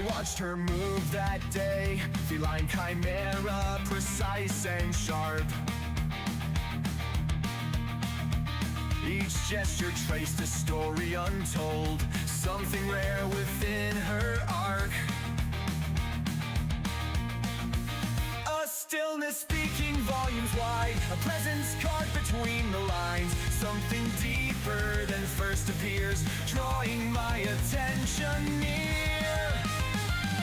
watched her move that day, feline chimera, precise and sharp. Each gesture traced a story untold, something rare within her arc. A stillness speaking volumes wide, a presence carved between the lines, something deeper than first appears, drawing my attention near.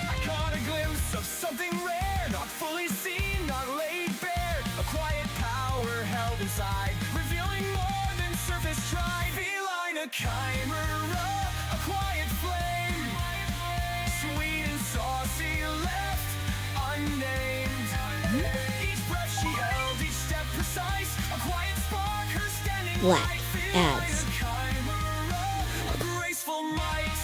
I caught a glimpse of something rare, not fully seen, not laid bare, a quiet power held inside, revealing more than surface tried. Feline chimera, a quiet flame, sweet and saucy, left unnamed. Each breath she held, each step precise, a quiet spark, her standing Black light. ads. Feline chimera, a graceful might.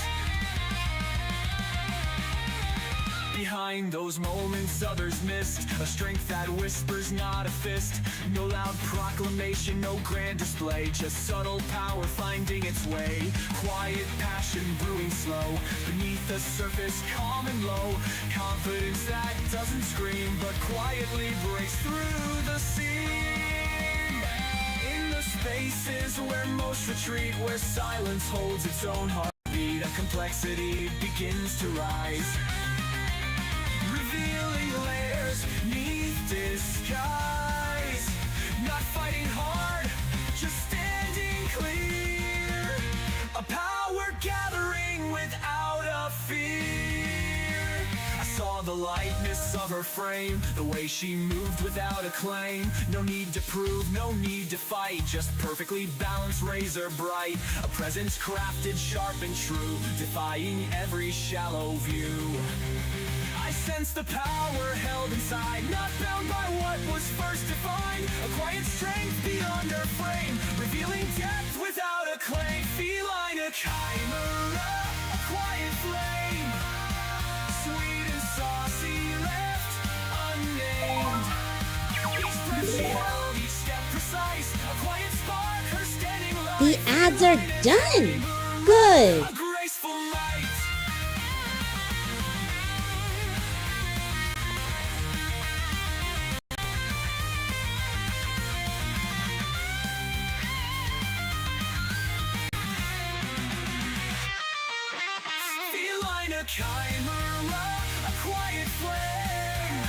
Behind those moments others missed, a strength that whispers, not a fist. No loud proclamation, no grand display, just subtle power finding its way. Quiet passion brewing slow, beneath the surface calm and low. Confidence that doesn't scream, but quietly breaks through the seam. In the spaces where most retreat, where silence holds its own heartbeat, a complexity begins to rise, revealing layers neath disguise. Not fighting hard, just standing clear, a power gathering without a fear. I saw the lightness of her frame, the way she moved without a claim. No need to prove, no need to fight, just perfectly balanced, razor bright. A presence crafted, sharp and true, defying every shallow view. I sense the power held inside, not bound by what was first defined. A quiet strength beyond her frame, revealing depth without a claim. Feline chimera, a quiet flame, sweet and saucy, left unnamed. Each breath she held, each step precise, a quiet spark, her standing light. The ads are done. Good. A graceful might. Feline chimera, a quiet flame,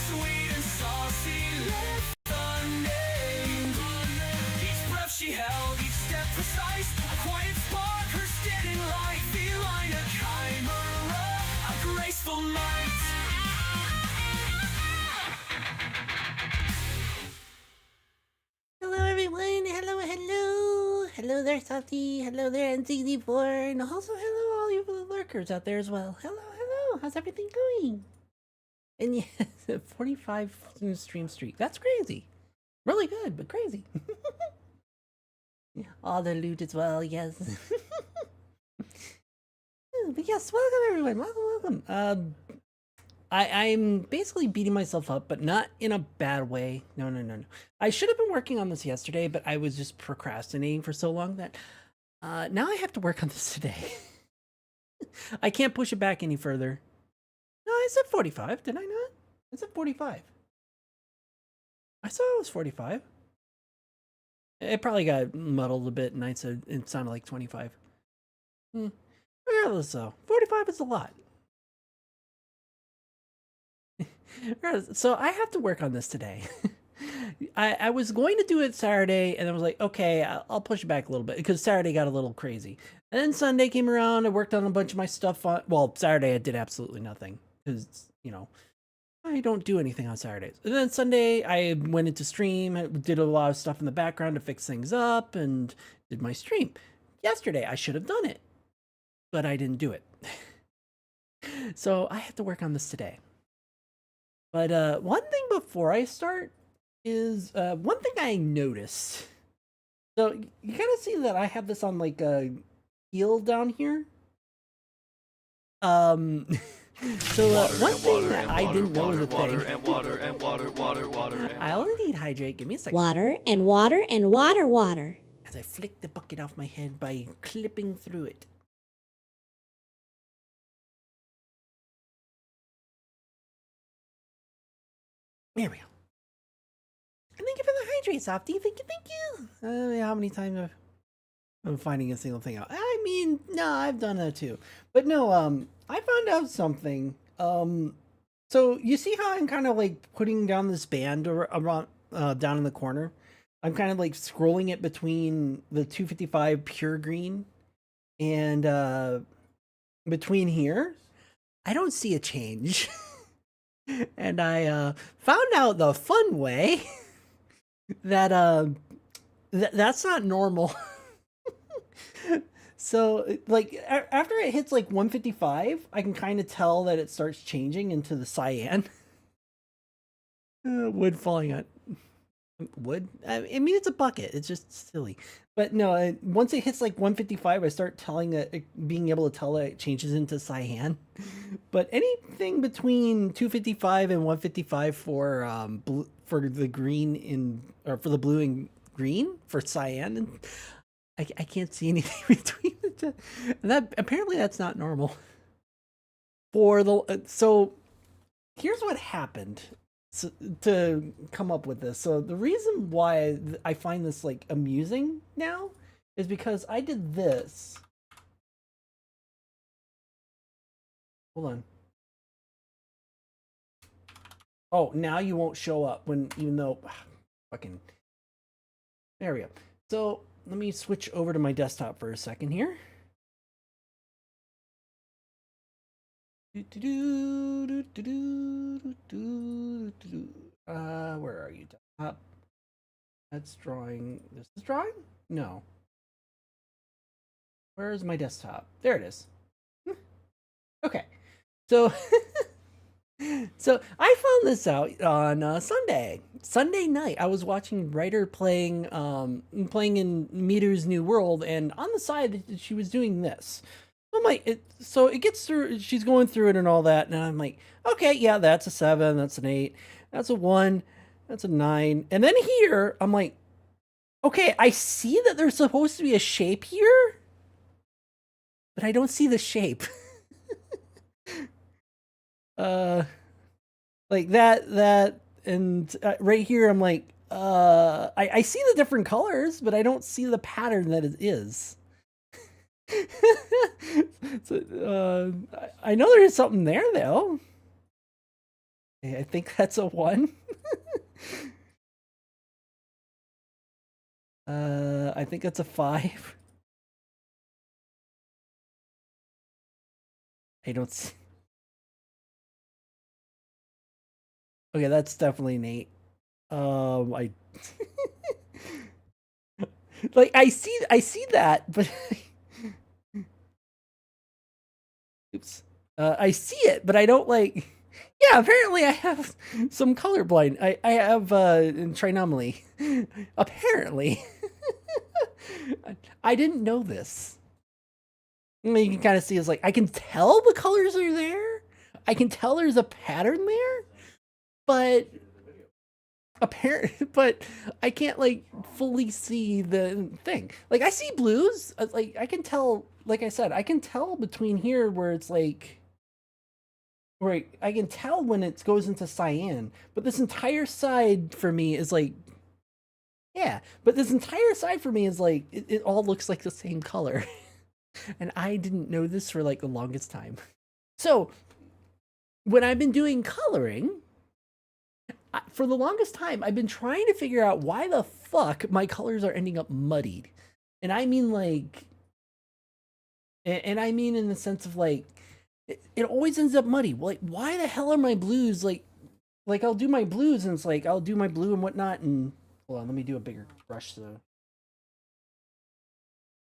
sweet and saucy, left unnamed. Each breath she held, each step precise, a quiet spark, her standing light. Feline chimera, a graceful might. Hello everyone, hello. Hello there, Softy. Hello there, NCD4. And also hello all you lurkers out there as well. Hello. How's everything going? And yes, 45 stream streak. That's crazy. Really good, but crazy. All the loot as well, yes. But yes, welcome everyone. Welcome. I'm basically beating myself up, but not in a bad way. No. I should have been working on this yesterday, but I was just procrastinating for so long that now I have to work on this today. I can't push it back any further. No, I said 45, did I not? I said 45. I saw it was 45. It probably got muddled a bit, and I said it sounded like 25. Regardless, though, 45 is a lot. So I have to work on this today. I was going to do it Saturday, and I was like, okay, I'll push it back a little bit because Saturday got a little crazy. And then Sunday came around. I worked on a bunch of my stuff on. Well, Saturday I did absolutely nothing because I don't do anything on Saturdays. And then Sunday I went into stream, did a lot of stuff in the background to fix things up, and did my stream. Yesterday I should have done it, but I didn't do it. So I have to work on this today. But one thing before I start is one thing I noticed. So you kind of see that I have this on like a heel down here. So one thing that I didn't know was a thing. I only need hydrate. Give me a second. Water and water and water. As I flick the bucket off my head by clipping through it. There we go. And thank you for the hydrate, Softy. Thank you. How many times I'm finding a single thing out? I mean, no, I've done that too. But no, I found out something. So you see how I'm kind of like putting down this band around down in the corner? I'm kind of like scrolling it between the 255 pure green and between here. I don't see a change. And I found out the fun way that that's not normal. So like after it hits like 155, I can kind of tell that it starts changing into the cyan. Wood falling on wood. I mean, it's a bucket. It's just silly. But no, once it hits like 155, I start being able to tell that it changes into cyan. But anything between 255 and 155 for for the green or for the blue and green for cyan, and I can't see anything between the two. And that apparently that's not normal. So here's what happened to come up with this. So the reason why I find this like amusing now is because I did this. Hold on. Oh, now you won't show up even though fucking. There we go. So let me switch over to my desktop for a second here. Where are you? That's drawing. This is drawing? No. Where is my desktop? There it is. Okay. So so I found this out on Sunday night. I was watching Ryder playing in Meter's New World, and on the side she was doing this. I'm like, so it gets through. She's going through it and all that, and I'm like, okay, yeah, that's a 7, that's an 8, that's a 1, that's a 9, and then here I'm like, okay, I see that there's supposed to be a shape here, but I don't see the shape. Like that, and right here I'm like, I see the different colors, but I don't see the pattern that it is. So, I know there's something there though. I think that's a 1. I think that's a 5. I don't see. Okay, that's definitely an 8. I like I see that, but oops. I see it, but I don't like. Yeah, apparently I have some colorblind. I have trianomaly. Apparently, I didn't know this. I mean, you can kind of see it's like I can tell the colors are there. I can tell there's a pattern there, but but I can't like fully see the thing. Like I see blues. Like I can tell. Like I said, I can tell between here where it's like. Right, I can tell when it goes into cyan, but this entire side for me is like, yeah, but this entire side for me is like, it all looks like the same color. And I didn't know this for like the longest time. So, when I've been doing coloring, for the longest time, I've been trying to figure out why the fuck my colors are ending up muddied. And I mean like, and I mean in the sense of like, it always ends up muddy. Like, why the hell are my blues like I'll do my blues and it's like I'll do my blue and whatnot, and hold on, let me do a bigger brush so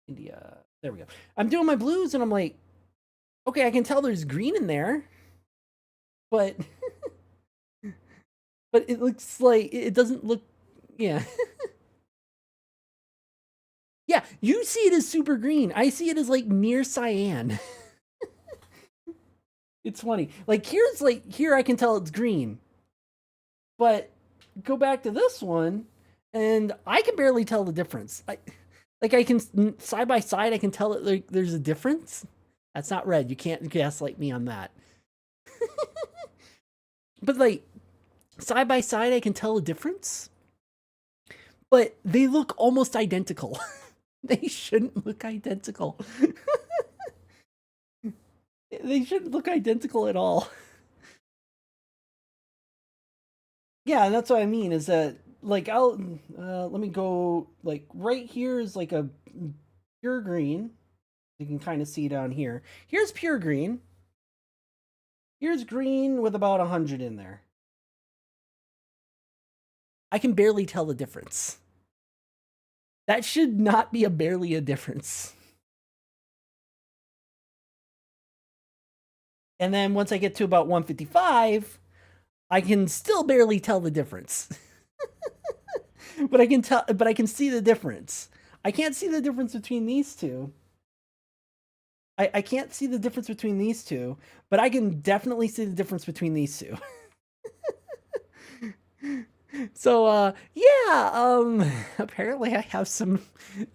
India. There we go. I'm doing my blues and I'm like, okay, I can tell there's green in there, but but it looks like it doesn't look. Yeah. Yeah, you see it as super green. I see it as like near cyan. It's funny. Like here I can tell it's green. But go back to this one and I can barely tell the difference. I can side by side I can tell that like there's a difference. That's not red. You can't gaslight me on that. But like side by side, I can tell a difference, but they look almost identical. They shouldn't look identical. They shouldn't look identical at all. Yeah, that's what I mean, is that, like, let me go, like, right here is like a pure green. You can kind of see down here. Here's pure green. Here's green with about 100 in there. I can barely tell the difference. That should not be barely a difference. And then once I get to about 155, I can still barely tell the difference. But I can see the difference. I can't see the difference between these two. I can't see the difference between these two, but I can definitely see the difference between these two. So yeah, apparently I have some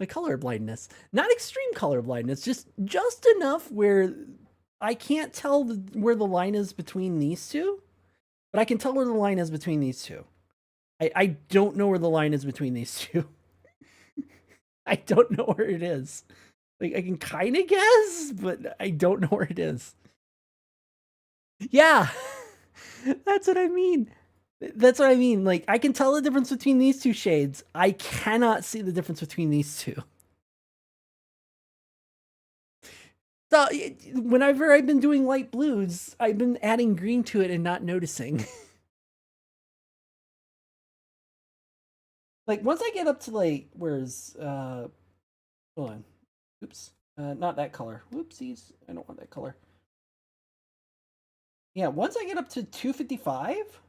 color blindness. Not extreme color blindness, just enough where I can't tell where the line is between these two, but I can tell where the line is between these two. I don't know where the line is between these two. I don't know where it is. Like, I can kind of guess, but I don't know where it is. Yeah, that's what I mean. That's what I mean. Like, I can tell the difference between these two shades. I cannot see the difference between these two. So, whenever I've been doing light blues, I've been adding green to it and not noticing. Like, once I get up to, like, where's, hold on. Oops. Not that color. Whoopsies. I don't want that color. Yeah, once I get up to 255,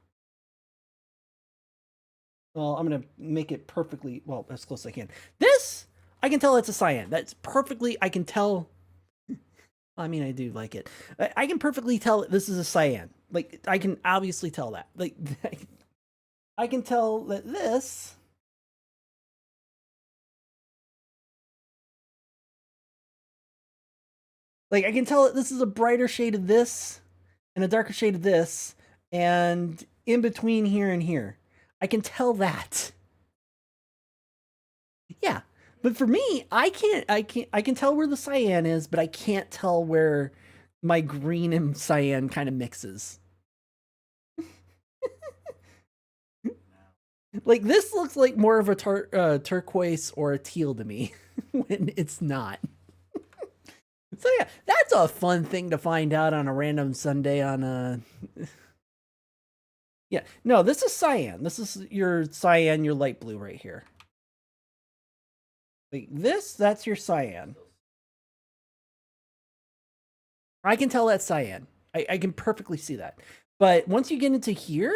well, I'm going to make it perfectly, well, as close as I can. This, I can tell it's a cyan. That's perfectly, I can tell. I mean, I do like it. I can perfectly tell this is a cyan. Like, I can obviously tell that. Like, I can tell that this, like, I can tell that this is a brighter shade of this and a darker shade of this, and in between here and here. I can tell that. Yeah. But for me, I can tell where the cyan is, but I can't tell where my green and cyan kind of mixes. Like, this looks like more of a turquoise or a teal to me when it's not. So yeah, that's a fun thing to find out on a random Sunday on a. Yeah, no, this is cyan. This is your cyan, your light blue right here. Like this, that's your cyan. I can tell that's cyan. I can perfectly see that. But once you get into here,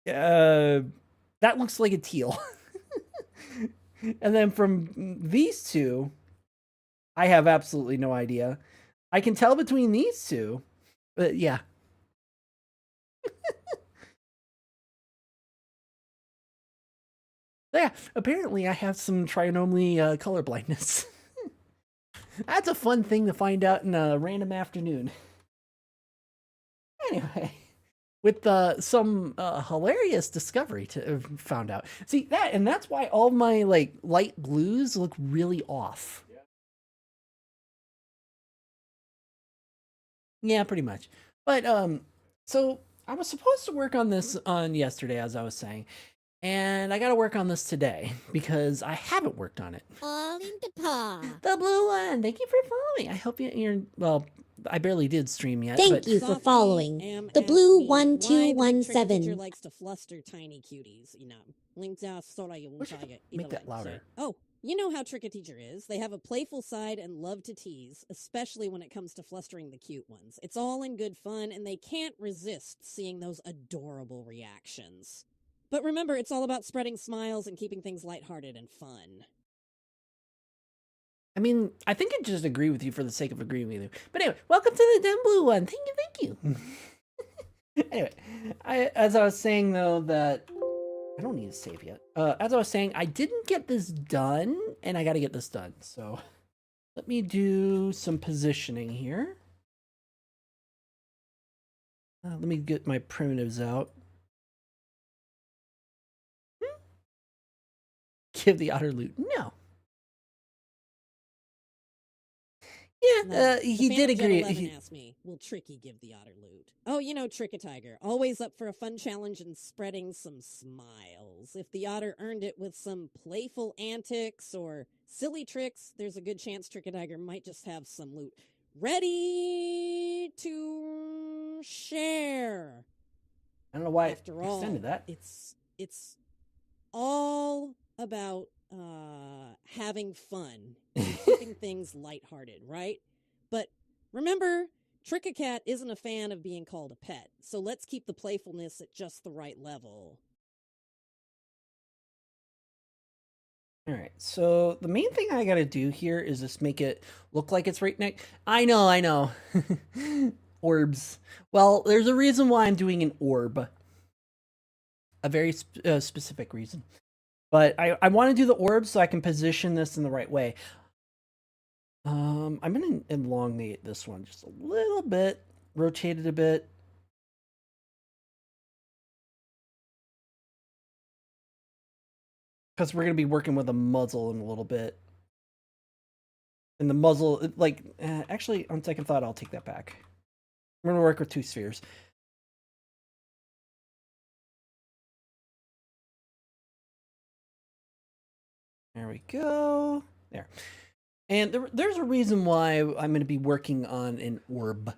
that looks like a teal. And then from these two, I have absolutely no idea. I can tell between these two, but yeah. Yeah, apparently I have some trinomally color blindness. That's a fun thing to find out in a random afternoon. Anyway, with some hilarious discovery to have found out. See that, and that's why all my like light blues look really off. Yeah, pretty much. But so I was supposed to work on this on yesterday, as I was saying, and I got to work on this today because I haven't worked on it. All in the paw. The blue one. Thank you for following. I hope you're well. I barely did stream yet. Thank but you for Sophie following. M The asked blue me why the trick teacher 1217. likes to fluster tiny cuties, you know. Linda sola yung Wish I could saga, make that italan. louder. Oh, you know how trick a teacher is. They have a playful side and love to tease, especially when it comes to flustering the cute ones. It's all in good fun, and they can't resist seeing those adorable reactions. But remember, it's all about spreading smiles and keeping things lighthearted and fun. I mean, I think I just agree with you for the sake of agreeing with you. But anyway, welcome to the dim blue one. Thank you. Anyway, as I was saying though, that I don't need to save yet. As I was saying, I didn't get this done, and I got to get this done. So let me do some positioning here. Let me get my primitives out. give the otter loot? No. No, Yeah, the he did Phantom Jet agree. 11 asked me, will Tricky give the otter loot? Oh, you know Trick a Tiger. Always up for a fun challenge and spreading some smiles. If the otter earned it with some playful antics or silly tricks, there's a good chance Trick a Tiger might just have some loot ready to share. I don't know why After I extended all, that. it's all about having fun and keeping things lighthearted, right? But remember, Trick-a-Cat isn't a fan of being called a pet, so let's keep the playfulness at just the right level. All right, so the main thing I gotta do here is just make it look like it's right next. I know. Orbs. Well, there's a reason why I'm doing an orb. A very specific reason. But I want to do the orb so I can position this in the right way. I'm going to elongate this one just a little bit. Rotate it a bit. Because we're going to be working with a muzzle in a little bit. And the muzzle, like, actually, on second thought, I'll take that back. I'm going to work with 2 spheres. There we go. There. And there's a reason why I'm going to be working on an orb.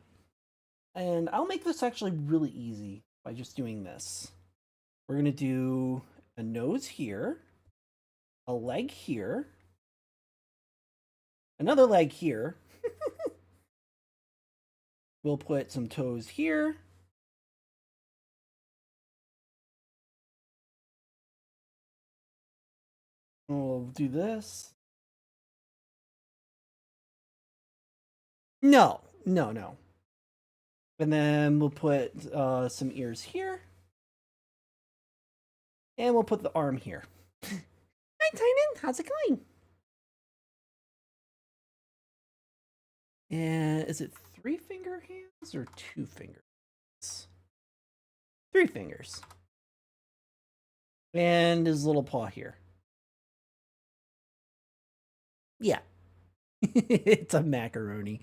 And I'll make this actually really easy by just doing this. We're going to do a nose here, a leg here, another leg here. We'll put some toes here. We'll do this. No. And then we'll put some ears here. And we'll put the arm here. Hi, Tynan. How's it going? And is it 3-finger hands or 2 fingers? 3 fingers. And his little paw here. Yeah. It's a macaroni.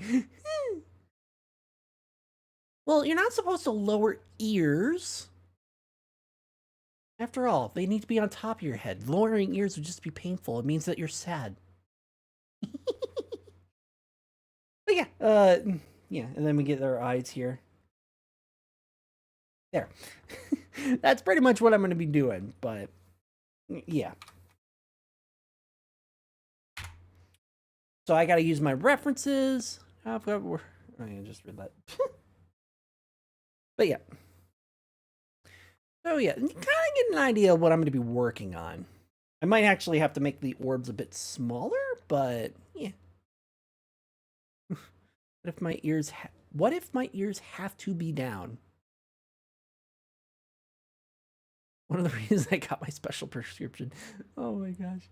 Well, you're not supposed to lower ears. After all, they need to be on top of your head. Lowering ears would just be painful. It means that you're sad. But yeah, and then we get our eyes here. There. That's pretty much what I'm going to be doing, but yeah. So I got to use my references. I just read that. But yeah. So yeah, you kind of get an idea of what I'm going to be working on. I might actually have to make the orbs a bit smaller, but yeah. What if my ears have to be down? One of the reasons I got my special prescription. Oh my gosh.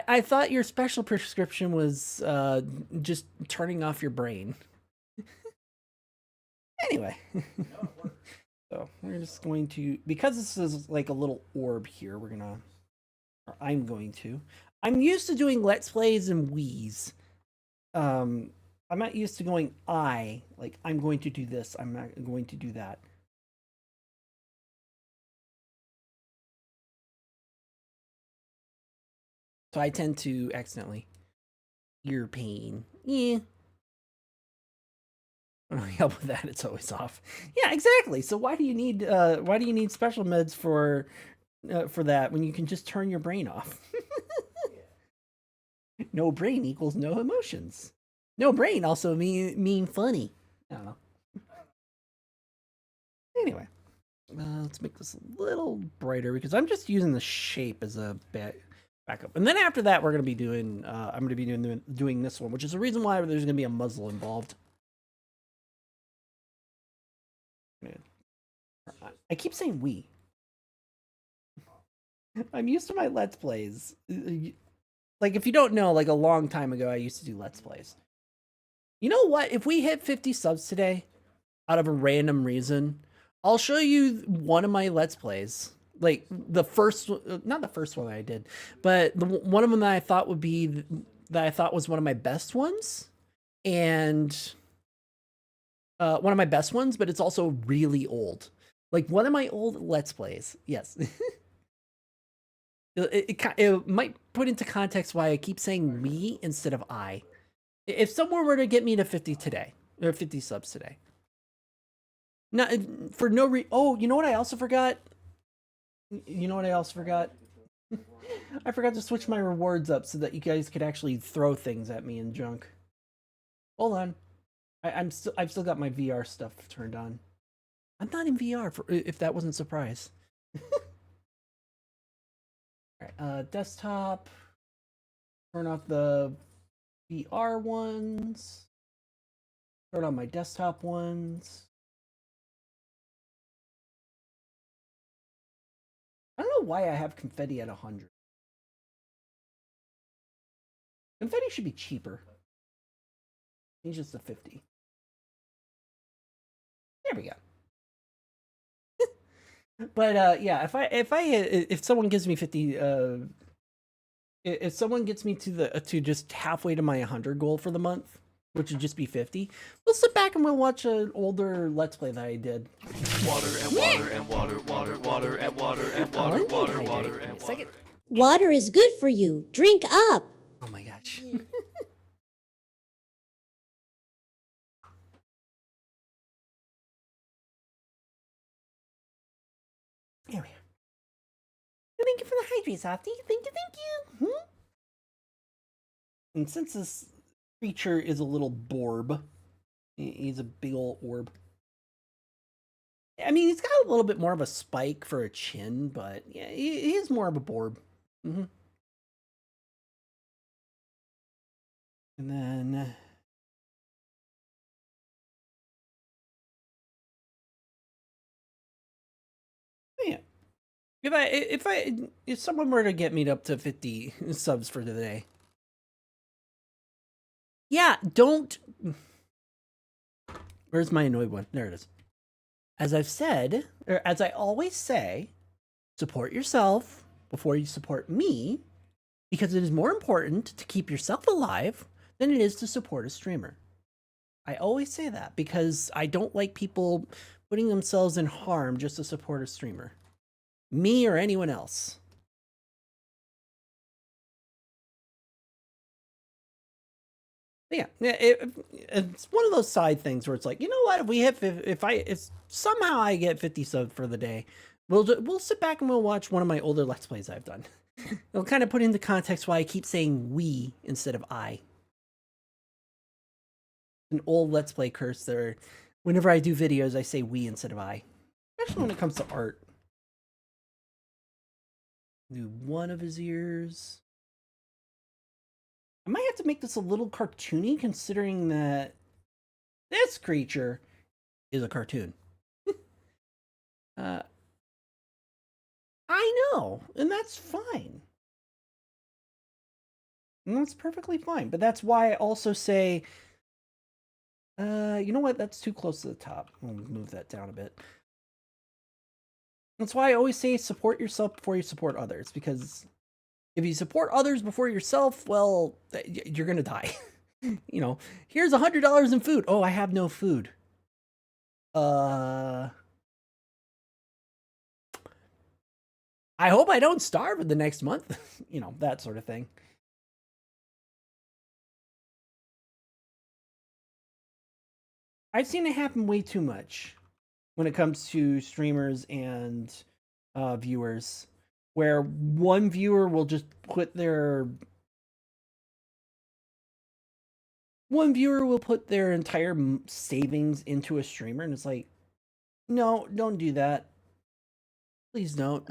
I thought your special prescription was just turning off your brain. Anyway. So we're just going to, because this is like a little orb here, I'm used to doing Let's Plays and Wii's. I'm not used to going like I'm going to do this, I'm not going to do that. So I tend to accidentally ear pain. Yeah. When I help with that, it's always off. Yeah, exactly. So why do you need special meds for that when you can just turn your brain off? No brain equals no emotions. No brain also mean funny. I don't know. Anyway, let's make this a little brighter because I'm just using the shape as a backup. And then after that, we're gonna be doing. I'm gonna be doing this one, which is the reason why there's gonna be a muzzle involved. I keep saying we. I'm used to my Let's Plays. Like, if you don't know, like a long time ago, I used to do Let's Plays. You know what? If we hit 50 subs today, out of a random reason, I'll show you one of my Let's Plays. Like the first, not the first one I did, but one of them that I thought would be that I thought was one of my best ones, and one of my best ones, but it's also really old. Like one of my old Let's Plays. Yes. It might put into context why I keep saying we instead of I. If someone were to get me to 50 today, or 50 subs today, not for no oh, you know what I also forgot? You know what I also forgot? I forgot to switch my rewards up so that you guys could actually throw things at me in junk. Hold on. I've still got my VR stuff turned on. I'm not in VR for if that wasn't a surprise. Alright, desktop. Turn off the VR ones. Turn on my desktop ones. I don't know why I have confetti at 100. Confetti should be cheaper. Change this to 50. There we go. But yeah, if someone gives me 50, if someone gets me to just halfway to my 100 goal for the month, which would just be 50, we'll sit back and we'll watch an older Let's Play that I did. Water and water and water, water, water and water and water, water, water and water. Water is good for you. Drink up. Oh my gosh. There we are. Thank you for the hydrate, Softy. Thank you. And since this creature is a little borb, he's a big old orb. I mean, he's got a little bit more of a spike for a chin, but yeah, he is more of a borb. And then yeah, if someone were to get me up to 50 subs for today, yeah, don't. Where's my annoyed one? There it is. As I've said, or as I always say, support yourself before you support me, because it is more important to keep yourself alive than it is to support a streamer. I always say that because I don't like people putting themselves in harm just to support a streamer, me or anyone else. Yeah, it's one of those side things where it's like, you know what? If we hit, if somehow I get 50 subs for the day, we'll sit back and we'll watch one of my older Let's Plays I've done. It'll kind of put into context why I keep saying we instead of I. An old Let's Play curse there. Whenever I do videos, I say we instead of I, especially when it comes to art. Do one of his ears. I might have to make this a little cartoony, considering that this creature is a cartoon. I know, and that's fine. And that's perfectly fine. But that's why I also say, you know what? That's too close to the top. We'll move that down a bit. That's why I always say support yourself before you support others, because if you support others before yourself, well, you're gonna die. You know, here's $100 in food. Oh, I have no food. I hope I don't starve in the next month. You know, that sort of thing. I've seen it happen way too much when it comes to streamers and viewers, where one viewer will just put their entire savings into a streamer, and it's like, no, don't do that. Please don't.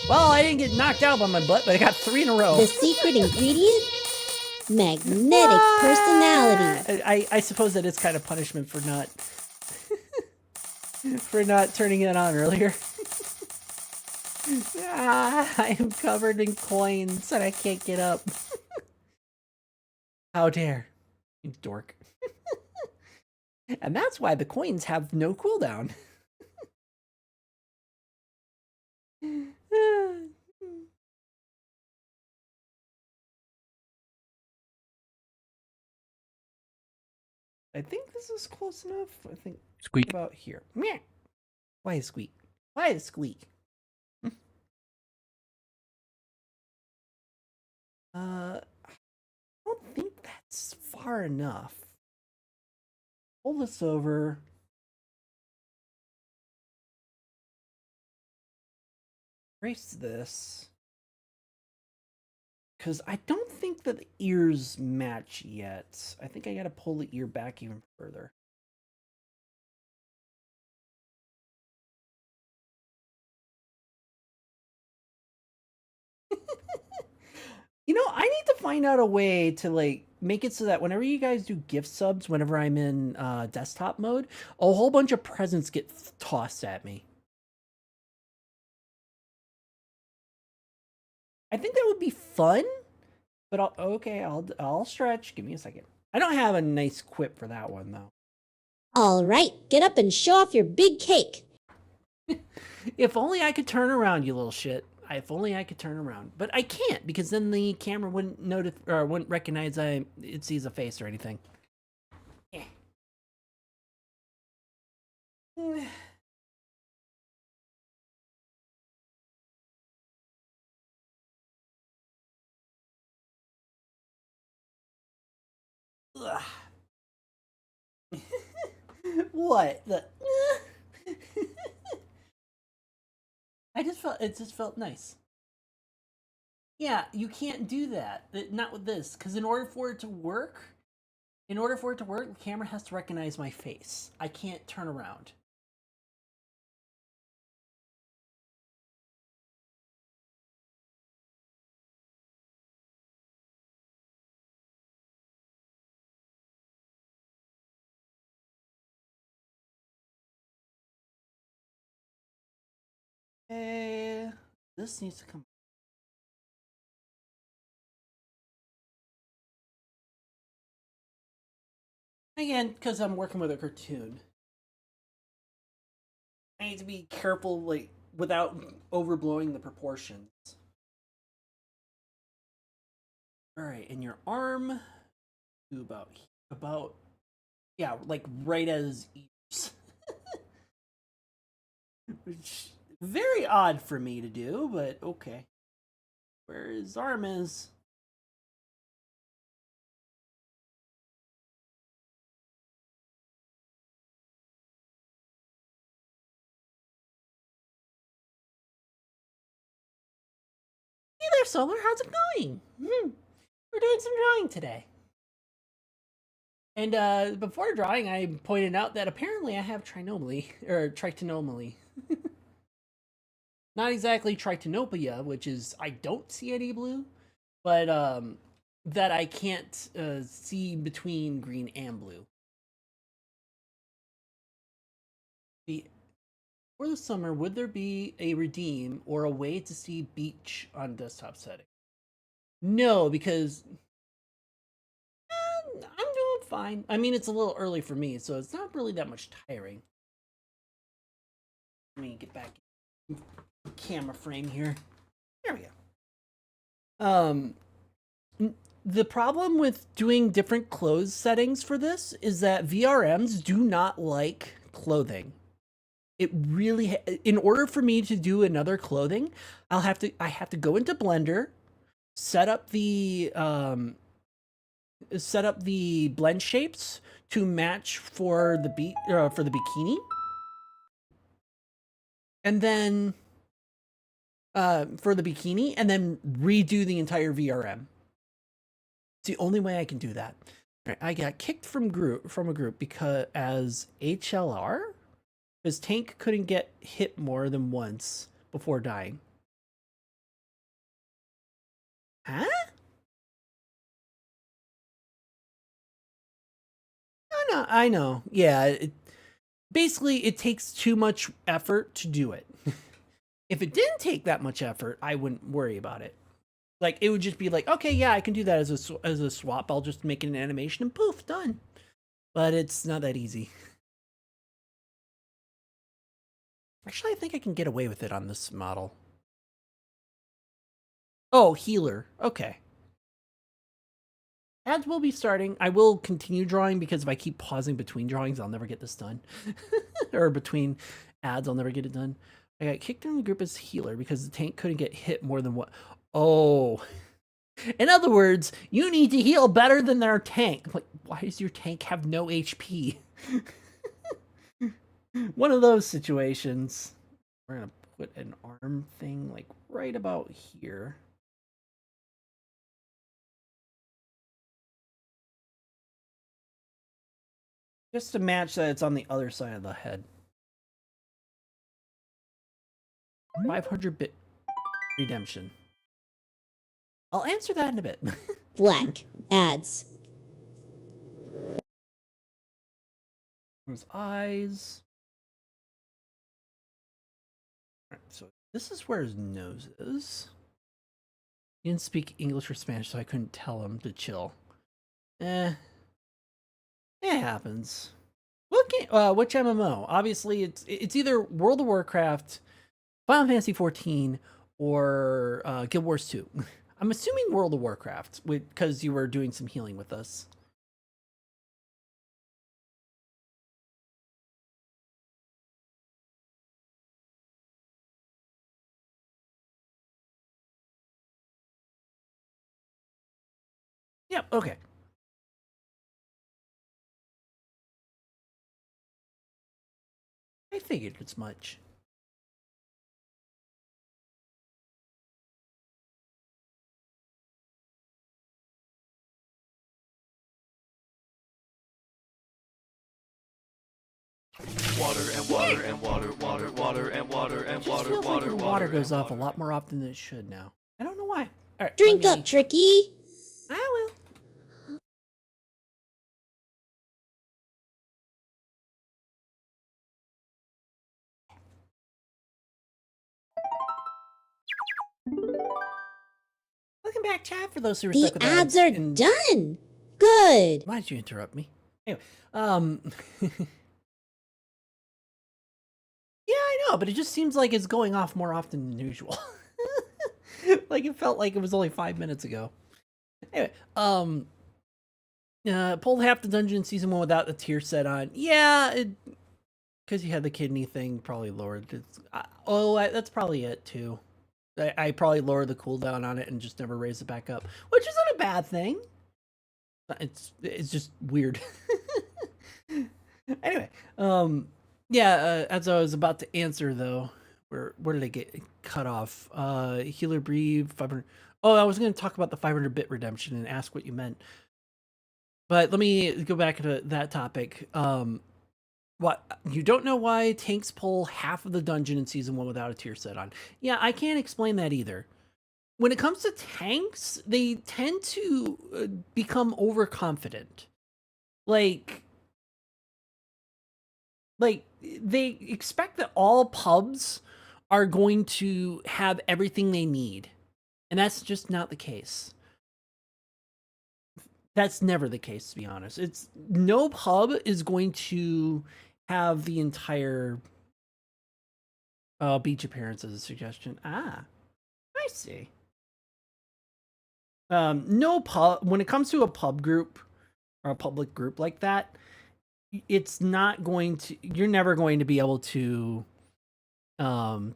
Well, I didn't get knocked out by my butt, but I got 3 in a row. The secret ingredient? Magnetic personality. I suppose that is kind of punishment for not for not turning it on earlier. I am covered in coins and I can't get up. How dare you, dork. And that's why the coins have no cooldown. I think this is close enough. I think Squeak. about here. Meh. Why a squeak? Why a squeak? I don't think that's far enough. Pull this over. Erase this. Because I don't think that the ears match yet. I think I gotta pull the ear back even further. You know, I need to find out a way to like make it so that whenever you guys do gift subs, whenever I'm in desktop mode, a whole bunch of presents get tossed at me. I think that would be fun, but I'll stretch. Give me a second. I don't have a nice quip for that one though. All right, get up and show off your big cake. If only I could turn around, you little shit. If only I could turn around, but I can't because then the camera wouldn't wouldn't recognize it sees a face or anything. Eh. Ugh. What? It just felt nice. Yeah, you can't do that. Not with this, because in order for it to work, the camera has to recognize my face. I can't turn around. This needs to come. Again, because I'm working with a cartoon. I need to be careful, like, without overblowing the proportions. Alright, and your arm to about yeah, like right at his ears. Which very odd for me to do, but okay. Where his arm is. Hey there, Solar. How's it going? We're doing some drawing today. And before drawing, I pointed out that apparently I have trichinomaly. Not exactly trichotopia, which is I don't see any blue, but that I can't see between green and blue. For the summer, would there be a redeem or a way to see beach on desktop setting? No, because I'm doing fine. I mean, it's a little early for me, so it's not really that much tiring. Let me get back in camera frame here. There we go. The problem with doing different clothes settings for this is that VRMs do not like clothing. It really, in order for me to do another clothing, I have to go into Blender, set up the blend shapes to match for the bikini, and then redo the entire VRM. It's the only way I can do that. Right, I got kicked from a group because as HLR, because Tank couldn't get hit more than once before dying. Huh? I know. Yeah. Basically, it takes too much effort to do it. If it didn't take that much effort, I wouldn't worry about it. Like, it would just be like, okay, yeah, I can do that as a swap. I'll just make an animation and poof, done. But it's not that easy. Actually, I think I can get away with it on this model. Oh, healer. Okay. Ads will be starting. I will continue drawing because if I keep pausing between drawings, I'll never get this done. Or between ads, I'll never get it done. I got kicked in the group as healer because the tank couldn't get hit more than what. Oh. In other words, you need to heal better than their tank. Like, why does your tank have no HP? One of those situations. We're going to put an arm thing like right about here. Just to match that it's on the other side of the head. 500-bit redemption. I'll answer that in a bit. Black. Ads. His eyes. All right, so this is where his nose is. He didn't speak English or Spanish, so I couldn't tell him to chill. It happens. Which MMO? Obviously, it's either World of Warcraft, Final Fantasy 14, or Guild Wars 2. I'm assuming World of Warcraft, because you were doing some healing with us. Yep, okay. I figured as much. Water and water and water, water, water and water and It just water, feels like water, the water goes off a lot more often than it should now. I don't know why. All right, Drink up, Tricky. I will. Welcome back, chat. For those who were stuck The with ads are and done. Good. why did you interrupt me? Anyway, yeah, I know, but it just seems like it's going off more often than usual. Like it felt like it was only 5 minutes ago. Anyway, pulled half the dungeon in season 1 without the tier set on. Yeah, because you had the kidney thing, probably lowered. That's probably it too. I probably lowered the cooldown on it and just never raised it back up, which isn't a bad thing. It's just weird. Anyway, yeah. As I was about to answer though, where did I get cut off? Healer breathe 500. Oh, I was going to talk about the 500-bit redemption and ask what you meant. But let me go back to that topic. What, you don't know why tanks pull half of the dungeon in season 1 without a tier set on? Yeah, I can't explain that either. When it comes to tanks, they tend to become overconfident. Like they expect that all pubs are going to have everything they need. And that's just not the case. That's never the case, to be honest. It's no pub is going to have the entire beach appearance as a suggestion. Ah, I see. No pub, when it comes to a pub group or a public group like that, it's not going to, you're never going to be able to, and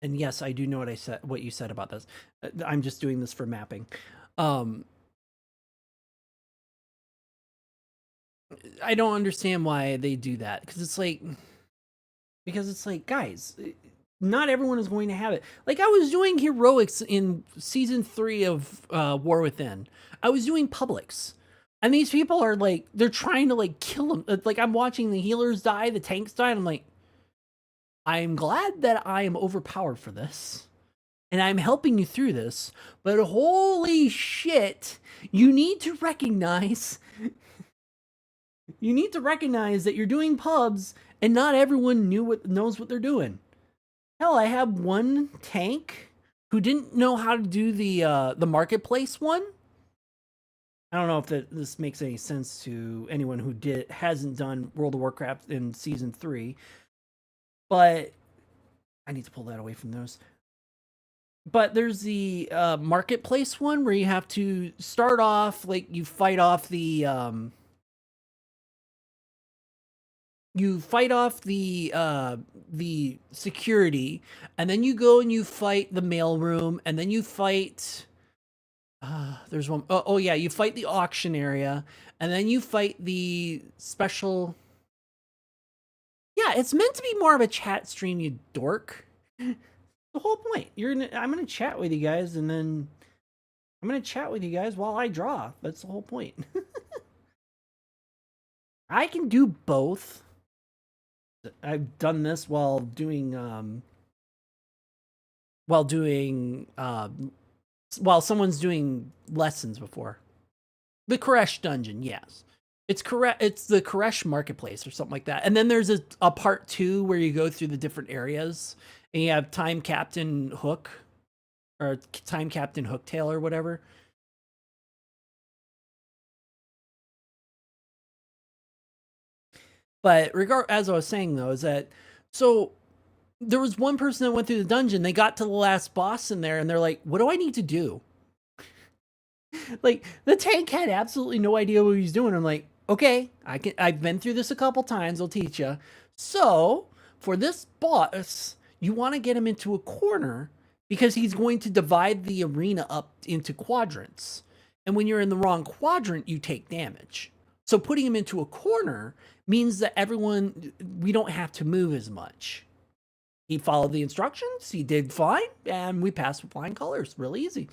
yes, I do know what you said about this. I'm just doing this for mapping. I don't understand why they do that, because it's like, guys, not everyone is going to have it. Like, I was doing heroics in season 3 of War Within. I was doing publics. And these people are like, they're trying to like kill them. Like, I'm watching the healers die, the tanks die, and I'm like, I'm glad that I am overpowered for this. And I'm helping you through this. But holy shit, you need to recognize that you're doing pubs and not everyone knows what they're doing. Hell, I have one tank who didn't know how to do the marketplace one. I don't know if this makes any sense to anyone who hasn't done World of Warcraft in season 3, but I need to pull that away from those. but there's the marketplace one where you have to start off like you fight off the security, and then you go and you fight the mailroom, and then you fight there's one oh yeah, you fight the auction area, and then you fight the special. Yeah, it's meant to be more of a chat stream, you dork. The whole point. I'm gonna chat with you guys, and then I'm gonna chat with you guys while I draw. That's the whole point. I can do both. I've done this while doing while someone's doing lessons before. The Koresh dungeon, yes. It's correct. It's the Koresh marketplace or something like that. And then there's a part 2 where you go through the different areas, and you have Time Captain Hook or Time Captain Hooktail or whatever. But as I was saying though, is that so there was one person that went through the dungeon, they got to the last boss in there, and they're like, what do I need to do? Like, the tank had absolutely no idea what he was doing. I'm like, okay, I've been through this a couple times, I'll teach you. So for this boss, you want to get him into a corner because he's going to divide the arena up into quadrants. And when you're in the wrong quadrant, you take damage. So putting him into a corner means that we don't have to move as much. He followed the instructions, he did fine, and we passed with flying colors. Really easy.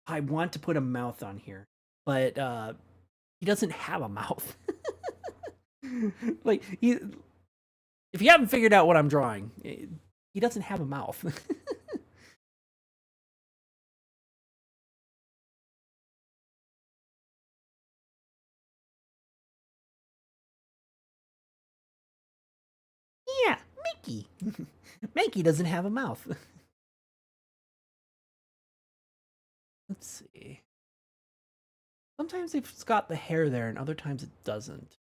I want to put a mouth on here, but he doesn't have a mouth. Like, if you haven't figured out what I'm drawing, he doesn't have a mouth. Yeah, Mickey. Mickey doesn't have a mouth. Let's see. Sometimes it's got the hair there, and other times it doesn't.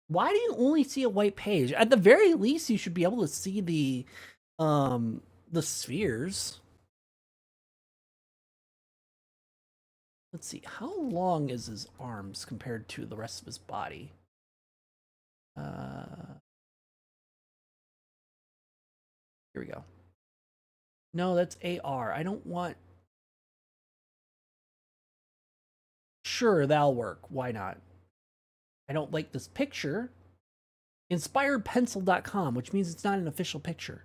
Why do you only see a white page? At the very least, you should be able to see the spheres. Let's see. How long is his arms compared to the rest of his body? Here we go. No, that's AR. I don't want. Sure, that'll work. Why not? I don't like this picture. Inspiredpencil.com, which means it's not an official picture.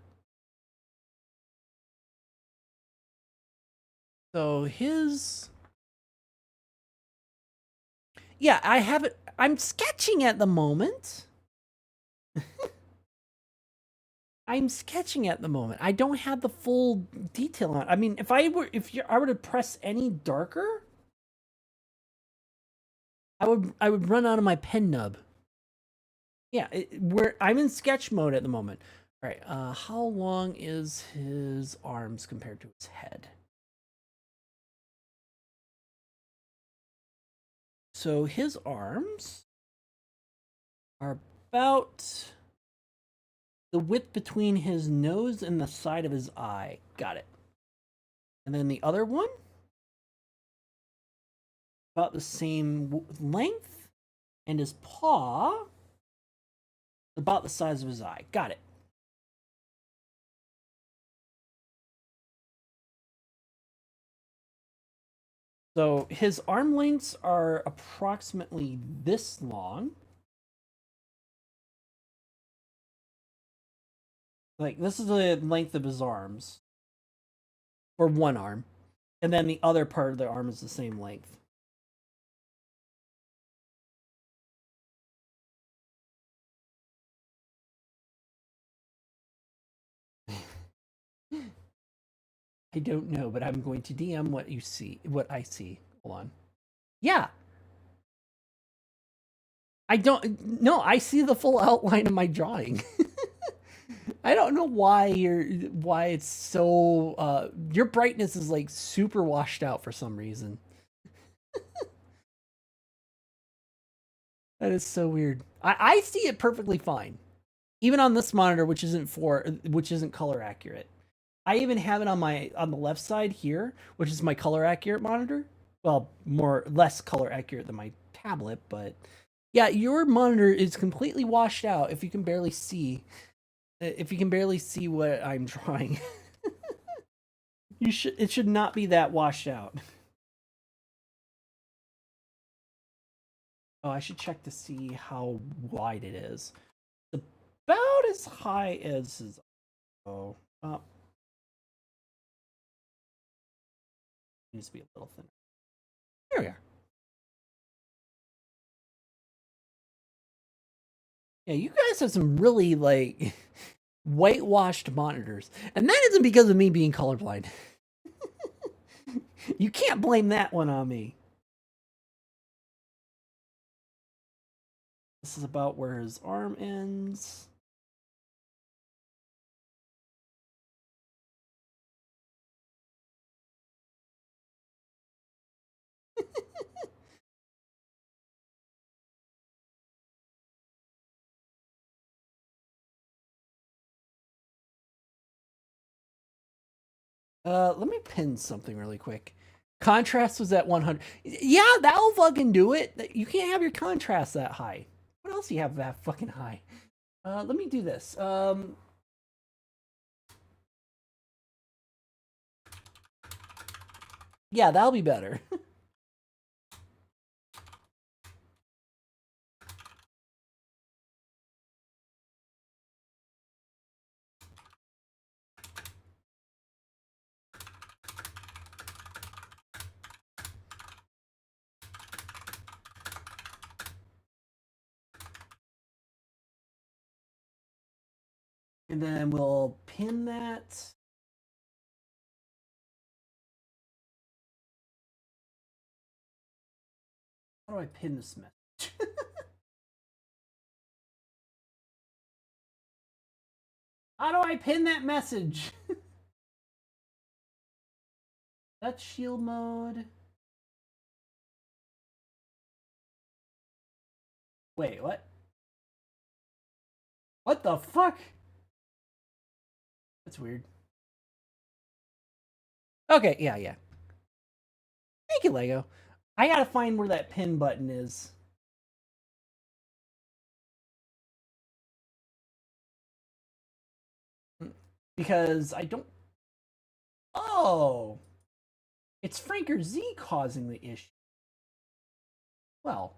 So his. Yeah, I have it. I'm sketching at the moment. I'm sketching at the moment. I don't have the full detail on. I mean, if I were to press any darker, I would run out of my pen nub. Yeah, I'm in sketch mode at the moment. All right, how long is his arms compared to his head? So his arms are about the width between his nose and the side of his eye. Got it. And then the other one, about the same length, and his paw about the size of his eye. Got it. So his arm lengths are approximately this long. Like, this is the length of his arms. For one arm. And then the other part of the arm is the same length. I don't know, but I'm going to DM what I see. Hold on. Yeah. I see the full outline of my drawing. I don't know why it's so your brightness is like super washed out for some reason. That is so weird. I see it perfectly fine. even on this monitor, which isn't color accurate. I even have it on the left side here, which is my color accurate monitor. Well, less color accurate than my tablet, but yeah, your monitor is completely washed out if you can barely see what I'm drawing. It should not be that washed out. Oh, I should check to see how wide it is. It's about as high as his. Oh, needs to be a little thinner. There we are. Yeah, you guys have some really like whitewashed monitors, and that isn't because of me being colorblind. You can't blame that one on me. This is about where his arm ends. Let me pin something really quick. Contrast was at 100. Yeah, that'll fucking do it. You can't have your contrast that high. What else do you have that fucking high? Let me do this. Yeah, that'll be better. And then we'll pin that. How do I pin this message? How do I pin that message? That's shield mode. Wait, what? What the fuck? That's weird. Okay, yeah. Thank you, Lego. I gotta find where that pin button is. Because I don't... Oh! It's Franker Z causing the issue. Well...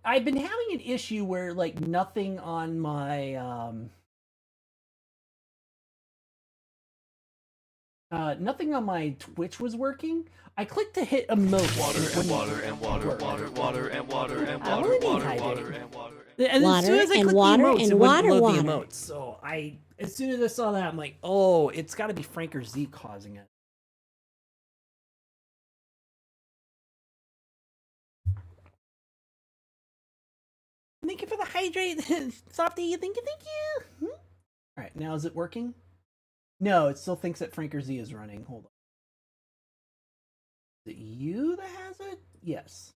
I've been having an issue where, like, nothing on my, nothing on my Twitch was working. I clicked to hit emote. Water and water and water. And as soon as I and clicked water the emotes, and it wouldn't water, load water. the emotes. So as soon as I saw that, I'm like, oh, it's got to be Franker Z causing it. Thank you for the hydrate, Softy. Thank you. All right, now is it working? No, it still thinks that Franker Z is running. Hold on. Is it you that has it? Yes.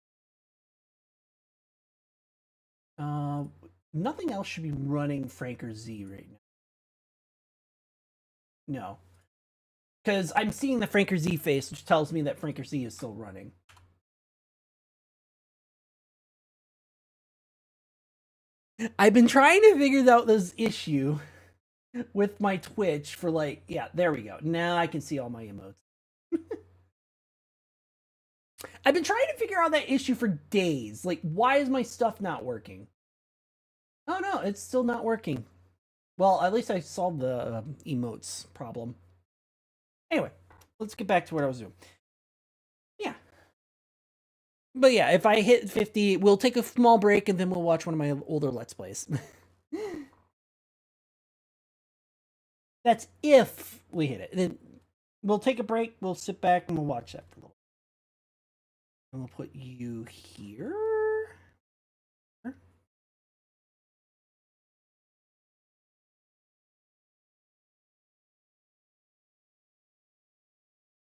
Nothing else should be running Franker Z right now. No. Because I'm seeing the Franker Z face, which tells me that Franker Z is still running. I've been trying to figure out this issue with my Twitch for like, yeah, there we go. Now I can see all my emotes. I've been trying to figure out that issue for days. Like, why is my stuff not working? Oh no, it's still not working. Well, at least I solved the emotes problem. Anyway, let's get back to what I was doing. Yeah. But yeah, if I hit 50, we'll take a small break and then we'll watch one of my older Let's Plays. That's if we hit it. Then we'll take a break, we'll sit back, and we'll watch that for a little. And we'll put you here.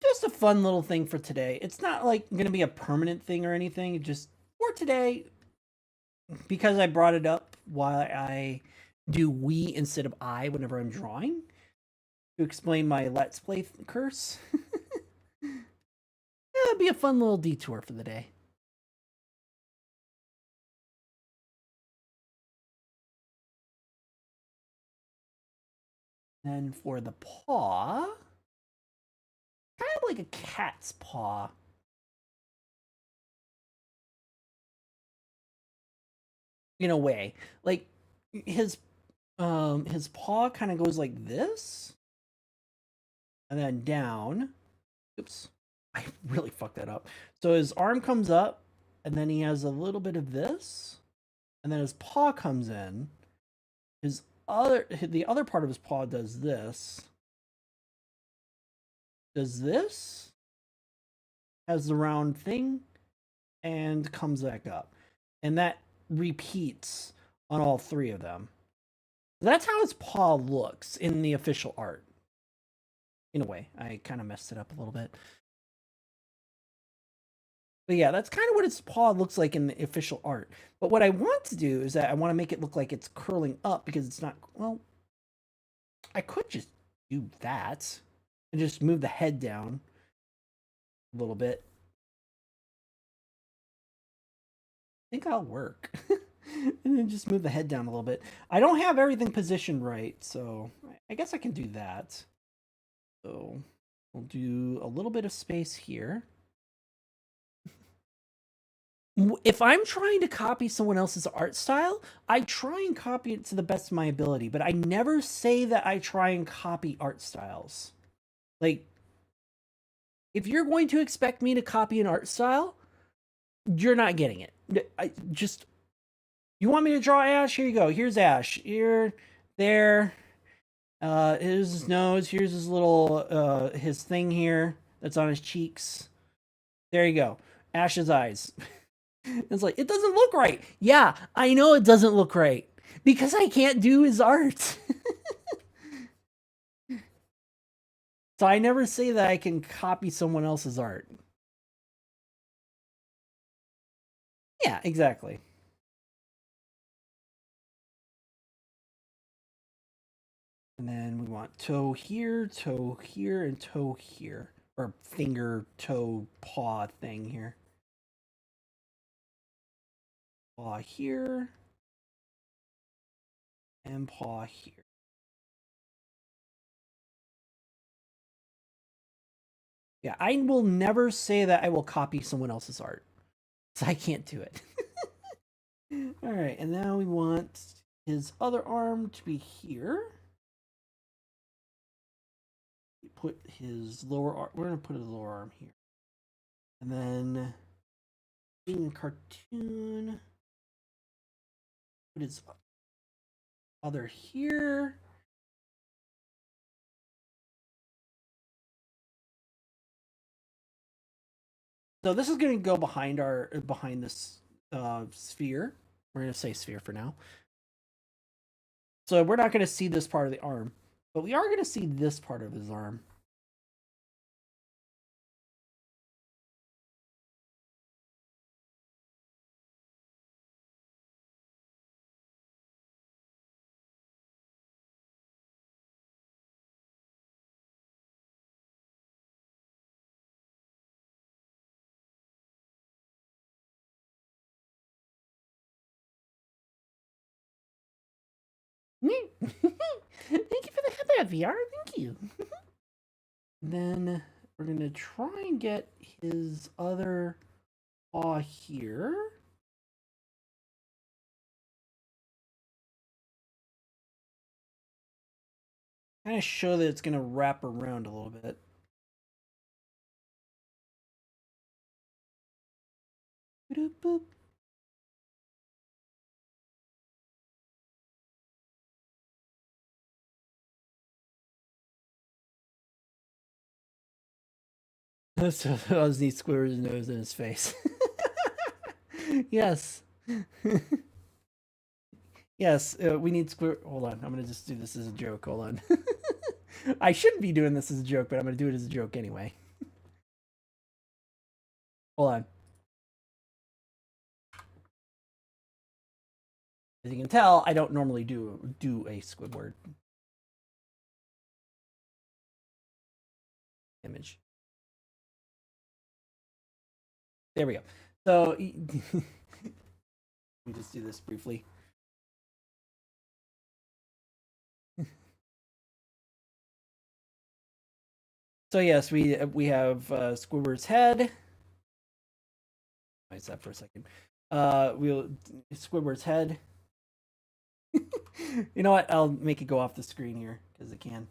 just a fun little thing for today. It's not like going to be a permanent thing or anything. Just for today, because I brought it up while I do we instead of I whenever I'm drawing to explain my Let's Play curse. It'll be a fun little detour for the day. And for the paw, kind of like a cat's paw. In a way, like his paw kind of goes like this, and then down. Oops, I really fucked that up. So his arm comes up, and then he has a little bit of this, and then his paw comes in. The other part of his paw does this. Does this, has the round thing, and comes back up, and that repeats on all three of them. That's how his paw looks in the official art. In a way, I kind of messed it up a little bit. But yeah, that's kind of what his paw looks like in the official art. But what I want to do is that I want to make it look like it's curling up because it's not, well, I could just do that and just move the head down a little bit. I think that'll work. And then just move the head down a little bit. I don't have everything positioned right, so I guess I can do that. So we'll do a little bit of space here. If I'm trying to copy someone else's art style, I try and copy it to the best of my ability, but I never say that I try and copy art styles. Like, if you're going to expect me to copy an art style, you're not getting it. You want me to draw Ash? Here you go. Here's Ash. Here, there. Here's his nose. Here's his little, his thing here that's on his cheeks. There you go. Ash's eyes. It's like, it doesn't look right. Yeah, I know it doesn't look right because I can't do his art. So I never say that I can copy someone else's art. Yeah, exactly. And then we want toe here, and toe here. Or finger, toe, paw thing here. Paw here. And paw here. Yeah, I will never say that I will copy someone else's art. So I can't do it. Alright, and now we want his other arm to be here. Put his lower arm, we're going to put his lower arm here. And then, being a cartoon, put his other here. So this is going to go behind this sphere. We're going to say sphere for now. So we're not going to see this part of the arm, but we are going to see this part of his arm. Thank you for the headband, VR. Thank you. Then we're going to try and get his other paw here. Kind of show that it's going to wrap around a little bit. Boop, boop. So Ozzy squares his nose in his face. Yes. Yes, we need square. Hold on, I'm gonna just do this as a joke. Hold on. I shouldn't be doing this as a joke, but I'm gonna do it as a joke anyway. Hold on. As you can tell, I don't normally do a Squidward image. There we go. So let me just do this briefly. So yes, we have Squidward's head. Why is that for a second? We'll Squidward's head. You know what? I'll make it go off the screen here because it can.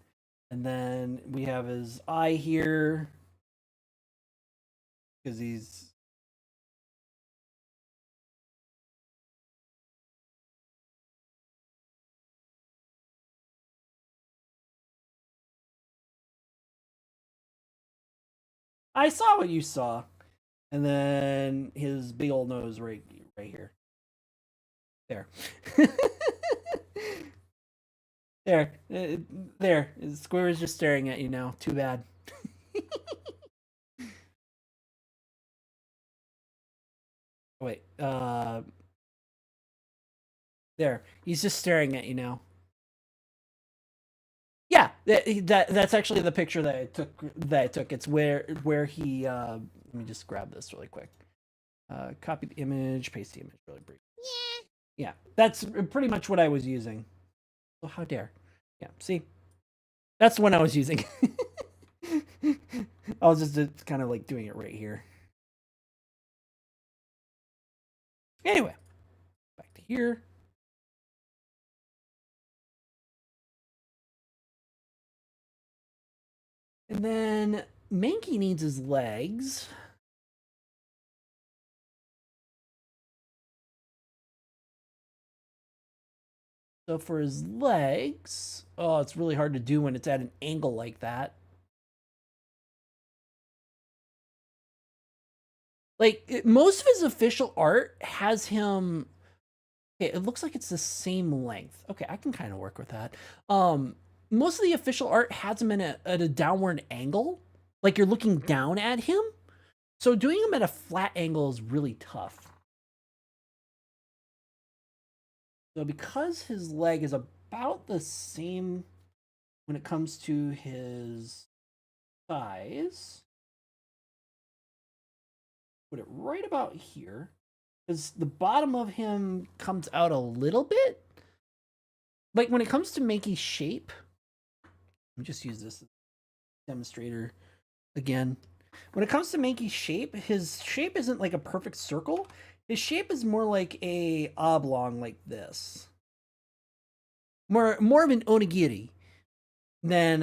And then we have his eye here because he's I saw what you saw. And then his big old nose right here. There. There. There. Squidward's just staring at you now. Too bad. Wait. There. He's just staring at you now. Yeah, that's actually the picture that I took. It's where he let me just grab this really quick. Copy the image, paste the image really brief. Yeah, that's pretty much what I was using. Oh, how dare. Yeah, see? That's the one I was using. I was just kind of like doing it right here. Anyway, back to here. And then Mankey needs his legs. So for his legs, oh, it's really hard to do when it's at an angle like that. Like most of his official art has him. Okay, it looks like it's the same length. Okay, I can kind of work with that. Most of the official art has him at a downward angle, like you're looking down at him. So doing him at a flat angle is really tough. So because his leg is about the same when it comes to his size, put it right about here, because the bottom of him comes out a little bit. Like when it comes to making shape, let me just use this demonstrator again. When it comes to Mankey's shape, his shape isn't like a perfect circle. His shape is more like a oblong like this. More of an onigiri. Then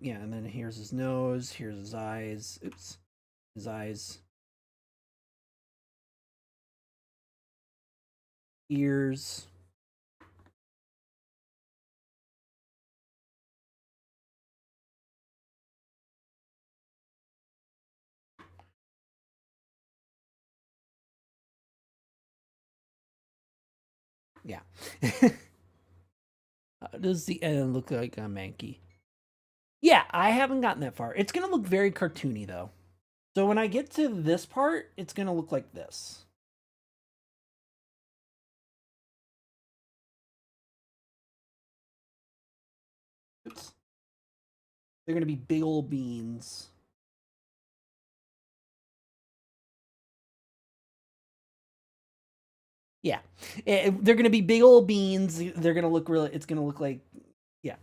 yeah, and then here's his nose, here's his eyes. Oops. His eyes. Ears. Yeah. Does the end look like a Mankey? Yeah, I haven't gotten that far. It's gonna look very cartoony though. So when I get to this part, it's gonna look like this. Oops. They're gonna be big old beans. Yeah, they're gonna be big old beans. They're gonna look really. It's gonna look like, yeah.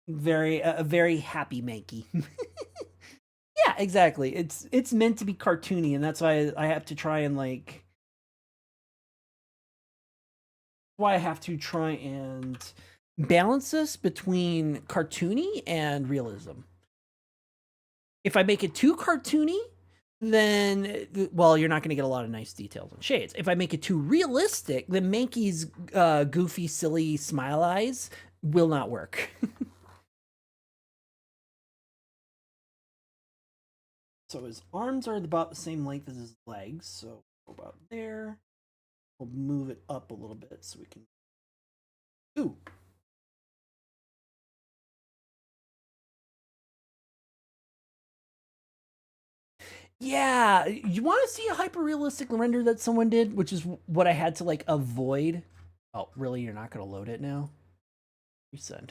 Very a very happy Mankey. Yeah, exactly. It's meant to be cartoony, and that's why I have to try and like. Why I have to try and balance this between cartoony and realism. If I make it too cartoony, then well, you're not going to get a lot of nice details and shades. If I make it too realistic, then Mankey's goofy, silly smile eyes will not work. So his arms are about the same length as his legs, so about there. We'll move it up a little bit so we can. Ooh. Yeah, you want to see a hyper realistic render that someone did, which is what I had to like avoid. Oh, really? You're not going to load it now? Resend.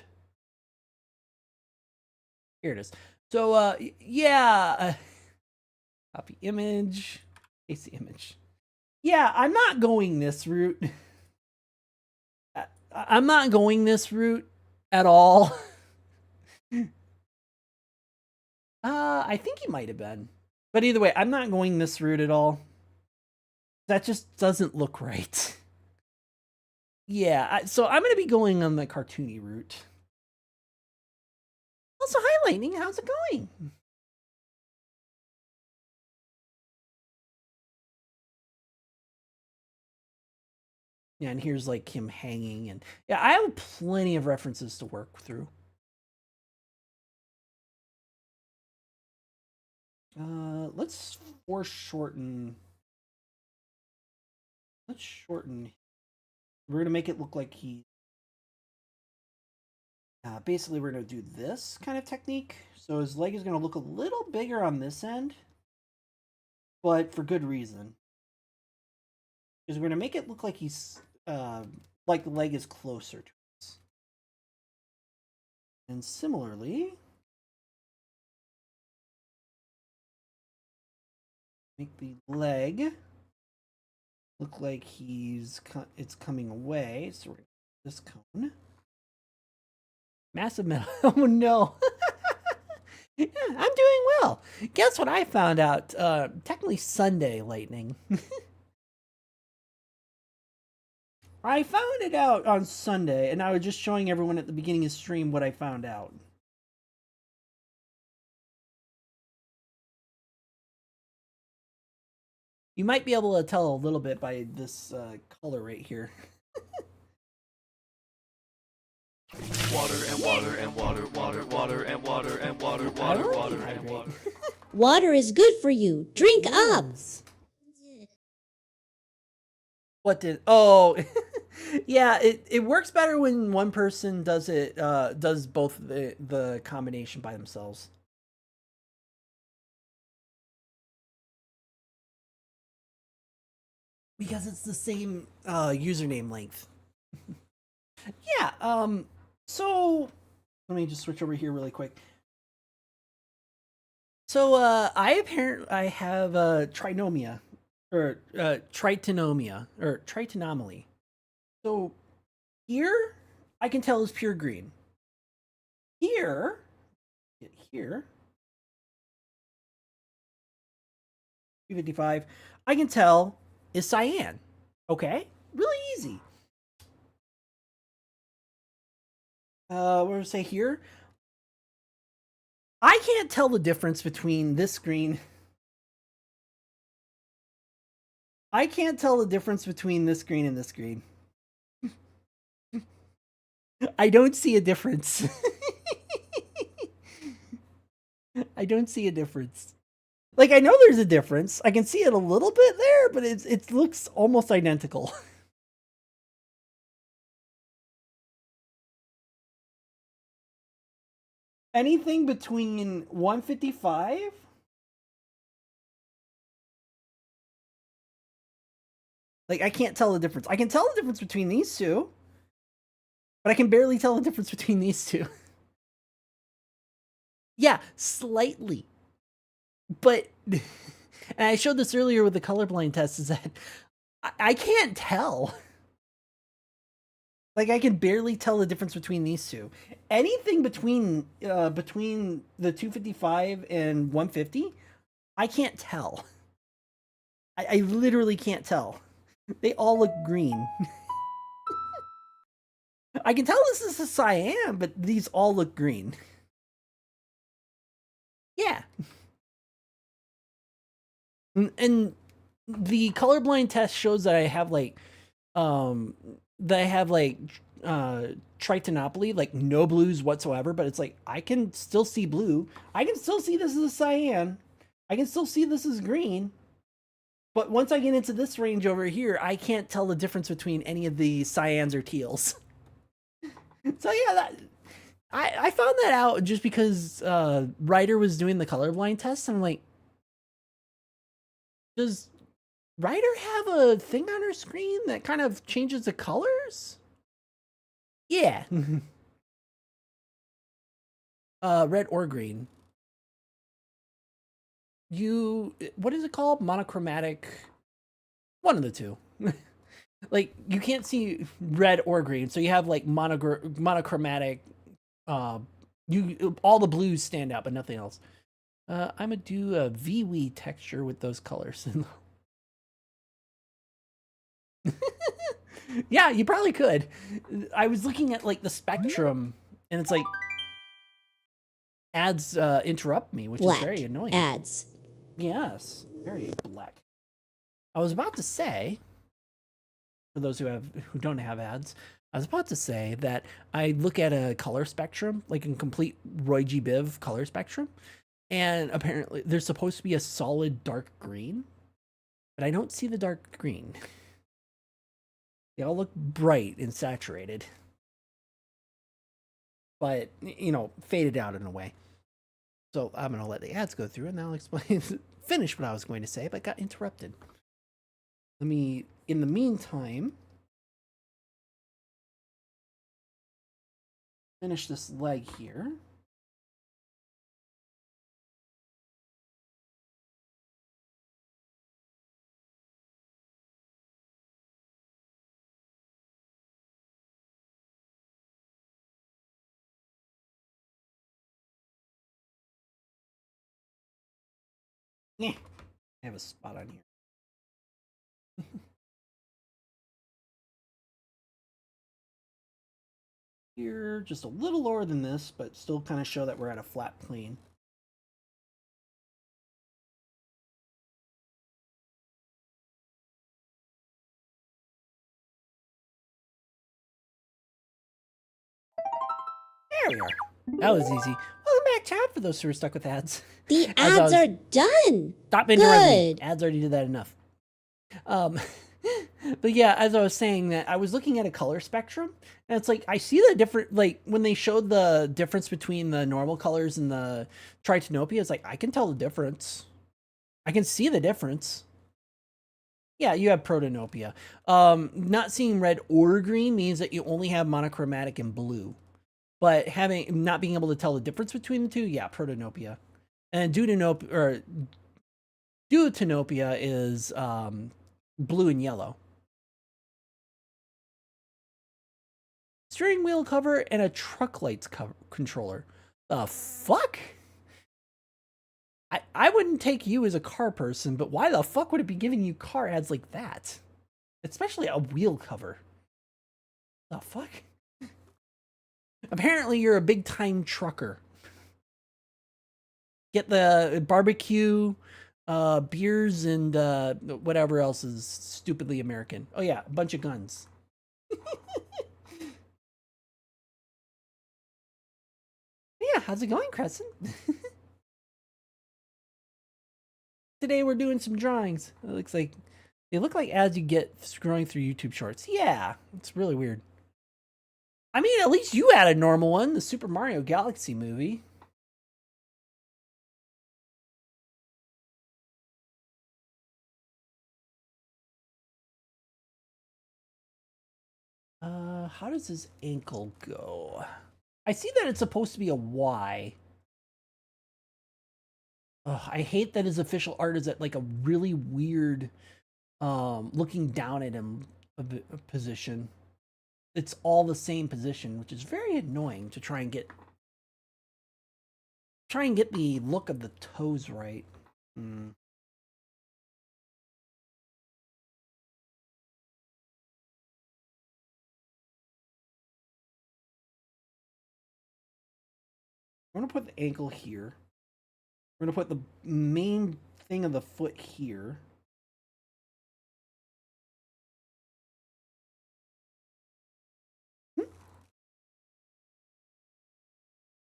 Here it is. So, yeah, copy image, paste the image. Yeah, I'm not going this route. I'm not going this route at all. I think he might have been. But either way, I'm not going this route at all. That just doesn't look right. Yeah, so I'm going to be going on the cartoony route. Also, hi, Lightning. How's it going? Yeah, and here's like him hanging. And yeah, I have plenty of references to work through. Let's foreshorten. Let's shorten. We're going to make it look like he... basically, we're going to do this kind of technique. So his leg is going to look a little bigger on this end, but for good reason. Because we're going to make it look like he's, like the leg is closer to us. And similarly, make the leg look like it's coming away. So we're going to this cone. Massive metal. Oh no. Yeah, I'm doing well. Guess what I found out? Technically Sunday, Lightning. I found it out on Sunday, and I was just showing everyone at the beginning of stream what I found out. You might be able to tell a little bit by this color right here. Water and water and water, water, water and water and water, water, water and water. Water is good for you. Drink up. What did... Oh... Yeah, it works better when one person does it, does both the combination by themselves. Because it's the same username length. Yeah, so let me just switch over here really quick. So I have trinomia, or tritonomia, or tritonomaly. So here I can tell is pure green. Here, get here, 255, I can tell is cyan. Okay, really easy. What do I say here? I can't tell the difference between this green. I can't tell the difference between this green and this green. I don't see a difference. I don't see a difference. Like, I know there's a difference. I can see it a little bit there, but it looks almost identical. Anything between 155 like, I can't tell the difference. I can tell the difference between these two, but I can barely tell the difference between these two. Yeah, slightly. But, and I showed this earlier with the colorblind test, is that I can't tell. Like, I can barely tell the difference between these two. Anything between the 255 and 150, I can't tell. I literally can't tell. They all look green. I can tell this is a cyan, but these all look green. Yeah. And the colorblind test shows that I have like tritonopoly, like no blues whatsoever, but it's like I can still see blue. I can still see this as a cyan. I can still see this as green. But once I get into this range over here, I can't tell the difference between any of the cyans or teals. So yeah, I found that out just because Ryder was doing the colorblind test, and I'm like, Does Ryder have a thing on her screen that kind of changes the colors? Yeah. Red or green. What is it called? Monochromatic. One of the two. Like, you can't see red or green, so you have like monochromatic. All the blues stand out, but nothing else. I'm gonna do a VW texture with those colors. Yeah, you probably could. I was looking at like the spectrum, and it's like ads interrupt me, which Black. is very annoying. Ads. Yes, very black. I was about to say, for those who don't have ads, I was about to say that I look at a color spectrum, like in complete Roy G. Biv color spectrum, and apparently there's supposed to be a solid dark green, but I don't see the dark green. They all look bright and saturated, but faded out in a way. So I'm gonna let the ads go through, and then I'll explain, finish what I was going to say, but got interrupted. Let me, in the meantime, finish this leg here. Yeah, I have a spot on here. Here, just a little lower than this, but still kind of show that we're at a flat plane. There we are. That was easy. Welcome back, chat, for those who are stuck with ads. The ads are done. Stop interrupting me. Good. Ads already did that enough. But yeah, as I was saying, that I was looking at a color spectrum, and it's like I see the different, like when they showed the difference between the normal colors and the tritanopia, it's like I can tell the difference. I can see the difference. Yeah, you have protanopia. Not seeing red or green means that you only have monochromatic and blue. But not being able to tell the difference between the two, yeah, protanopia. And deuteranopia is blue and yellow. Steering wheel cover and a truck lights controller. The fuck? I wouldn't take you as a car person, but why the fuck would it be giving you car ads like that? Especially a wheel cover. The fuck? Apparently you're a big time trucker. Get the barbecue, beers, and whatever else is stupidly American. Oh yeah, a bunch of guns. Yeah, how's it going, Crescent? Today we're doing some drawings. They look like ads you get scrolling through YouTube Shorts. Yeah, it's really weird. I mean, at least you had a normal one, the Super Mario Galaxy movie. How does his ankle go? I see that it's supposed to be a Y. Oh, I hate that his official art is at like a really weird, looking down at him position. It's all the same position, which is very annoying to try and get the look of the toes right. I'm gonna put the ankle here. We're gonna put the main thing of the foot here.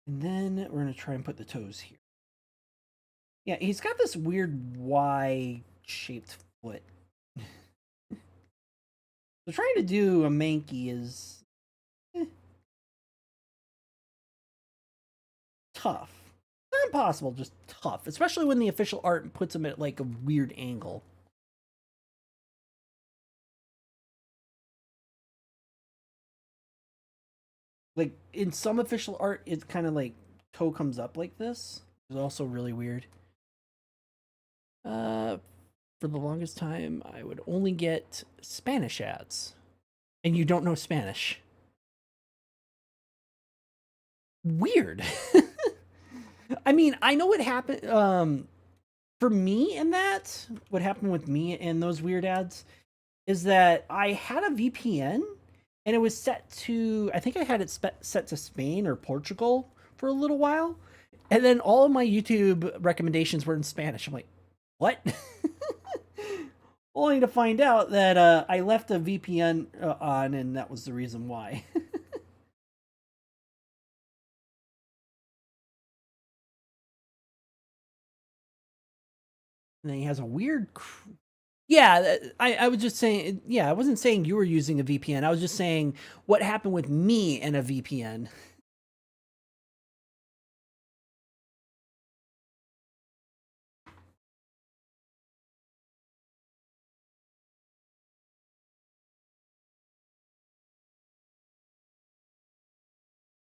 And then we're gonna try and put the toes here. Yeah, he's got this weird Y-shaped foot. So trying to do a Mankey is tough. Not impossible, just tough. Especially when the official art puts him at like a weird angle. Like in some official art, it's kind of like toe comes up like this. It's also really weird. For the longest time, I would only get Spanish ads, and you don't know Spanish. Weird. I mean, I know what happened. For me and that, what happened with me and those weird ads is that I had a VPN and it was set to, I think I had it set to Spain or Portugal for a little while. And then all of my YouTube recommendations were in Spanish. I'm like, what? Only to find out that I left a VPN on and that was the reason why. And then he has a weird. Yeah, I was just saying. Yeah, I wasn't saying you were using a VPN. I was just saying what happened with me and a VPN.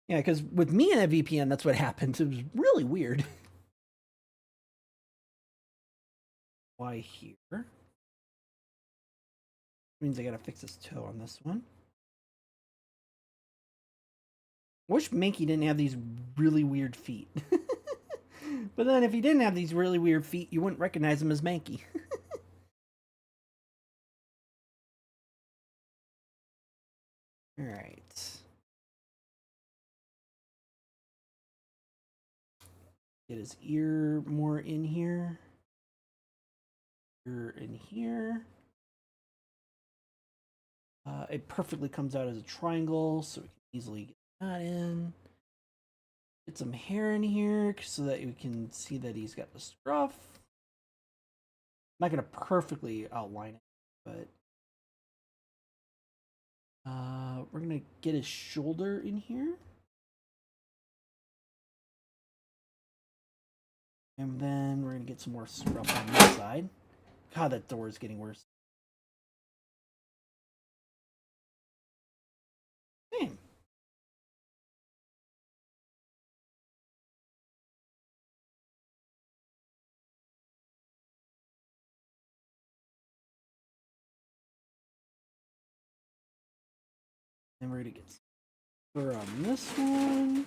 Yeah, because with me and a VPN, that's what happened. It was really weird. Why here? Means I gotta fix this toe on this one. I wish Mankey didn't have these really weird feet. But then if he didn't have these really weird feet, you wouldn't recognize him as Mankey. All right. Get his ear more in here. Ear in here. It perfectly comes out as a triangle, so we can easily get that in. Get some hair in here so that we can see that he's got the scruff. I'm not going to perfectly outline it, but we're going to get his shoulder in here. And then we're going to get some more scruff on this side. God, that door is getting worse. Damn. Then we're going to get fur on this one.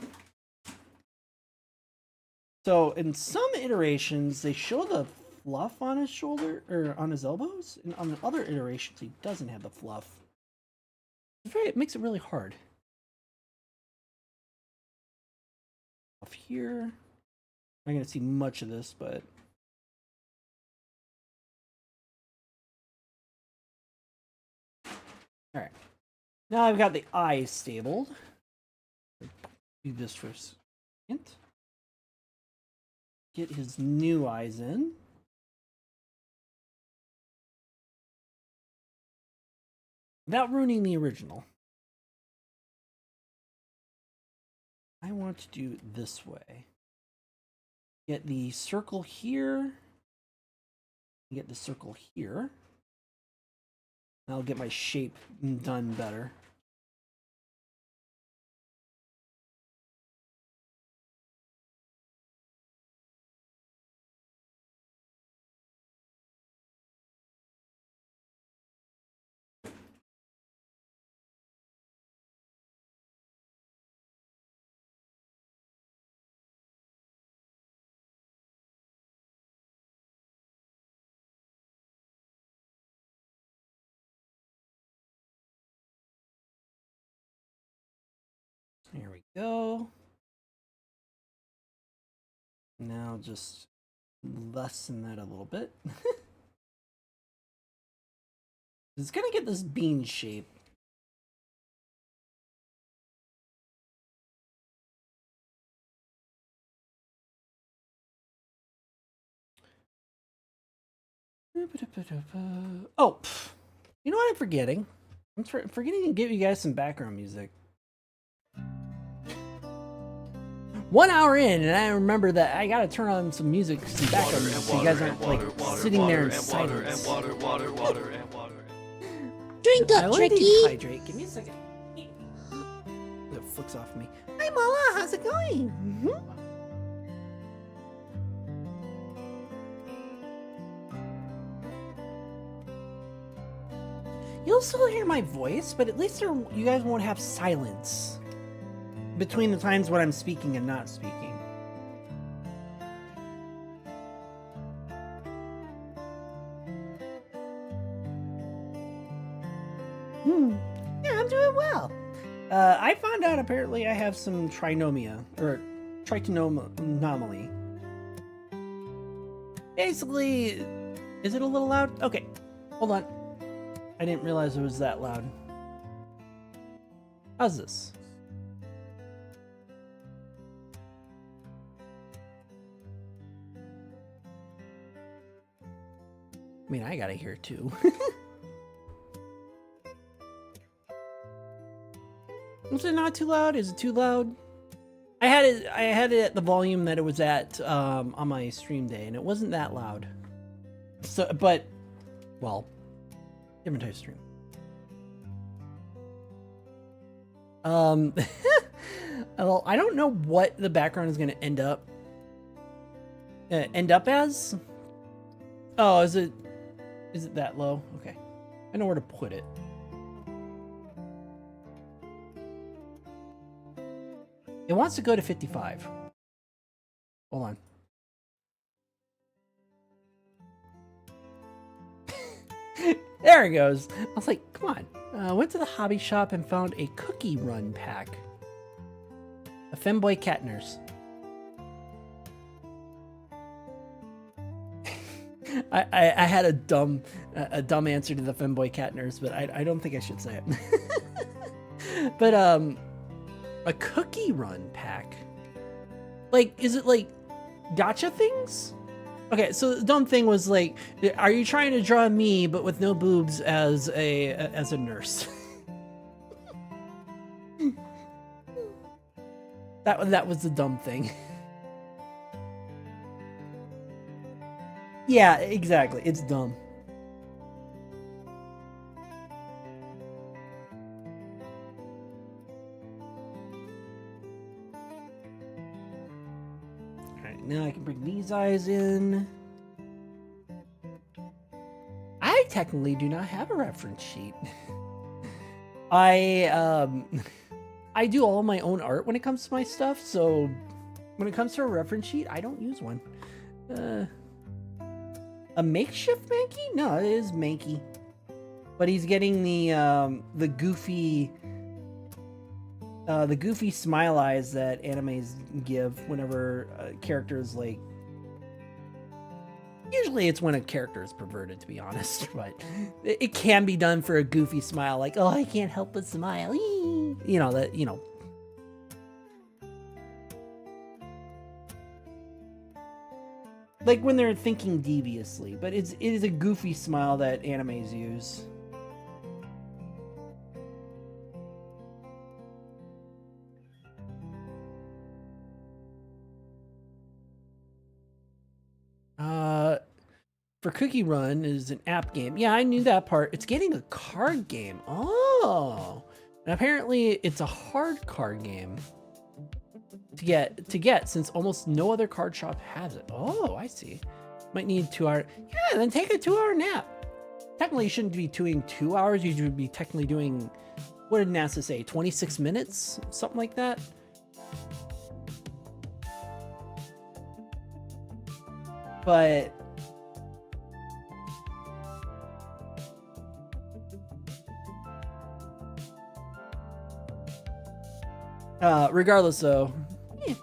So in some iterations, they show the fluff on his shoulder or on his elbows, and on the other iterations, he doesn't have the fluff. It makes it really hard. Off here, I'm not going to see much of this, but all right. Now I've got the eyes stabled. Do this for a second. Get his new eyes in. Without ruining the original. I want to do it this way. Get the circle here. Get the circle here. I'll get my shape done better. There we go. Now just lessen that a little bit. It's gonna get this bean shape. Oh, you know what I'm forgetting? I'm forgetting to give you guys some background music. 1 hour in, and I remember that I gotta turn on some music, some background music, so you guys aren't like sitting there in silence. Drink I up, only need to Tricky. hydrate. Give me a second. flicks off me. Hi, Mala. How's it going? You'll still hear my voice, but at least you guys won't have silence between the times when I'm speaking and not speaking. Yeah, I'm doing well. I found out apparently I have some trinomia, or trichinomoly. Basically, is it a little loud? Okay, hold on. I didn't realize it was that loud. How's this? I mean, I gotta hear too. Was it not too loud? Is it too loud? I had it at the volume that it was at on my stream day, and it wasn't that loud. So, but, well, different type of stream. Well, I don't know what the background is going to end up as. Oh, is it that low? Okay, I know where to put it. It wants to go to 55. Hold on. There it goes. I was like, come on. Went to the hobby shop and found a cookie run pack. A femboy cat nurse. I had a dumb answer to the femboy cat nurse, but I don't think I should say it. But a cookie run pack? Like, is it like gotcha things? Okay, so the dumb thing was like, are you trying to draw me but with no boobs as a nurse? that was the dumb thing. Yeah, exactly. It's dumb. Now I can bring these eyes in. I technically do not have a reference sheet. I do all my own art when it comes to my stuff, so when it comes to a reference sheet, I don't use one. A makeshift Mankey? No, it is Mankey. But he's getting the goofy smile eyes that animes give whenever characters like. Usually it's when a character is perverted, to be honest, but it can be done for a goofy smile, like, oh, I can't help but smile. You know, that, you know. Like when they're thinking deviously, but it is a goofy smile that animes use. For Cookie Run is an app game. Yeah, I knew that part. It's getting a card game. Oh, and apparently it's a hard card game to get since almost no other card shop has it. Oh, I see. Might need 2 hours. Yeah, then take a 2-hour nap. Technically, you shouldn't be doing 2 hours. You should be technically doing, what did NASA say? 26 minutes, something like that. But regardless, though, yeah.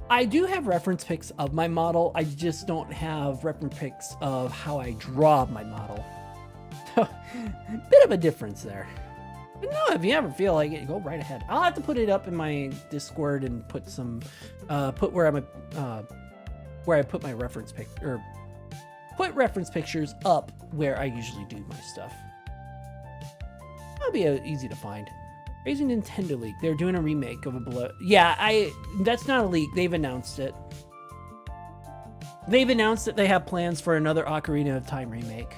I do have reference pics of my model. I just don't have reference pics of how I draw my model. So, bit of a difference there. But no, if you ever feel like it, go right ahead. I'll have to put it up in my Discord and put some, put where I put my reference pic, or put reference pictures up where I usually do my stuff. That'll be easy to find. Crazy Nintendo League. They're doing a remake of a below. Yeah, that's not a leak. They've announced it. They've announced that they have plans for another Ocarina of Time remake.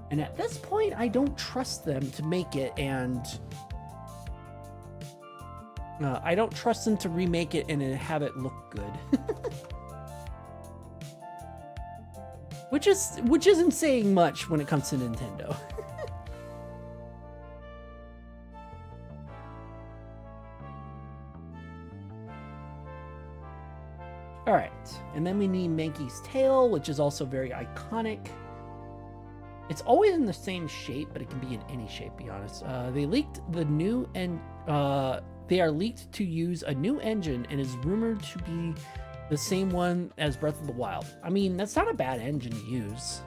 And at this point, I don't trust them to make it, and I don't trust them to remake it and have it look good. Which isn't saying much when it comes to Nintendo. All right, and then we need Mankey's tail, which is also very iconic. It's always in the same shape, but it can be in any shape, to be honest. They leaked the new and they are leaked to use a new engine and is rumored to be the same one as Breath of the Wild. I mean, that's not a bad engine to use.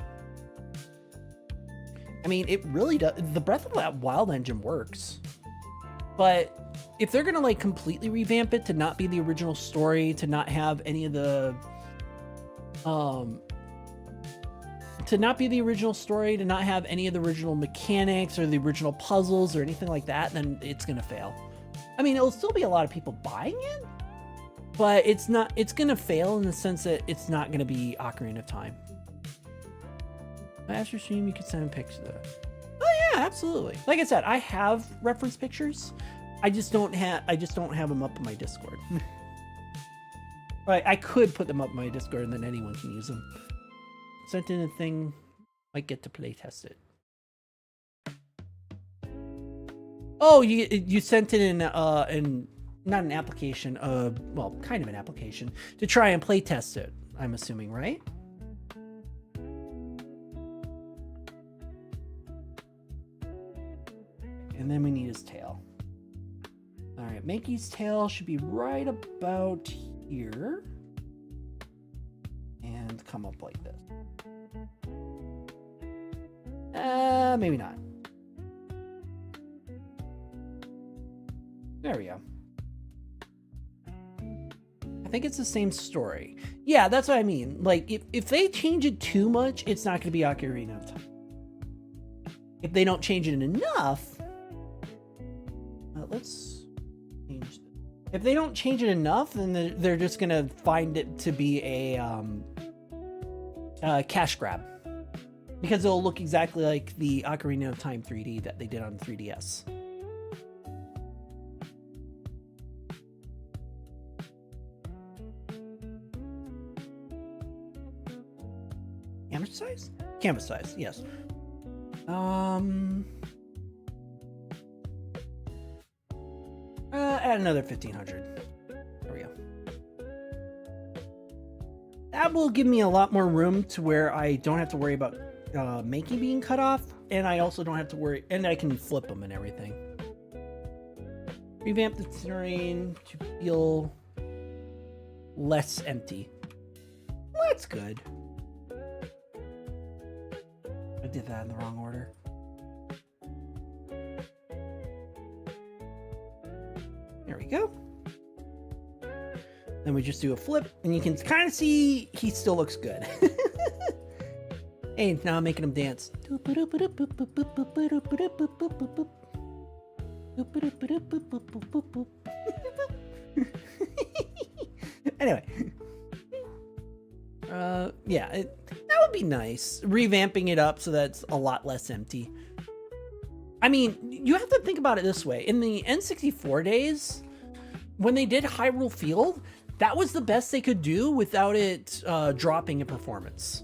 I mean, it really does. The Breath of the Wild engine works. But if they're gonna like completely revamp it to not be the original story, to not have any of the to not be the original story, to not have any of the original mechanics or the original puzzles or anything like that, then it's gonna fail. I mean, it'll still be a lot of people buying it, but it's gonna fail in the sense that it's not gonna be Ocarina of Time. After stream, you could send pics of that. Oh yeah, absolutely. Like I said, I have reference pictures. I just don't have them up in my Discord. Right, I could put them up in my Discord and then anyone can use them. Sent in a thing, might get to play test it. Oh, you sent it in not an application, well, kind of an application to try and play test it. I'm assuming, right? And then we need his tail. All right, Mankey's tail should be right about here and come up like this. Maybe not. There we go. I think it's the same story. Yeah, that's what I mean. Like, if they change it too much, it's not going to be Ocarina of Time. If they don't change it enough, let's change it. If they don't change it enough, then they're just going to find it to be a cash grab. Because it'll look exactly like the Ocarina of Time 3D that they did on 3DS. Canvas size? Canvas size, yes. Add another 1500. There we go. That will give me a lot more room to where I don't have to worry about Mankey being cut off, and I also don't have to worry, and I can flip them and everything. Revamp the terrain to feel less empty. Well, that's good. I did that in the wrong order. There we go. Then we just do a flip, and you can kind of see he still looks good. Hey, now I'm making him dance. Anyway. Yeah, that would be nice. Revamping it up so that it's a lot less empty. I mean, you have to think about it this way. In the N64 days, when they did Hyrule Field, that was the best they could do without it dropping in performance.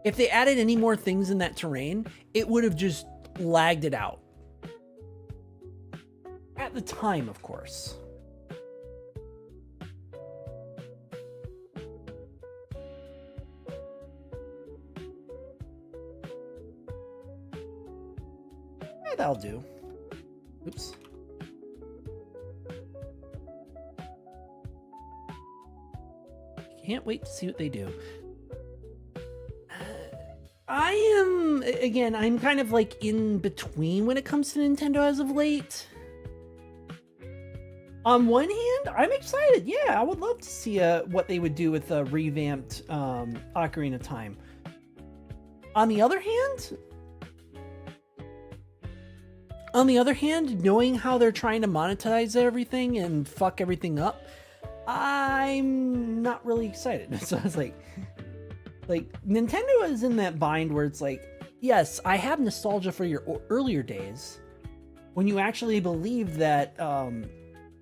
If they added any more things in that terrain, it would have just lagged it out. At the time, of course. Yeah, that'll do. Oops. Can't wait to see what they do. I'm kind of like in between when it comes to Nintendo as of late. On one hand, I'm excited. Yeah, I would love to see what they would do with a revamped Ocarina of Time. On the other hand, knowing how they're trying to monetize everything and fuck everything up, I'm not really excited. So I was like, Like, Nintendo is in that bind where it's like, yes, I have nostalgia for your earlier days when you actually believe that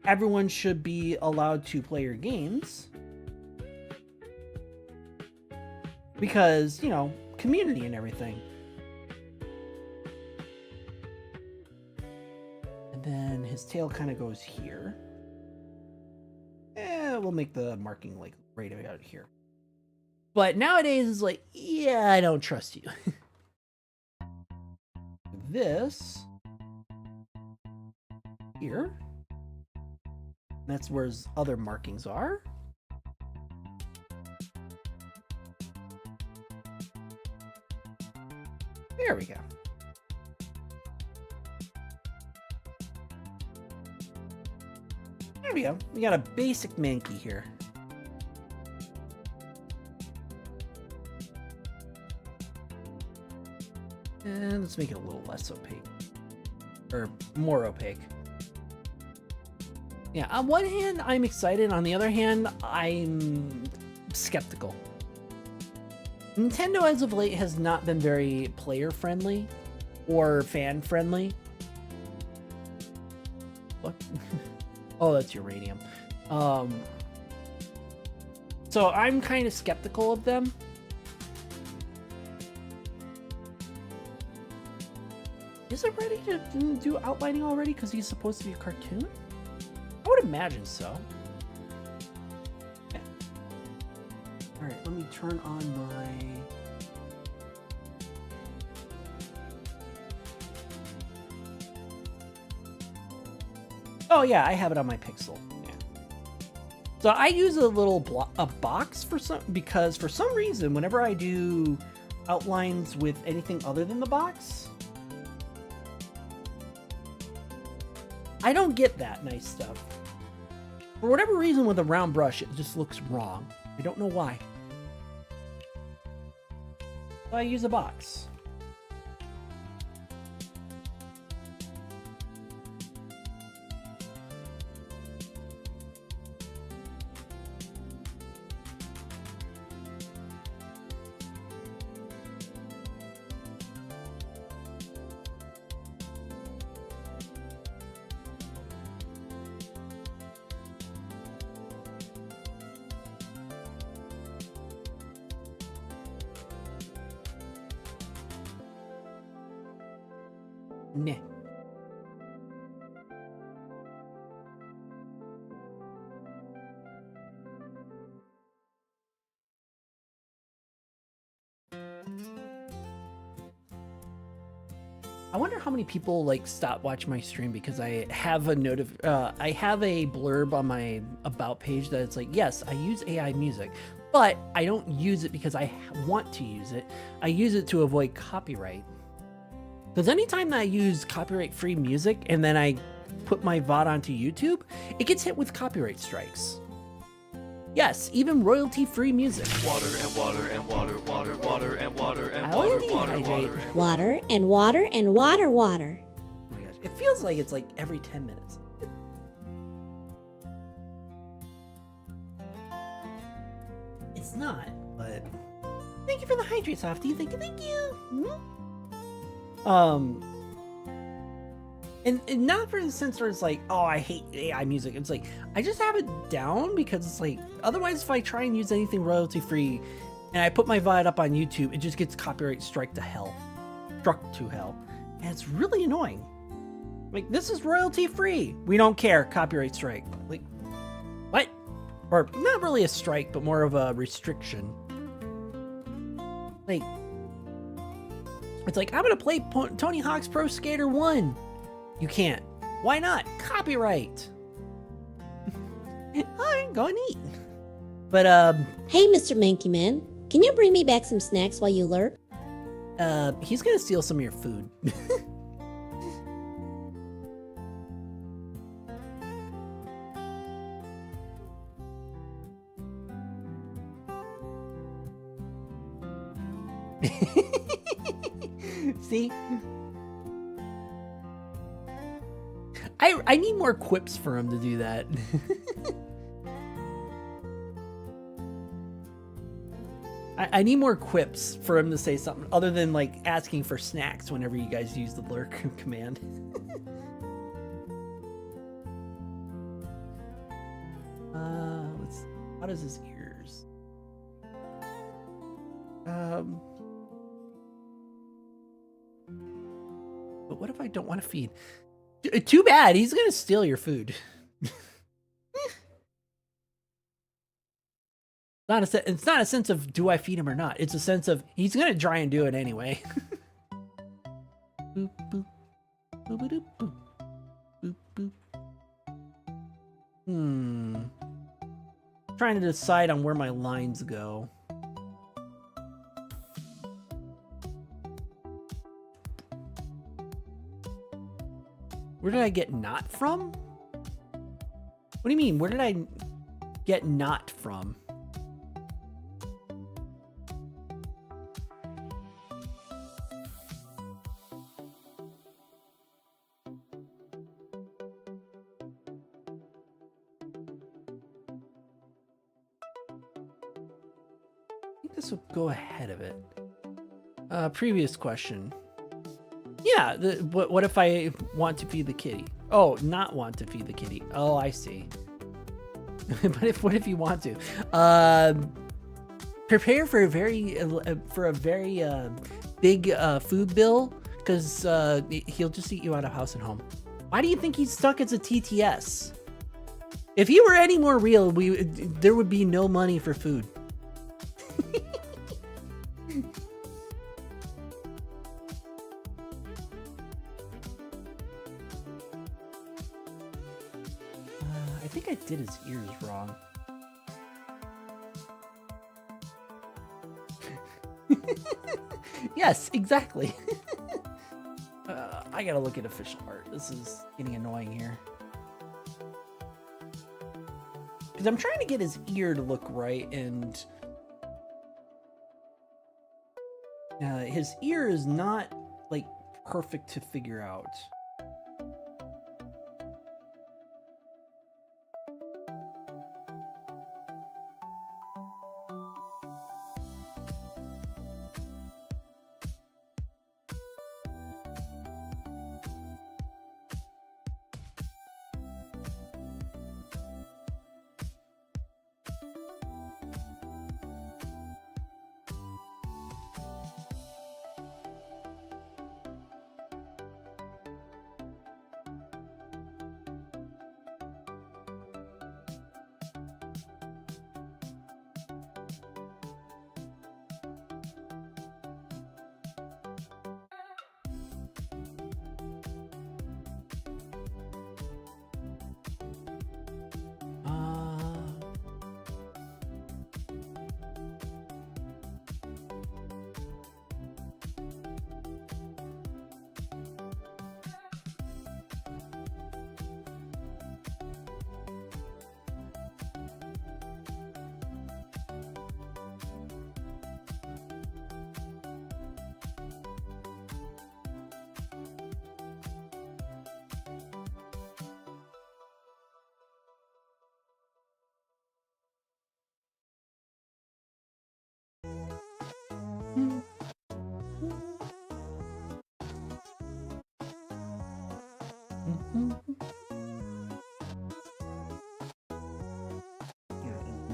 everyone should be allowed to play your games because, you know, community and everything. And then his tail kind of goes here. We'll make the marking like right about here. But nowadays it's like, yeah, I don't trust you. This here. That's where his other markings are. There we go. There we go. We got a basic Mankey here. And let's make it a little less opaque. Or more opaque. Yeah, on one hand, I'm excited. On the other hand, I'm skeptical. Nintendo, as of late, has not been very player-friendly or fan-friendly. What? Oh, that's uranium. So I'm kind of skeptical of them. Is it ready to do outlining already? Because he's supposed to be a cartoon? I would imagine so. Okay. Alright, let me turn on my... Oh yeah, I have it on my Pixel. Yeah. So I use a little box because for some reason, whenever I do outlines with anything other than the box, I don't get that nice stuff. For whatever reason, with a round brush, it just looks wrong. I don't know why. So I use a box. Nah. I wonder how many people like stop watching my stream because I have a I have a blurb on my about page that it's like, yes, I use AI music, but I don't use it because I want to use it. I use it to avoid copyright. Because anytime that I use copyright-free music and then I put my VOD onto YouTube, it gets hit with copyright strikes. Yes, even royalty-free music. Water and water and water, water, water and water and I water, only water, dehydrate. water. Water and water and water, water. Oh my gosh, it feels like it's like every 10 minutes. It's not, but thank you for the hydrate, Softy. Thank you. And not for the sense where it's like, oh, I hate AI music. It's like, I just have it down because it's like, otherwise if I try and use anything royalty free and I put my VOD up on YouTube, it just gets copyright struck to hell. And it's really annoying. Like, this is royalty free. We don't care. Copyright strike. Like, what? Or not really a strike, but more of a restriction. Like, it's like, I'm gonna play Tony Hawk's Pro Skater 1. You can't. Why not? Copyright. I'm going to eat. But, Hey, Mr. Manky Man, can you bring me back some snacks while you lurk? he's gonna steal some of your food. See? I need more quips for him to do that. I need more quips for him to say something other than like asking for snacks whenever you guys use the lurk command. Let's. How does his ears? But what if I don't want to feed? Too bad. He's gonna steal your food. It's not a sense of do I feed him or not. It's a sense of he's gonna try and do it anyway. Boop, boop. Boop, boop, boop. Boop, boop. Trying to decide on where my lines go. Where did I get not from? What do you mean? Where did I get not from? I think this will go ahead of it. Previous question. Yeah, what if I want to feed the kitty? Oh, not want to feed the kitty. Oh, I see. But what if you want to? Prepare for a very big food bill, because he'll just eat you out of house and home. Why do you think he's stuck as a TTS? If he were any more real, there would be no money for food. I think I did his ears wrong. Yes, exactly. I gotta look at official art. This is getting annoying here. Because I'm trying to get his ear to look right, and his ear is not like perfect to figure out.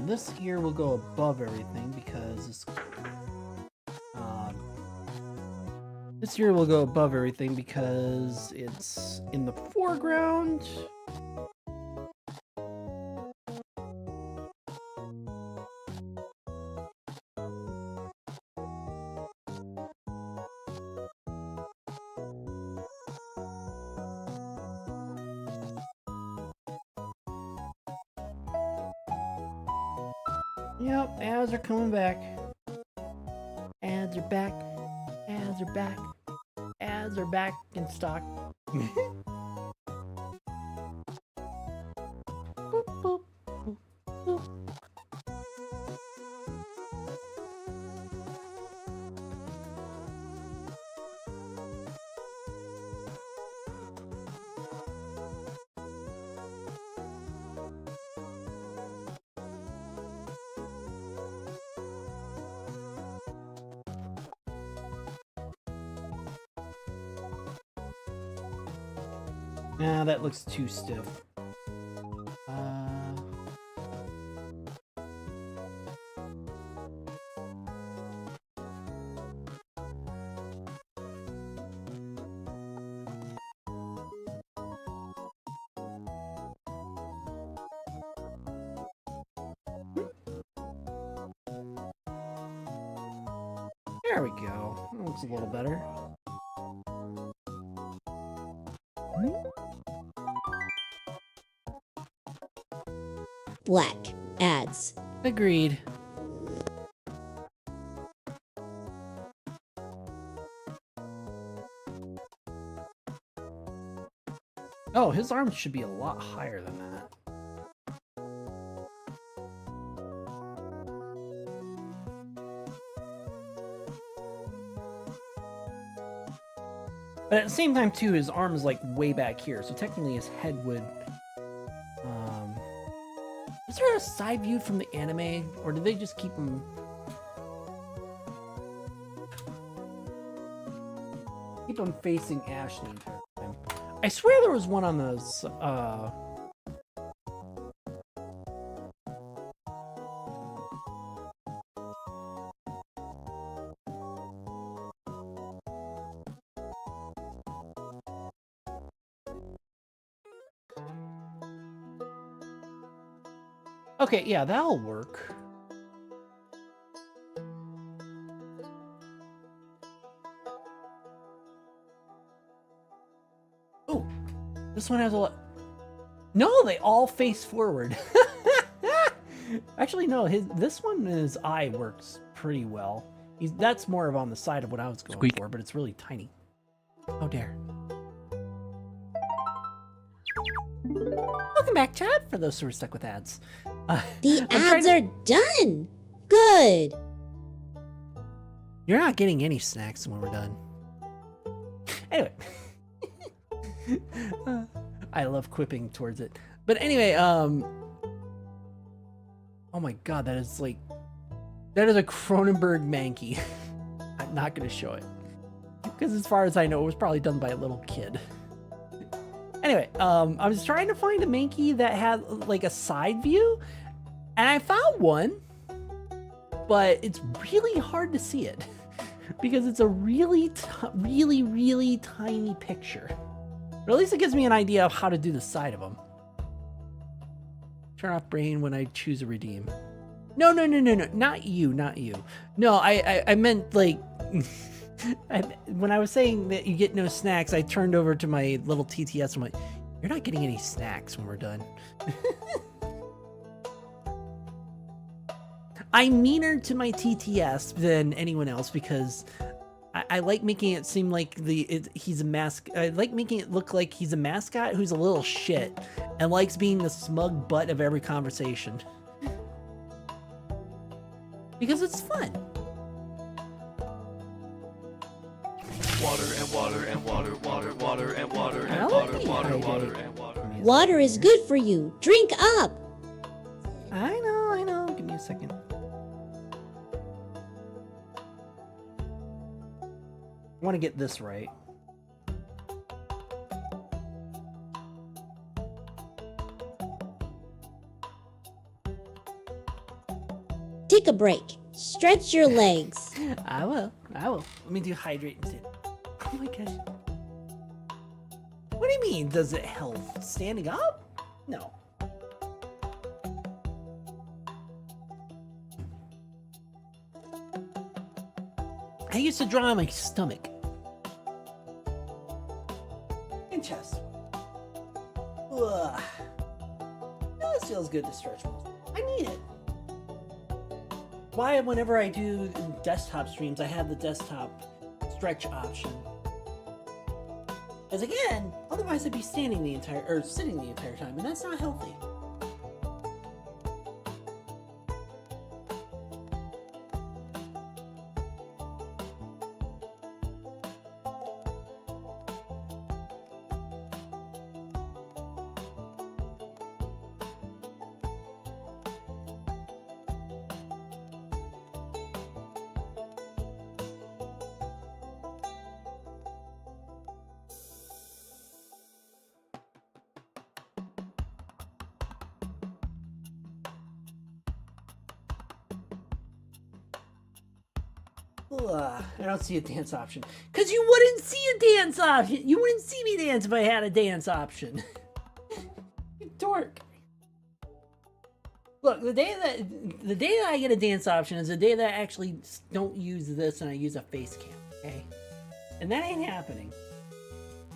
This ear will go above everything because it's, this ear will go above everything because it's in the foreground. Yep, ads are coming back. Ads are back. Ads are back. Ads are back in stock. Boop, boop, boop, boop. Nah, that looks too stiff. There we go. That looks a little better. Black ads. Agreed. Oh, his arms should be a lot higher than that. But at the same time, too, his arm is like way back here, so technically his head would. Is there a side view from the anime, or did they just keep him? Keep him facing Ash the entire time. I swear there was one on those. Okay, yeah, that'll work. Oh, this one has a lot. No, they all face forward. Actually, no, this one, his eye works pretty well. That's more of on the side of what I was going for, but it's really tiny. Oh, dare. Welcome back, chat, for those who are stuck with ads. The ads are done. Good. You're not getting any snacks when we're done. Anyway. I love quipping towards it. But anyway, oh my god, that is a Cronenberg Mankey. I'm not gonna show it. Because as far as I know, it was probably done by a little kid. Anyway, I was trying to find a Mankey that had like a side view, and I found one, but it's really hard to see it because it's a really tiny picture. But at least it gives me an idea of how to do the side of them. Turn off brain when I choose a redeem. No, not you. No, I meant like. When I was saying that you get no snacks, I turned over to my little TTS and went, "You're not getting any snacks when we're done." I'm meaner to my TTS than anyone else because I like making it seem like he's a mask. I like making it look like he's a mascot who's a little shit and likes being the smug butt of every conversation because it's fun. Water and water and water, water, water and water and I like water, being water, hydrated. water and water. Water is good for you. Drink up. I know. Give me a second. I want to get this right. Take a break. Stretch your legs. I will. Let me do hydrate instead. Oh my gosh. What do you mean? Does it help standing up? No. I used to draw on my stomach. And chest. Ugh. This feels good to stretch muscles. I need it. Why, whenever I do desktop streams, I have the desktop stretch option. Because again, otherwise I'd be sitting the entire time, and that's not healthy. Ugh, I don't see a dance option. Because you wouldn't see a dance option. You wouldn't see me dance if I had a dance option. You dork. Look, the day that I get a dance option is the day that I actually don't use this and I use a face cam, okay? And that ain't happening.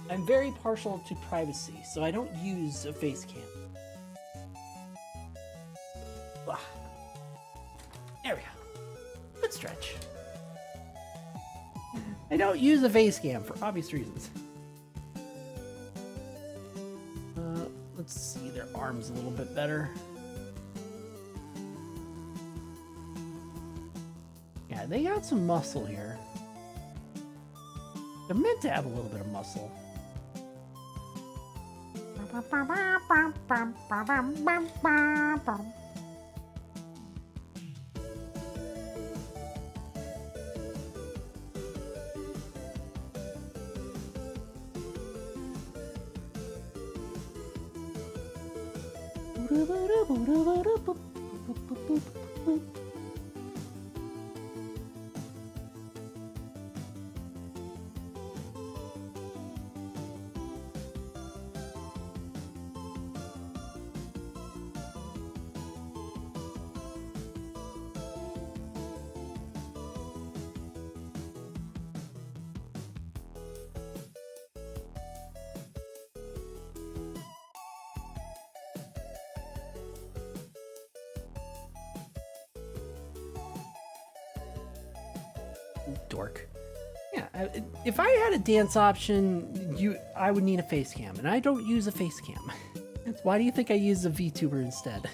I'm very partial to privacy, so I don't use a face cam. Ugh. There we go. Good stretch. I don't use a face cam for obvious reasons. Let's see their arms a little bit better. Yeah, they got some muscle here. They're meant to have a little bit of muscle. Dork. Yeah, if I had a dance option, I would need a face cam, and I don't use a face cam. Why do you think I use a VTuber instead?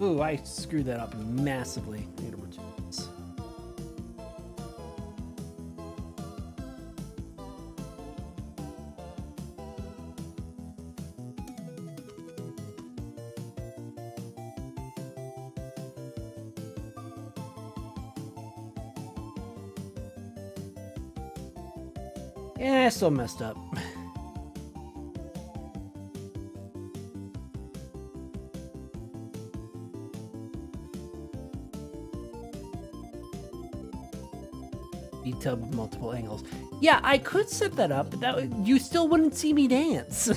Ooh, I screwed that up massively. I gotta return this. Yeah, I still messed up. Tub with multiple angles. Yeah, I could set that up, but you still wouldn't see me dance.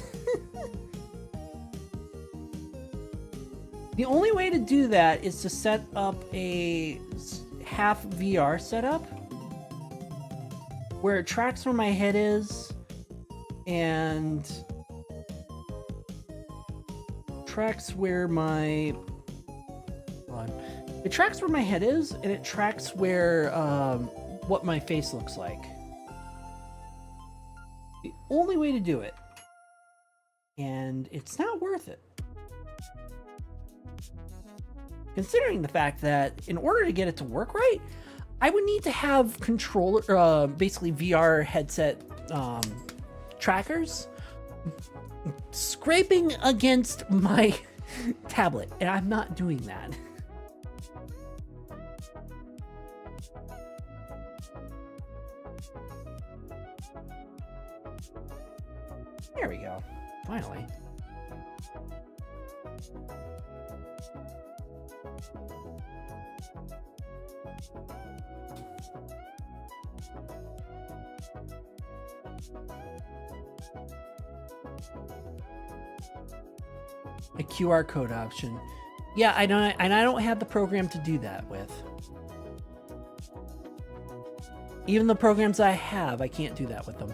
The only way to do that is to set up a half VR setup where it tracks where my head is and tracks where my it tracks where my head is and it tracks where what my face looks like. The only way to do it. And it's not worth it. Considering the fact that in order to get it to work right, I would need to have controller, basically VR headset trackers scraping against my tablet, and I'm not doing that. There we go. Finally. A QR code option. Yeah, I don't have the program to do that with. Even the programs I have, I can't do that with them.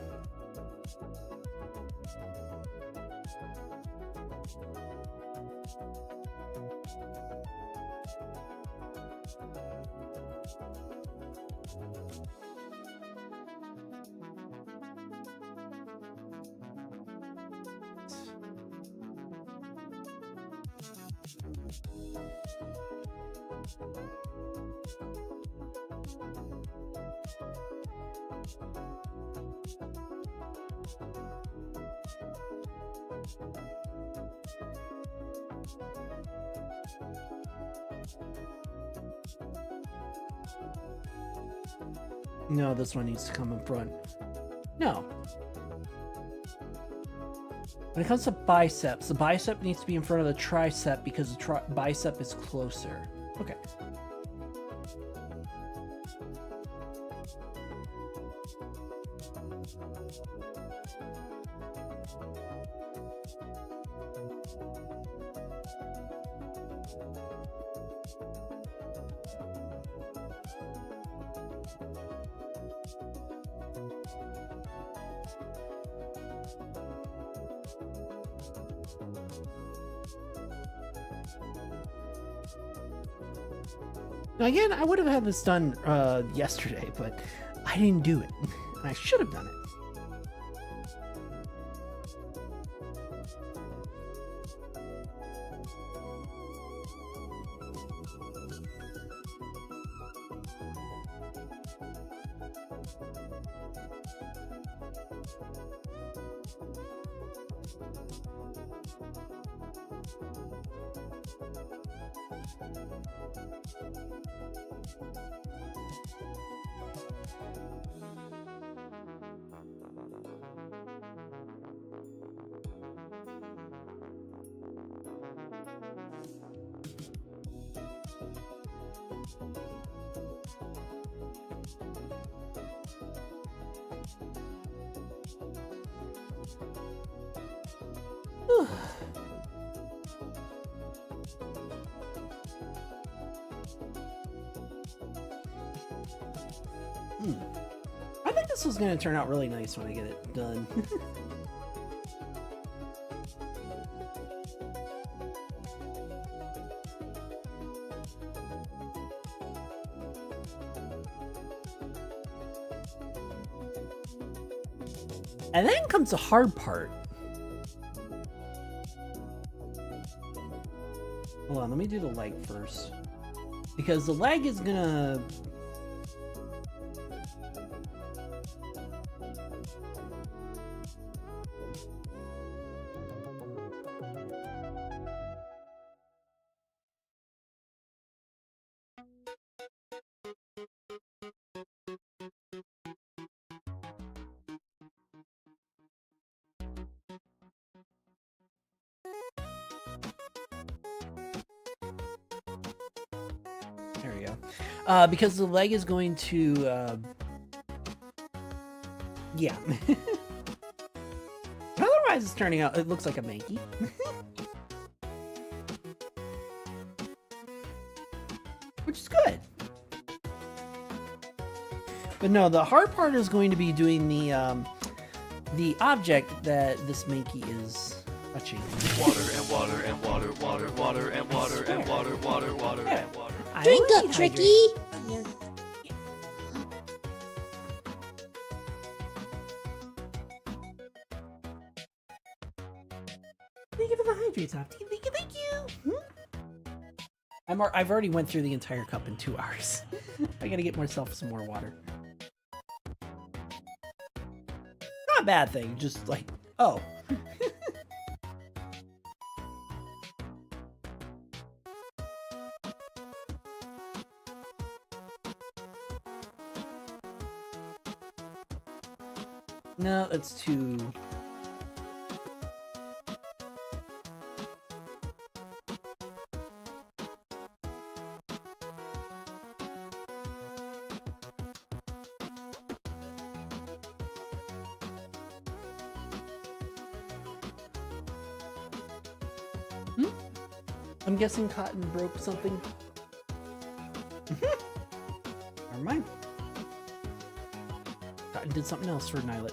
No, this one needs to come in front. No. When it comes to biceps, the bicep needs to be in front of the tricep because the bicep is closer. Okay. Now again, I would have had this done yesterday, but I didn't do it. I should have done it. I think this was going to turn out really nice when I get it done. And then comes the hard part. Hold on, let me do the leg first. Because the leg is gonna... There we go. Because the leg is going to, yeah. Otherwise, it's turning out, it looks like a manky. Which is good. But no, the hard part is going to be doing the object that this manky is touching. Water and water and water, water, water and water and water, water, water and water. Drink up, Tricky! Thank you for the hydrates, Opti. Thank you, thank you. I've already went through the entire cup in 2 hours. I gotta get myself some more water. Not a bad thing, just like, oh. No, it's too... I'm guessing Cotton broke something. Never mind. Cotton did something else for Nylet.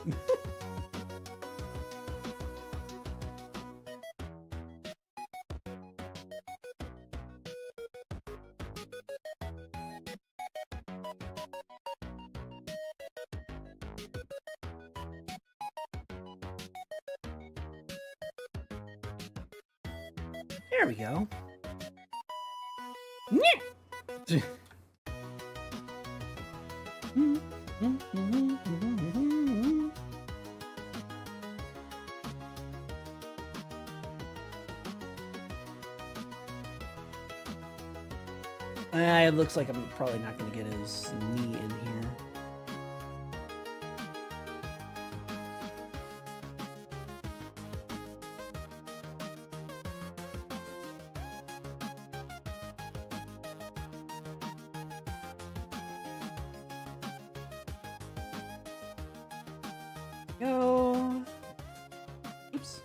There we go. It looks like I'm probably not going to get his knee in here. Go. Oops.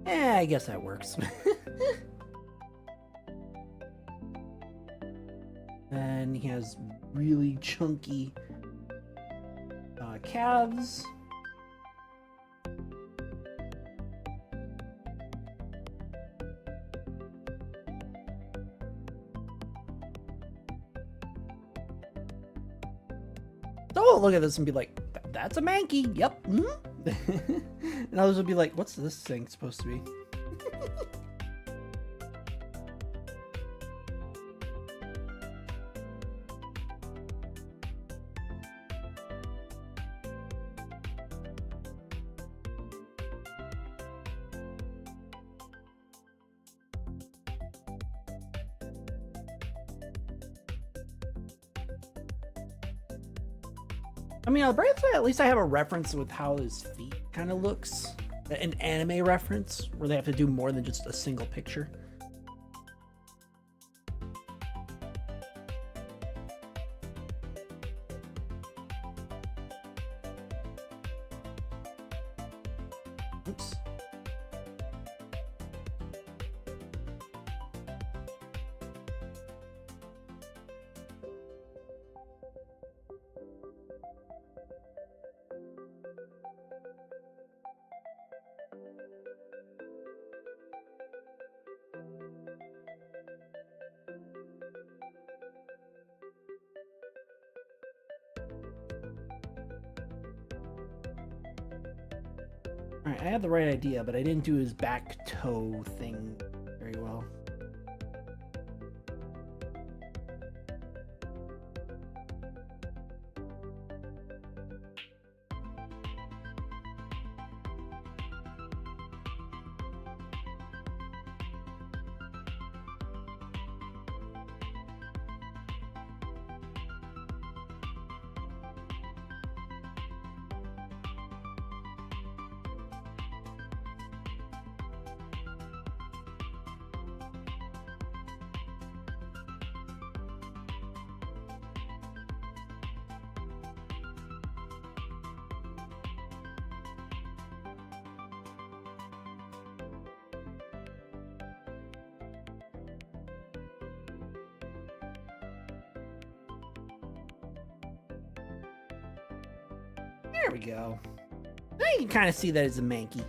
I guess that works. And he has really chunky calves. So we'll look at this and be like, that's a manky. Yep. Mm-hmm. And others will be like, what's this thing supposed to be? I mean, on the bright side, at least I have a reference with how his feet kind of looks. An anime reference where they have to do more than just a single picture. Oops. Alright, I had the right idea, but I didn't do his back toe thing very well. There we go. Now you can kind of see that it's a manky.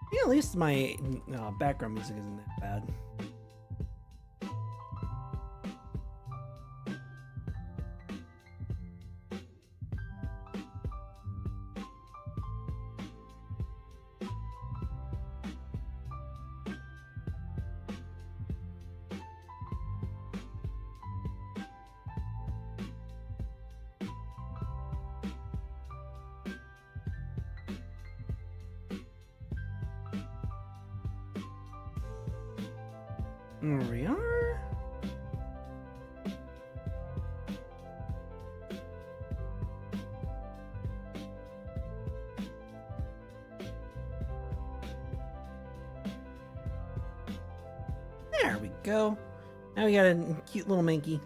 Yeah, at least my background music isn't that bad. There we are. go. Now we got a cute little Minky.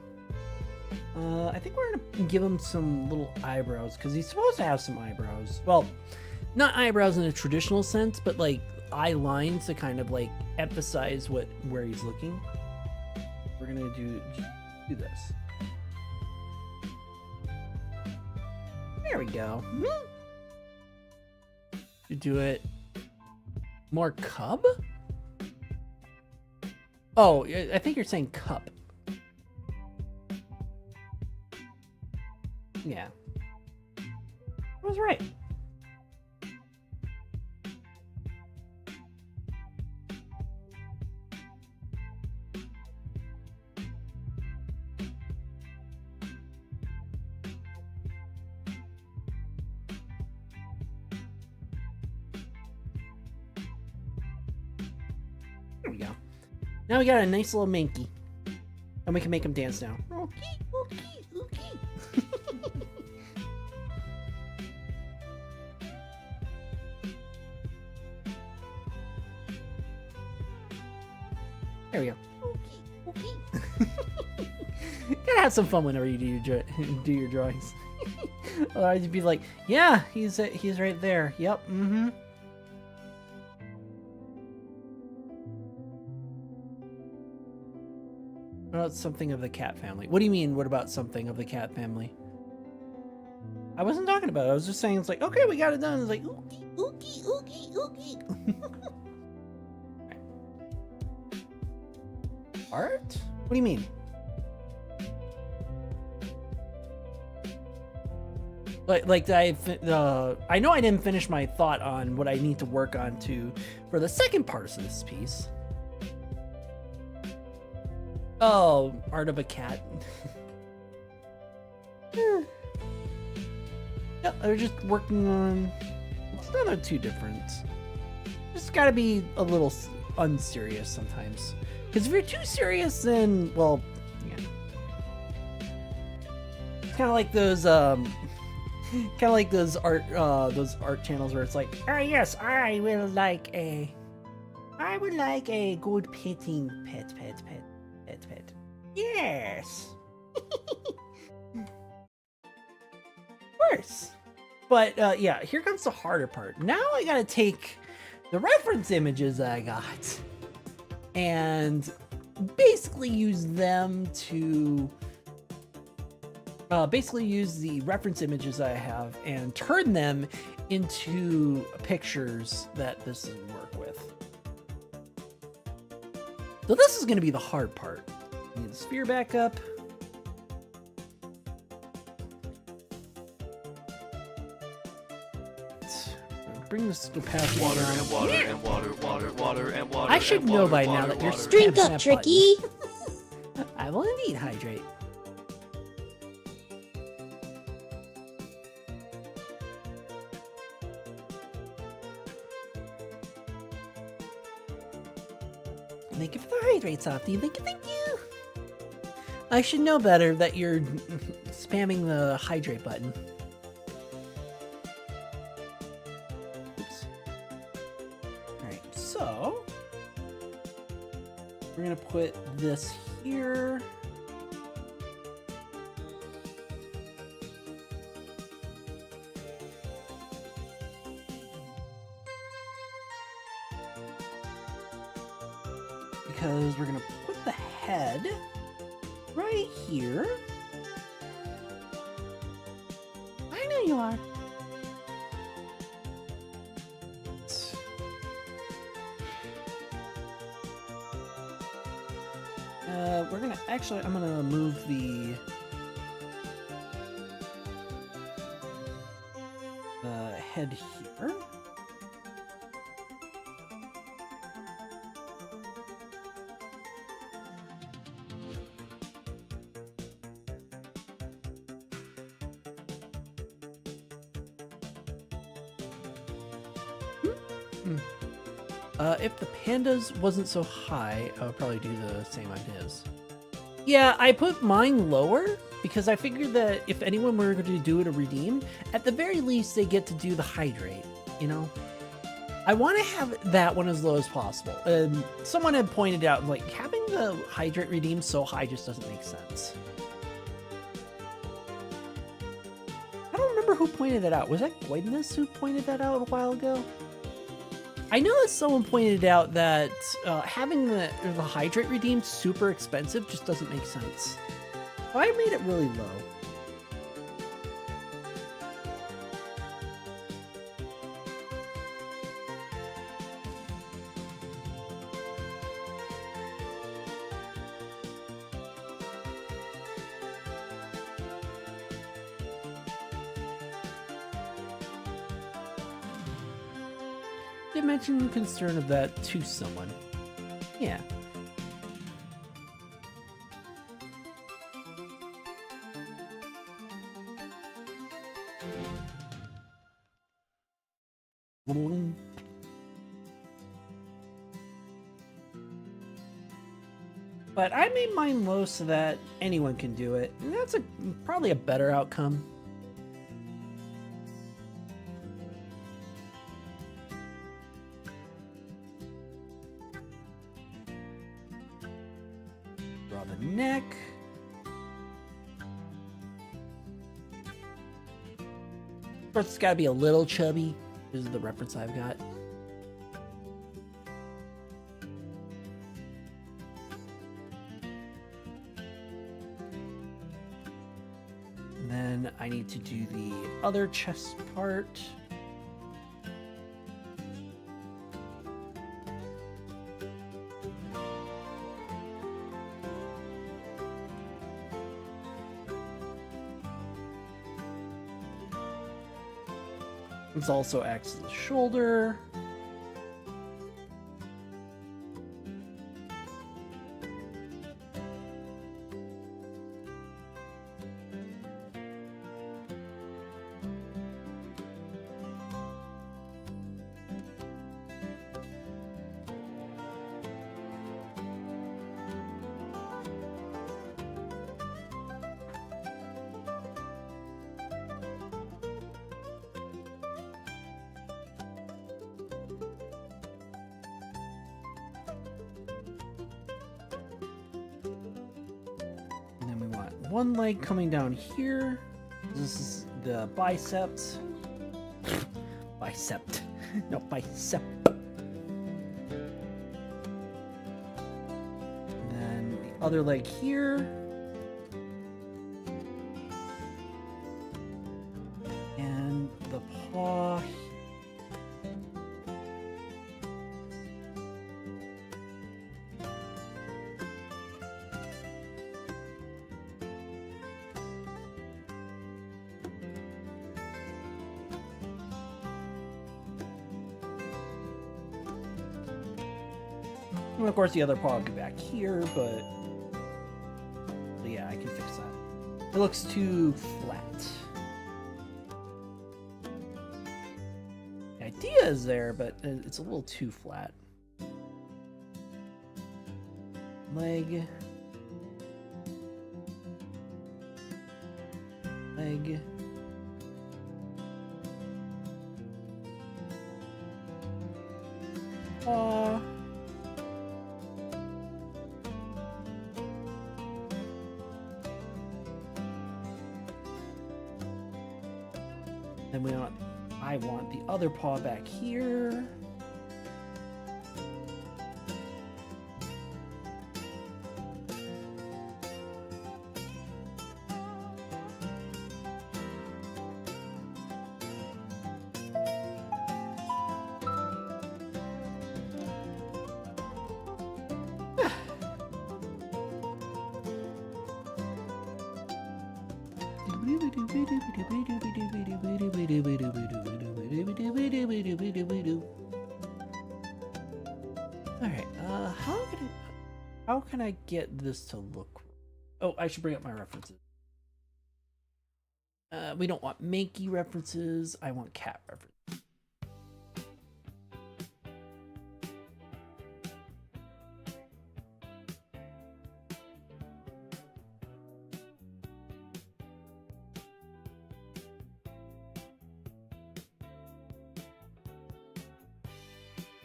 I think we're gonna give him some little eyebrows because he's supposed to have some eyebrows. Well, not eyebrows in a traditional sense, but like eye lines to kind of like emphasize where he's looking. We're gonna do this. There we go. You do it more cub? Oh, I think you're saying cup. Yeah. I was right. There we go. Now we got a nice little Minky. And we can make him dance now. Okay, okay, okay. There we go. Okay, okay. Gotta have some fun whenever you do your drawings. Otherwise you'd be like, yeah, he's right there. Yep, mm-hmm. What about something of the cat family? What do you mean, what about something of the cat family? I wasn't talking about it. I was just saying, it's like, okay, we got it done. It's like, ookie, ookie, ookie, ookie. Art? What do you mean? Like I know I didn't finish my thought on what I need to work on for the second part of this piece. Oh, art of a cat. Yeah, they're just working on. It's not too different. Just gotta be a little unserious sometimes. Because if you're too serious, then well, yeah. It's kind of like those art channels where it's like, oh yes, I would like a good petting pet. Yes. Worse. But yeah, here comes the harder part. Now I gotta take the reference images that I got and basically use them to use the reference images I have and turn them into pictures that this will work with. So this is going to be the hard part. Need the sphere back up. Bring this to past Water and water and water and water. I should know by now that you're Drink spamming up, that Tricky. button. I will indeed hydrate. Thank you for the hydrate, Softy. Thank you. I should know better that you're spamming the hydrate button. Oops. Alright, so we're gonna put this here. Because we're gonna put the head right here. I know you are. We're gonna actually, I'm gonna move the head here. If the pandas wasn't so high, I would probably do the same on his. Yeah, I put mine lower because I figured that if anyone were going to do it a redeem, at the very least they get to do the hydrate, you know? I want to have that one as low as possible. Someone had pointed out, like, having the hydrate redeem so high just doesn't make sense. I don't remember who pointed that out. Was that Goidness who pointed that out a while ago? I know that someone pointed out that having the hydrate redeem super expensive just doesn't make sense. So I made it really low. Did mention concern of that to someone. Yeah. But I made mine low so that anyone can do it, and that's probably a better outcome. Draw the neck. Of course, it's got to be a little chubby. This is the reference I've got. And then I need to do the other chest part. This also acts as a shoulder. One leg coming down here. This is the biceps. Bicep. No, bicep. And then the other leg here. And the paw. And of course the other paw will go back here, but yeah, I can fix that. It looks too flat. The idea is there, but it's a little too flat. Leg. Leg. Paw. Then I want the other paw back here. Alright, how can I get this to look? Oh, I should bring up my references. We don't want Mankey references, I want cat references.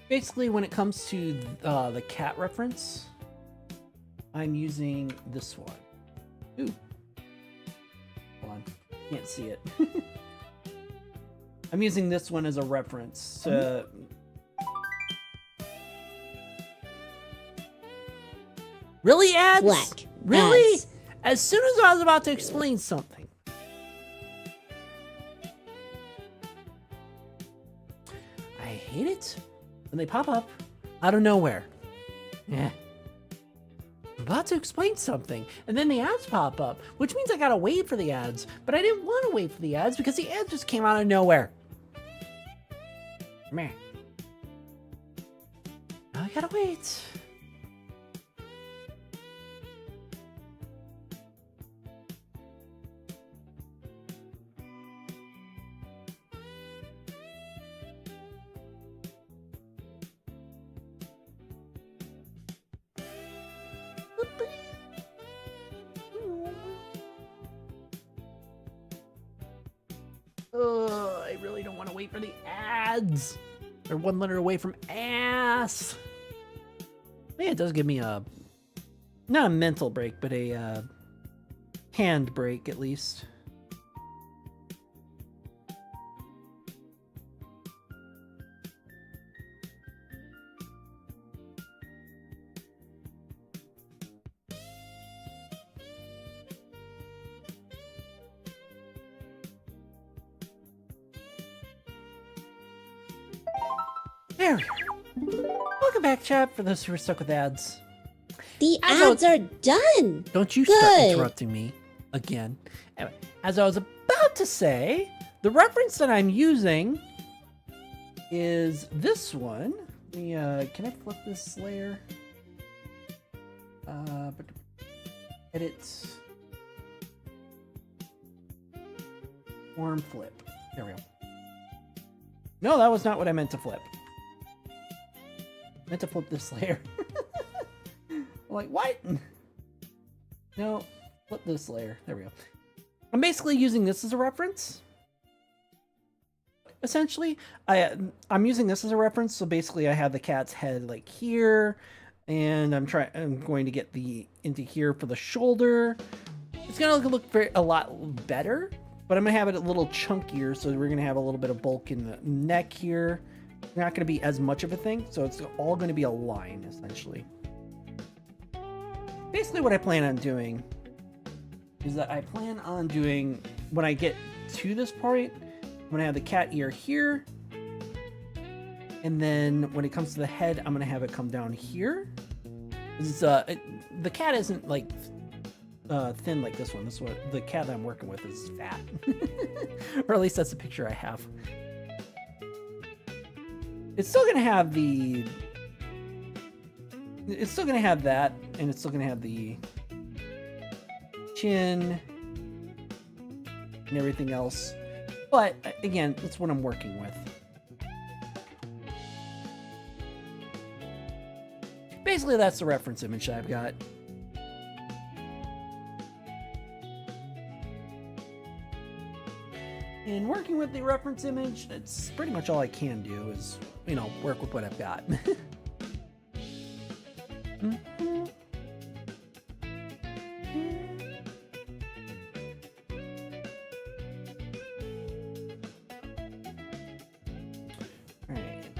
Basically, when it comes to the cat reference, I'm using this one. Ooh. Hold on. Can't see it. I'm using this one as a reference. Really, ads? Black. Really? Ads. As soon as I was about to explain something. I hate it when they pop up out of nowhere. Yeah. I'm about to explain something, and then the ads pop up, which means I gotta wait for the ads, but I didn't want to wait for the ads because the ads just came out of nowhere. Meh. I gotta wait. I really don't want to wait for the ads. They're one letter away from ass. Yeah, it does give me a, not a mental break, but a hand break at least. There we are. Welcome back, chat, for those who are stuck with ads. The As I ads are done. Don't you start Good. interrupting me again. Anyway, as I was about to say, the reference that I'm using is this one. Let me, can I flip this layer? Edit. Form flip. There we go. No, that was not what I meant to flip. I meant to flip this layer. I'm like, what? No, flip this layer. There we go. I'm basically using this as a reference. Essentially, I'm using this as a reference. So basically, I have the cat's head like here, and I'm going to get into here for the shoulder. It's gonna look a lot better, but I'm gonna have it a little chunkier. So we're gonna have a little bit of bulk in the neck here. Not gonna be as much of a thing. So it's all gonna be a line essentially. Basically, what I plan on doing is that I plan on doing, when I get to this point, I'm gonna have the cat ear here, and then when it comes to the head, I'm gonna have it come down here. The cat isn't like thin like this one. This one, the cat that I'm working with, is fat, or at least that's the picture I have. It's still gonna have it's still gonna have that, and it's still gonna have the chin and everything else. But again, that's what I'm working with. Basically, that's the reference image I've got. And working with the reference image, that's pretty much all I can do is, work with what I've got.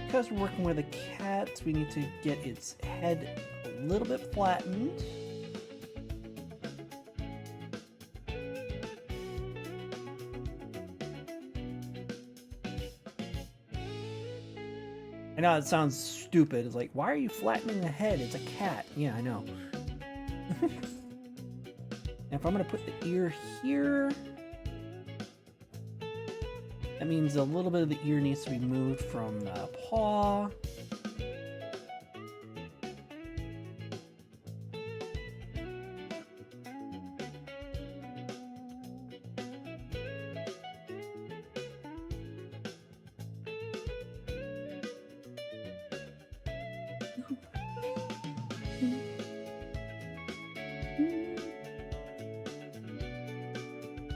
Because we're working with a cat, we need to get its head a little bit flattened. I know it sounds stupid. It's like, why are you flattening the head? It's a cat. Yeah, I know. If I'm going to put the ear here, that means a little bit of the ear needs to be moved from the paw.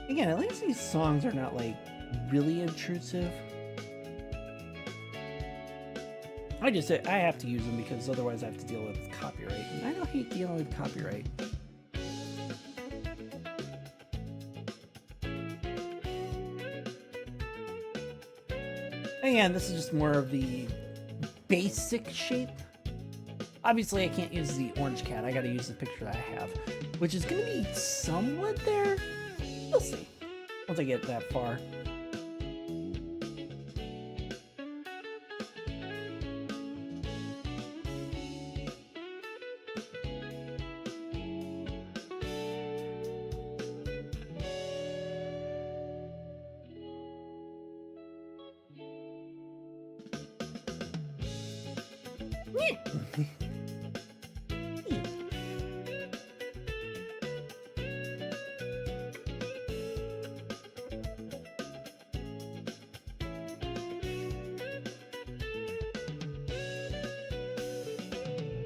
Again, at least these songs are not like really intrusive. I have to use them because otherwise I have to deal with copyright. And I don't hate dealing with copyright. Again, this is just more of the basic shape. Obviously, I can't use the orange cat. I gotta use the picture that I have, which is gonna be somewhat there. We'll see once I get that far.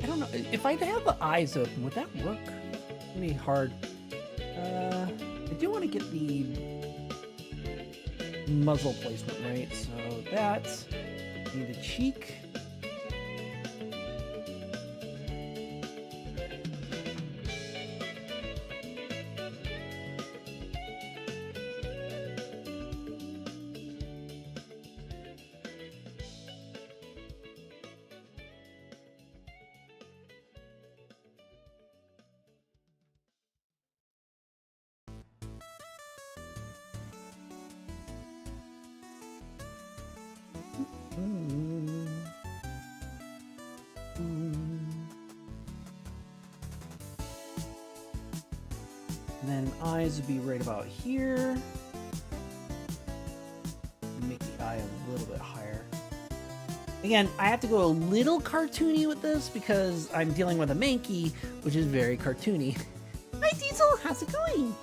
I don't know if I have the eyes open, would that work? It's gonna be hard. I do want to get the muzzle placement right, so that's need the cheek. And then eyes would be right about here. Make the eye a little bit higher. Again, I have to go a little cartoony with this because I'm dealing with a Mankey, which is very cartoony. Hi Diesel, how's it going?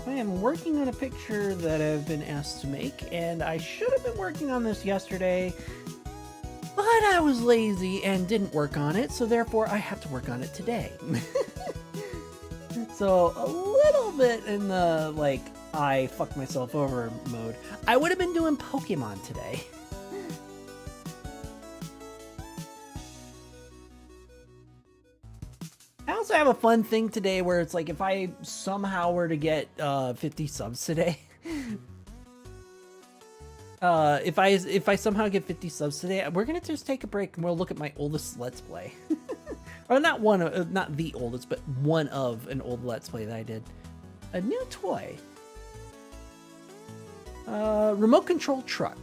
I am working on a picture that I've been asked to make, and I should have been working on this yesterday, but I was lazy and didn't work on it, so therefore I have to work on it today. So a little bit in the, like, I fucked myself over mode. I would have been doing Pokemon today. I also have a fun thing today where it's like if I somehow were to get 50 subs today, if I somehow get 50 subs today, we're gonna just take a break and we'll look at my oldest Let's Play, or not one, not the oldest, but one of an old Let's Play that I did. A new toy, remote control truck.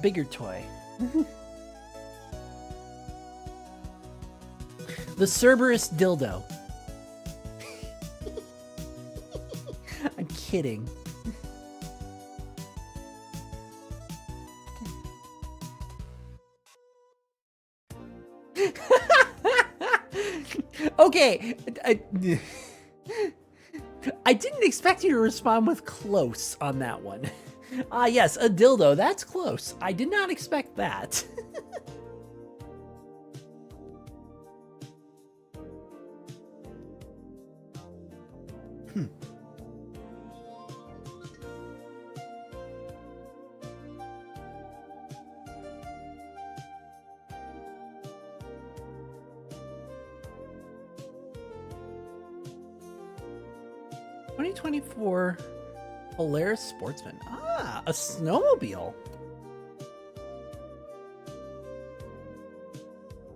Bigger toy. The Cerberus dildo. I'm kidding. Okay. I didn't expect you to respond with close on that one. Ah, yes, a dildo. That's close. I did not expect that. Hmm. '24 Polaris Sportsman. Ah, a snowmobile.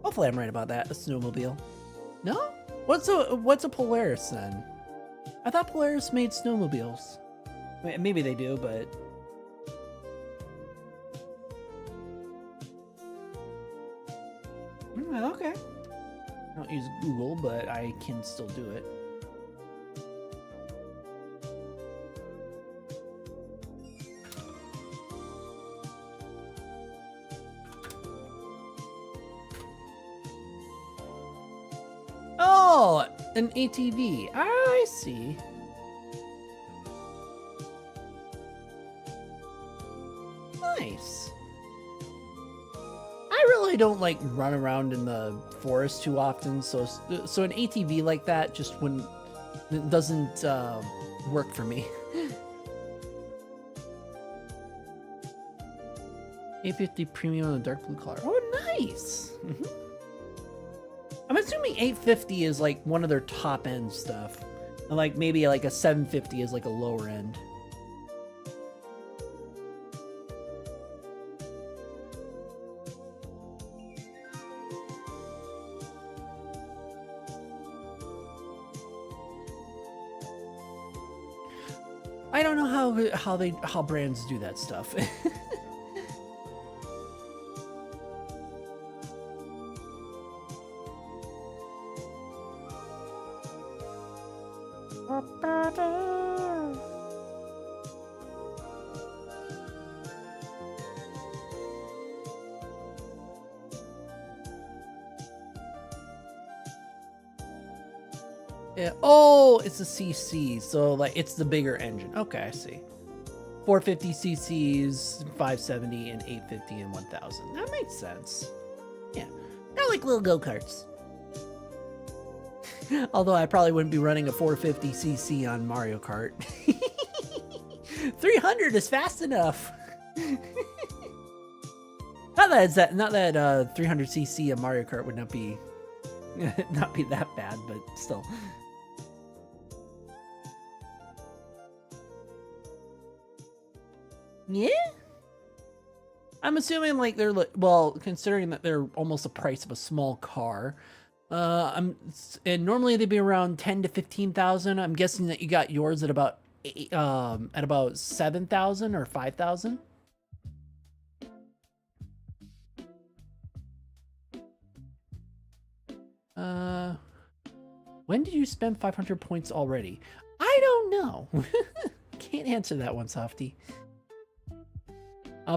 Hopefully I'm right about that. A snowmobile. No? What's a Polaris then? I thought Polaris made snowmobiles. Maybe they do, but Oh, okay. I don't use Google, but I can still do it. Oh, an ATV. I see. Nice. I really don't like run around in the forest too often, so an ATV like that just wouldn't, it doesn't work for me. 850 premium in the dark blue color. Oh, nice. I'm assuming 850 is like one of their top end stuff, and like maybe like a 750 is like a lower end. I don't know how brands do that stuff. Yeah. Oh, it's a CC, so like it's the bigger engine. Okay, I see. 450 cc's, 570, and 850 and 1000. That makes sense. Yeah, they're like little go-karts. Although I probably wouldn't be running a 450 cc on Mario Kart. 300 is fast enough. Not that 300 cc of Mario Kart would not be that bad, but still. Yeah, I'm assuming like they're well, considering that they're almost the price of a small car. And normally they'd be around 10 to 15,000. I'm guessing that you got yours at about 7,000 or 5,000. When did you spend 500 points already? I don't know. Can't answer that one, Softy.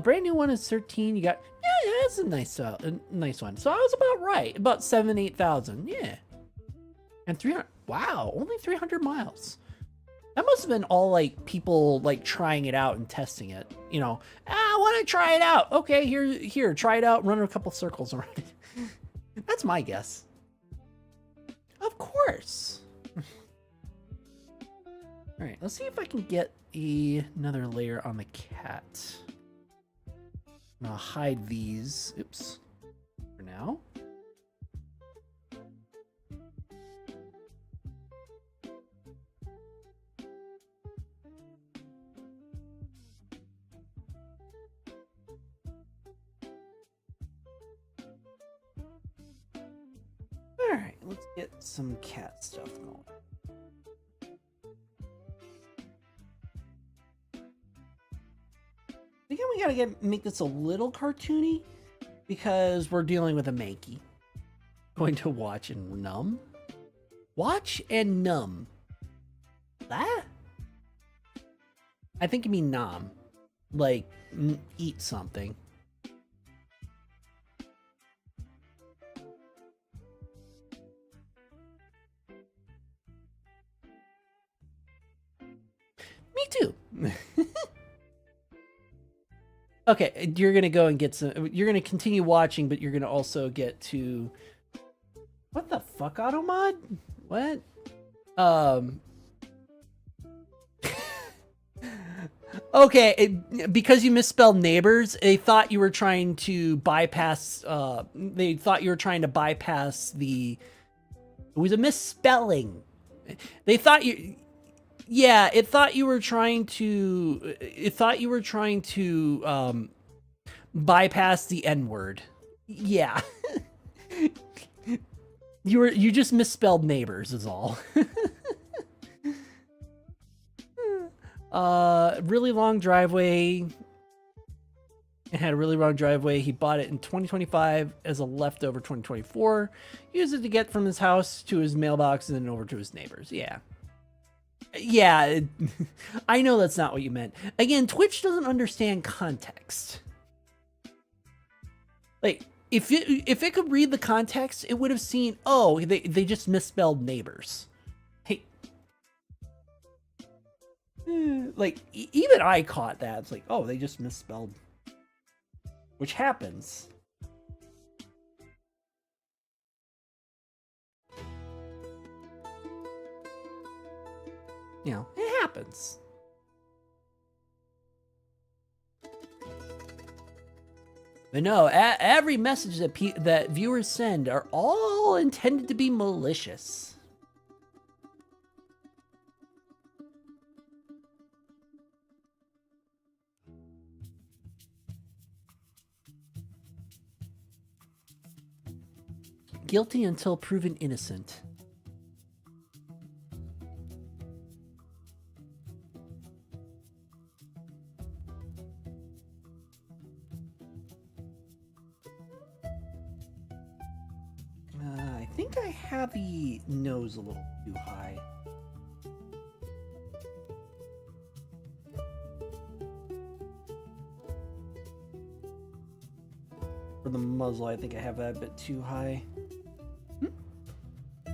Brand new one is 13. You got, yeah, that's a nice one. So I was about right, about 8,000. Yeah, and 300. Wow, only 300 miles. That must have been all like people like trying it out and testing it. You know, I want to try it out. Okay, here, try it out. Run a couple circles around it. That's my guess. Of course. All right, let's see if I can get another layer on the cat. I'll hide these. Oops. For now. All right, let's get some cat stuff going. Again, we gotta make this a little cartoony because we're dealing with a Mankey. Going to watch and numb. Watch and numb. That? I think you mean nom. Like, eat something. Me too. Okay, you're gonna go and get some. You're gonna continue watching, but you're gonna also get to. What the fuck, Automod? What? Okay, because you misspelled neighbors, they thought you were trying to bypass. They thought you were trying to bypass the. It was a misspelling. They thought you. Yeah, it thought you were trying to. It thought you were trying to bypass the N-word. Yeah. You just misspelled neighbors is all. Really long driveway. and had a really wrong driveway. He bought it in 2025 as a leftover 2024. Used it to get from his house to his mailbox and then over to his neighbors. Yeah. Yeah, I know that's not what you meant. Again, Twitch doesn't understand context. Like, if it could read the context, it would have seen, oh, they just misspelled neighbors. Hey. Like, even I caught that. It's like, oh, they just misspelled. Which happens. You know, it happens. But no, every message that viewers send are all intended to be malicious. Guilty until proven innocent. I think I have the nose a little too high. For the muzzle, I think I have that a bit too high.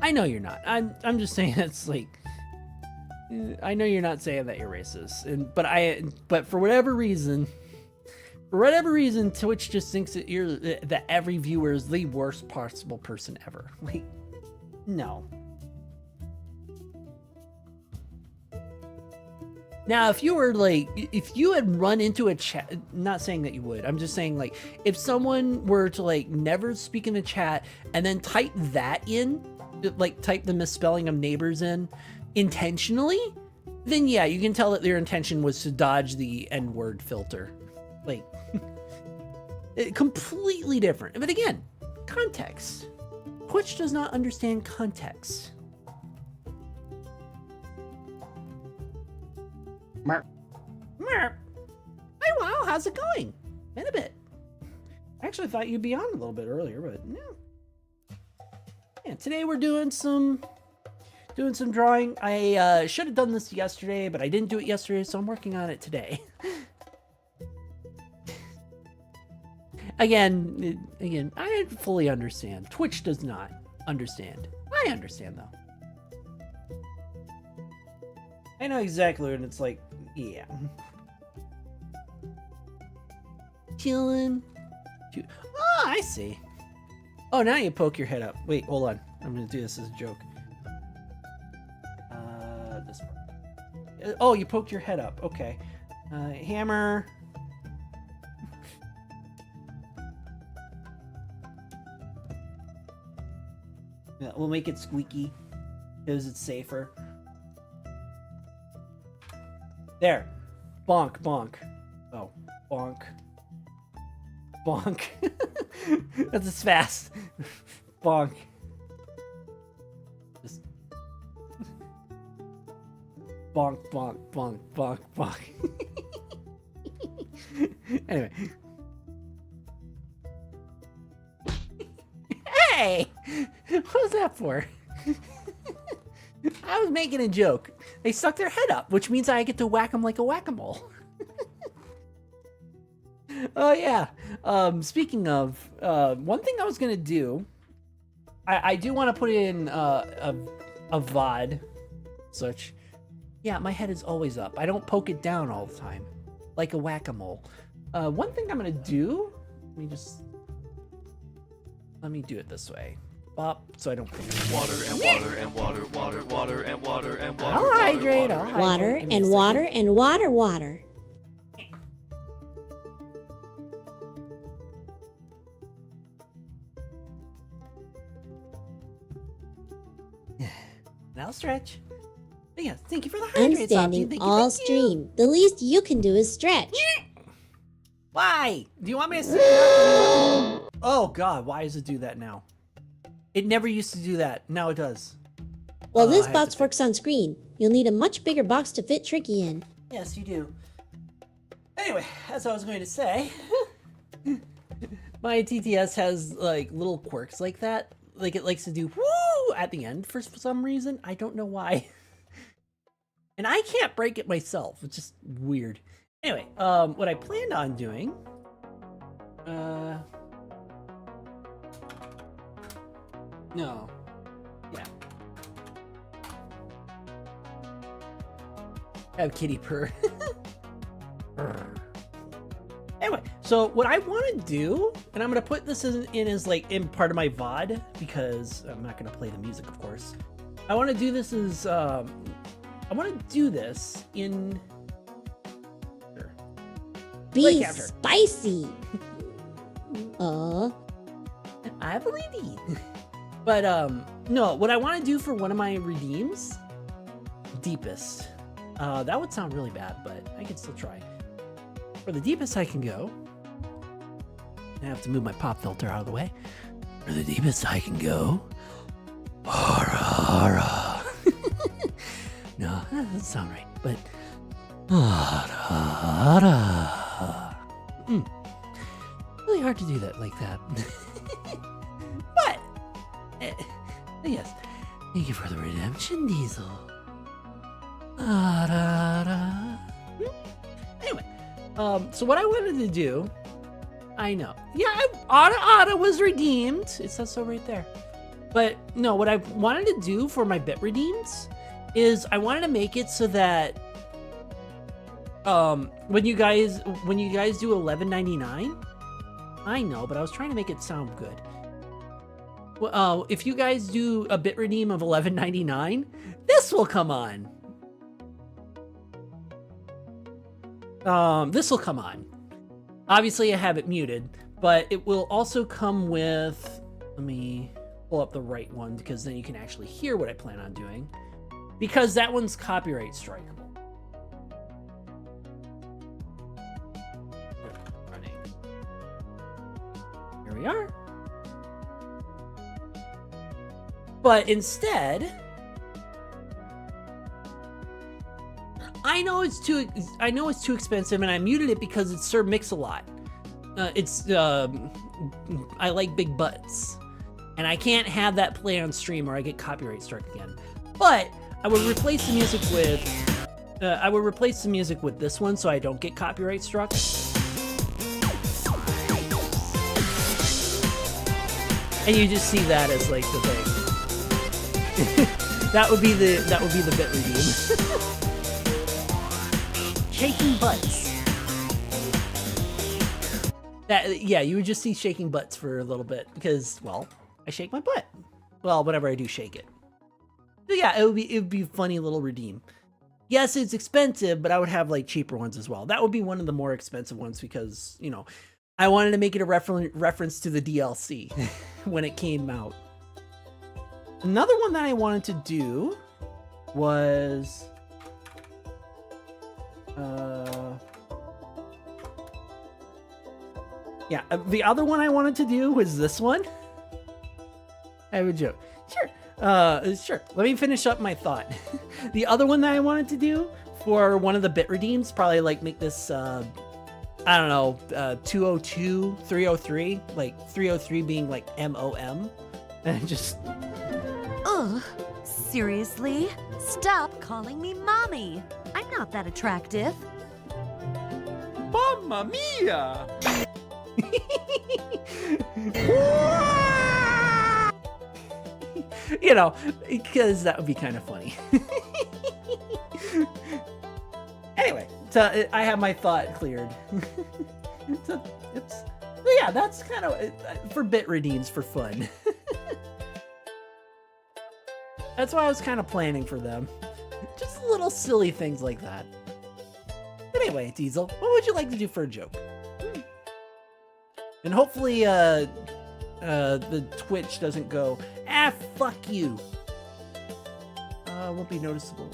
I know you're not. I'm just saying it's like, I know you're not saying that you're racist, but for whatever reason, Twitch just thinks that every viewer is the worst possible person ever. Like, no. Now, if you had run into a chat, not saying that you would, I'm just saying, like, if someone were to, like, never speak in the chat and then type that in, like, type the misspelling of neighbors in intentionally, then yeah, you can tell that their intention was to dodge the N-word filter. Like, completely different. But again, context. Twitch does not understand context. Merp. Merp. Hey, wow, how's it going? Been a bit. I actually thought you'd be on a little bit earlier, but no. Yeah, today we're doing some drawing. I should have done this yesterday, but I didn't do it yesterday, so I'm working on it today. Again, I fully understand. Twitch does not understand. I understand, though. I know exactly what it's like. Yeah. Chillin'. Oh, I see. Oh, now you poke your head up. Wait, hold on. I'm gonna do this as a joke. This part. Oh, you poked your head up. Okay. Hammer. Yeah, we'll make it squeaky because it's safer. There. Bonk, bonk. Oh, bonk. Bonk. That's as fast. Bonk. Just bonk, bonk, bonk, bonk, bonk. Anyway. Hey! What was that for? I was making a joke. They stuck their head up, which means I get to whack them like a whack-a-mole. Oh, yeah. Speaking of, one thing I was going to do, I do want to put in a VOD, such. Yeah, my head is always up. I don't poke it down all the time, like a whack-a-mole. One thing I'm going to do, let me do it this way. Bop, so I don't Water and water and water, water, water and water and water. I'll hydrate. Water Give me a and second. water and water. Now stretch. But yeah, thank you for the I'm hydrate. standing Thank all you. stream. The least you can do is stretch. Why? Do you want me to sit down? Oh god, why does it do that now? It never used to do that. Now it does. Well, I this have box to works on screen. You'll need a much bigger box to fit Tricky in. Yes, you do. Anyway, as I was going to say, My TTS has like little quirks like that. Like it likes to do woo at the end for some reason. I don't know why. And I can't break it myself. It's just weird. Anyway, what I planned on doing, no, yeah. Have kitty purr. Anyway, so what I want to do, and I'm gonna put this in as like in part of my VOD because I'm not gonna play the music, of course. I want to do this as I want to do this in. Sure. Be spicy. I believe you. But no, what I want to do for one of my redeems, deepest. That would sound really bad, but I can still try. For the deepest I can go, I have to move my pop filter out of the way. For the deepest I can go, no, that doesn't sound right, but really hard to do that like that. But yes, thank you for the redemption, Diesel. Anyway, so what I wanted to do, I know, yeah, Ada was redeemed. It says so right there. But no, what I wanted to do for my bit redeems is I wanted to make it so that when you guys do $11.99, I know, but I was trying to make it sound good. Well, if you guys do a bit redeem of $11.99, this will come on. This will come on. Obviously, I have it muted, but it will also come with. Let me pull up the right one because then you can actually hear what I plan on doing. Because that one's copyright strikeable. Running. Here we are. But instead, I know it's too expensive, and I muted it because it's Sir Mix-a-Lot. I like big butts, and I can't have that play on stream or I get copyright struck again. But I would replace the music with this one so I don't get copyright struck. And you just see that as like the thing. that would be the bit redeem. Shaking butts. Yeah, you would just see shaking butts for a little bit because, well, I shake my butt. Well, whenever I do shake it. So yeah, it would be a funny little redeem. Yes, it's expensive, but I would have like cheaper ones as well. That would be one of the more expensive ones because, you know, I wanted to make it a reference to the DLC when it came out. Another one that I wanted to do was the other one I wanted to do was this one. I have a joke. Sure. Sure. Let me finish up my thought. The other one that I wanted to do for one of the bit redeems, probably like make this, I don't know, 202, 303, like 303 being like MOM. And just. Ugh, seriously? Stop calling me mommy. I'm not that attractive. Mamma mia! You know, because that would be kind of funny. Anyway, so I have my thought cleared. So yeah, that's kind of for bit redeems for fun. That's why I was kind of planning for them. Just little silly things like that. Anyway, Diesel, what would you like to do for a joke? And hopefully, the Twitch doesn't go, fuck you. Won't be noticeable.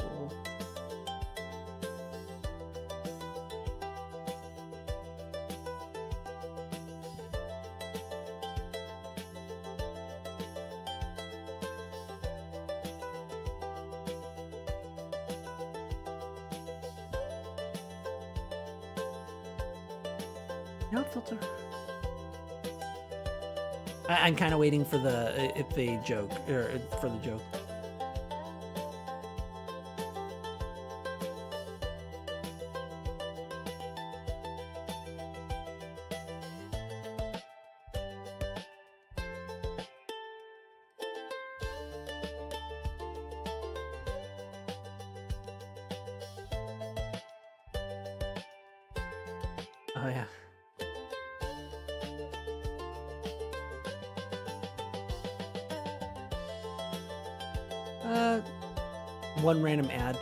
No filter. I'm kind of waiting for the if they joke or for the joke. Oh yeah. One random ad.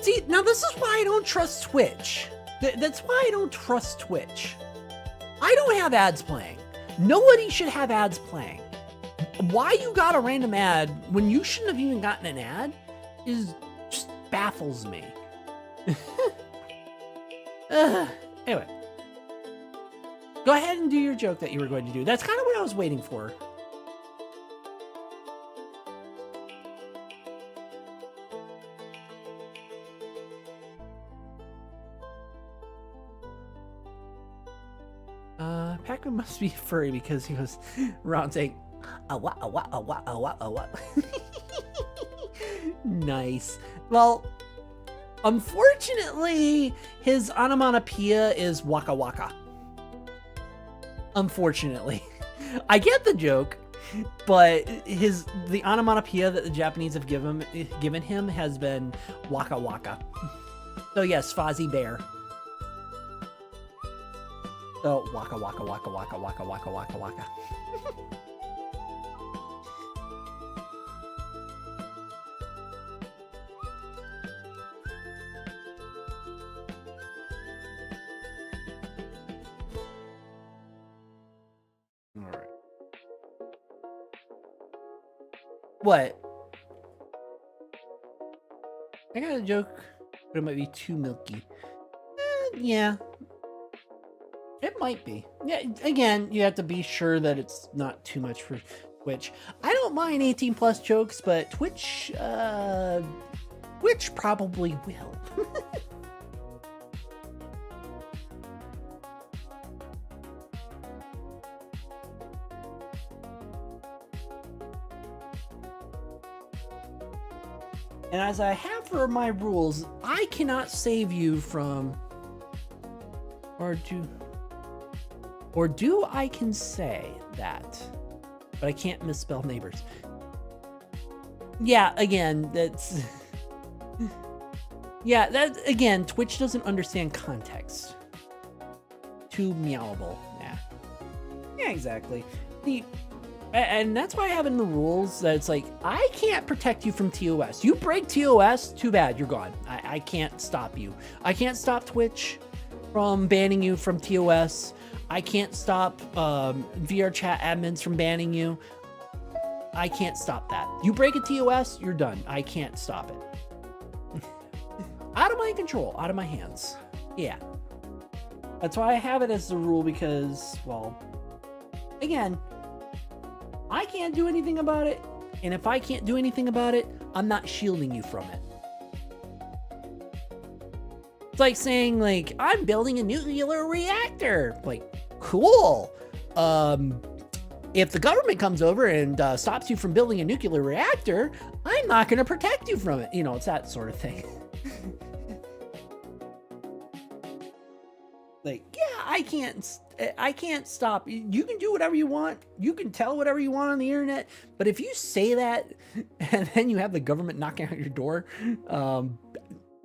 See, now this is why I don't trust Twitch. That's why I don't trust Twitch. I don't have ads playing. Nobody should have ads playing. Why you got a random ad when you shouldn't have even gotten an ad is just baffles me. Anyway. Go ahead and do your joke that you were going to do. That's kind of what I was waiting for. Pac-Man must be furry because he was around saying, "Awa, awa, awa, awa, awa." Nice. Well, unfortunately, his onomatopoeia is waka waka. Unfortunately. I get the joke, but the onomatopoeia that the Japanese have given him has been waka waka. So yes, Fozzie Bear. So waka waka waka waka waka waka waka waka. All right. What? I got a joke, but it might be too milky. Yeah. It might be. Yeah, again, you have to be sure that it's not too much for Twitch. I don't mind 18 plus jokes, but Twitch probably will. And as I have for my rules, I cannot save you from, or do I can say that, but I can't misspell neighbors. Yeah, again, that's, yeah, that, again, Twitch doesn't understand context. Too meowable, nah. Yeah, exactly. And that's why I have in the rules that it's like, I can't protect you from TOS. You break TOS, too bad, you're gone. I can't stop you. I can't stop Twitch from banning you from TOS. I can't stop VR chat admins from banning you. I can't stop that. You break a TOS, you're done. I can't stop it. Out of my control, out of my hands. Yeah. That's why I have it as the rule because, well, again, I can't do anything about it. And if I can't do anything about it, I'm not shielding you from it. It's like saying, like, I'm building a nuclear reactor. Like, cool. If the government comes over and stops you from building a nuclear reactor, I'm not going to protect you from it. You know, it's that sort of thing. Like, yeah, I can't stop. You can do whatever you want. You can tell whatever you want on the internet. But if you say that and then you have the government knocking on your door,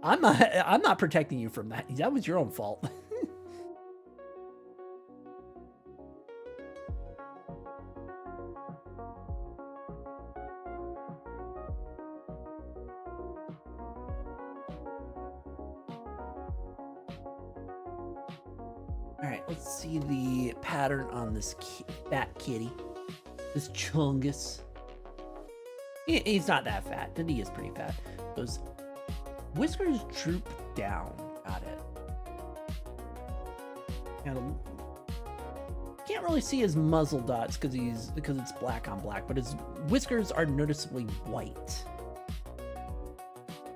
I'm not protecting you from that. That was your own fault. All right, let's see the pattern on this fat kitty. This Chungus. He's not that fat, but he is pretty fat. Those whiskers droop down. Got it. Can't really see his muzzle dots because it's black on black, but his whiskers are noticeably white.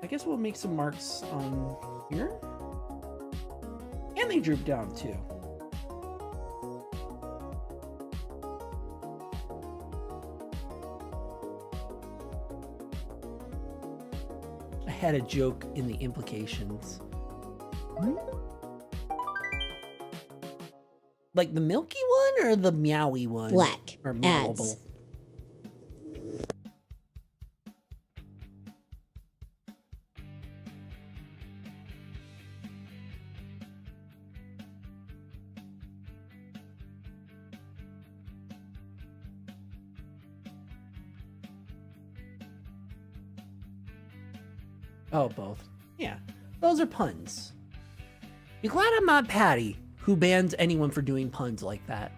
I guess we'll make some marks on here. And they droop down too. I had a joke in the implications. Like the milky one or the meowy one? Black. Or Ads. meowable? Oh, both. Yeah, those are puns. Be glad I'm not Patty, who bans anyone for doing puns like that.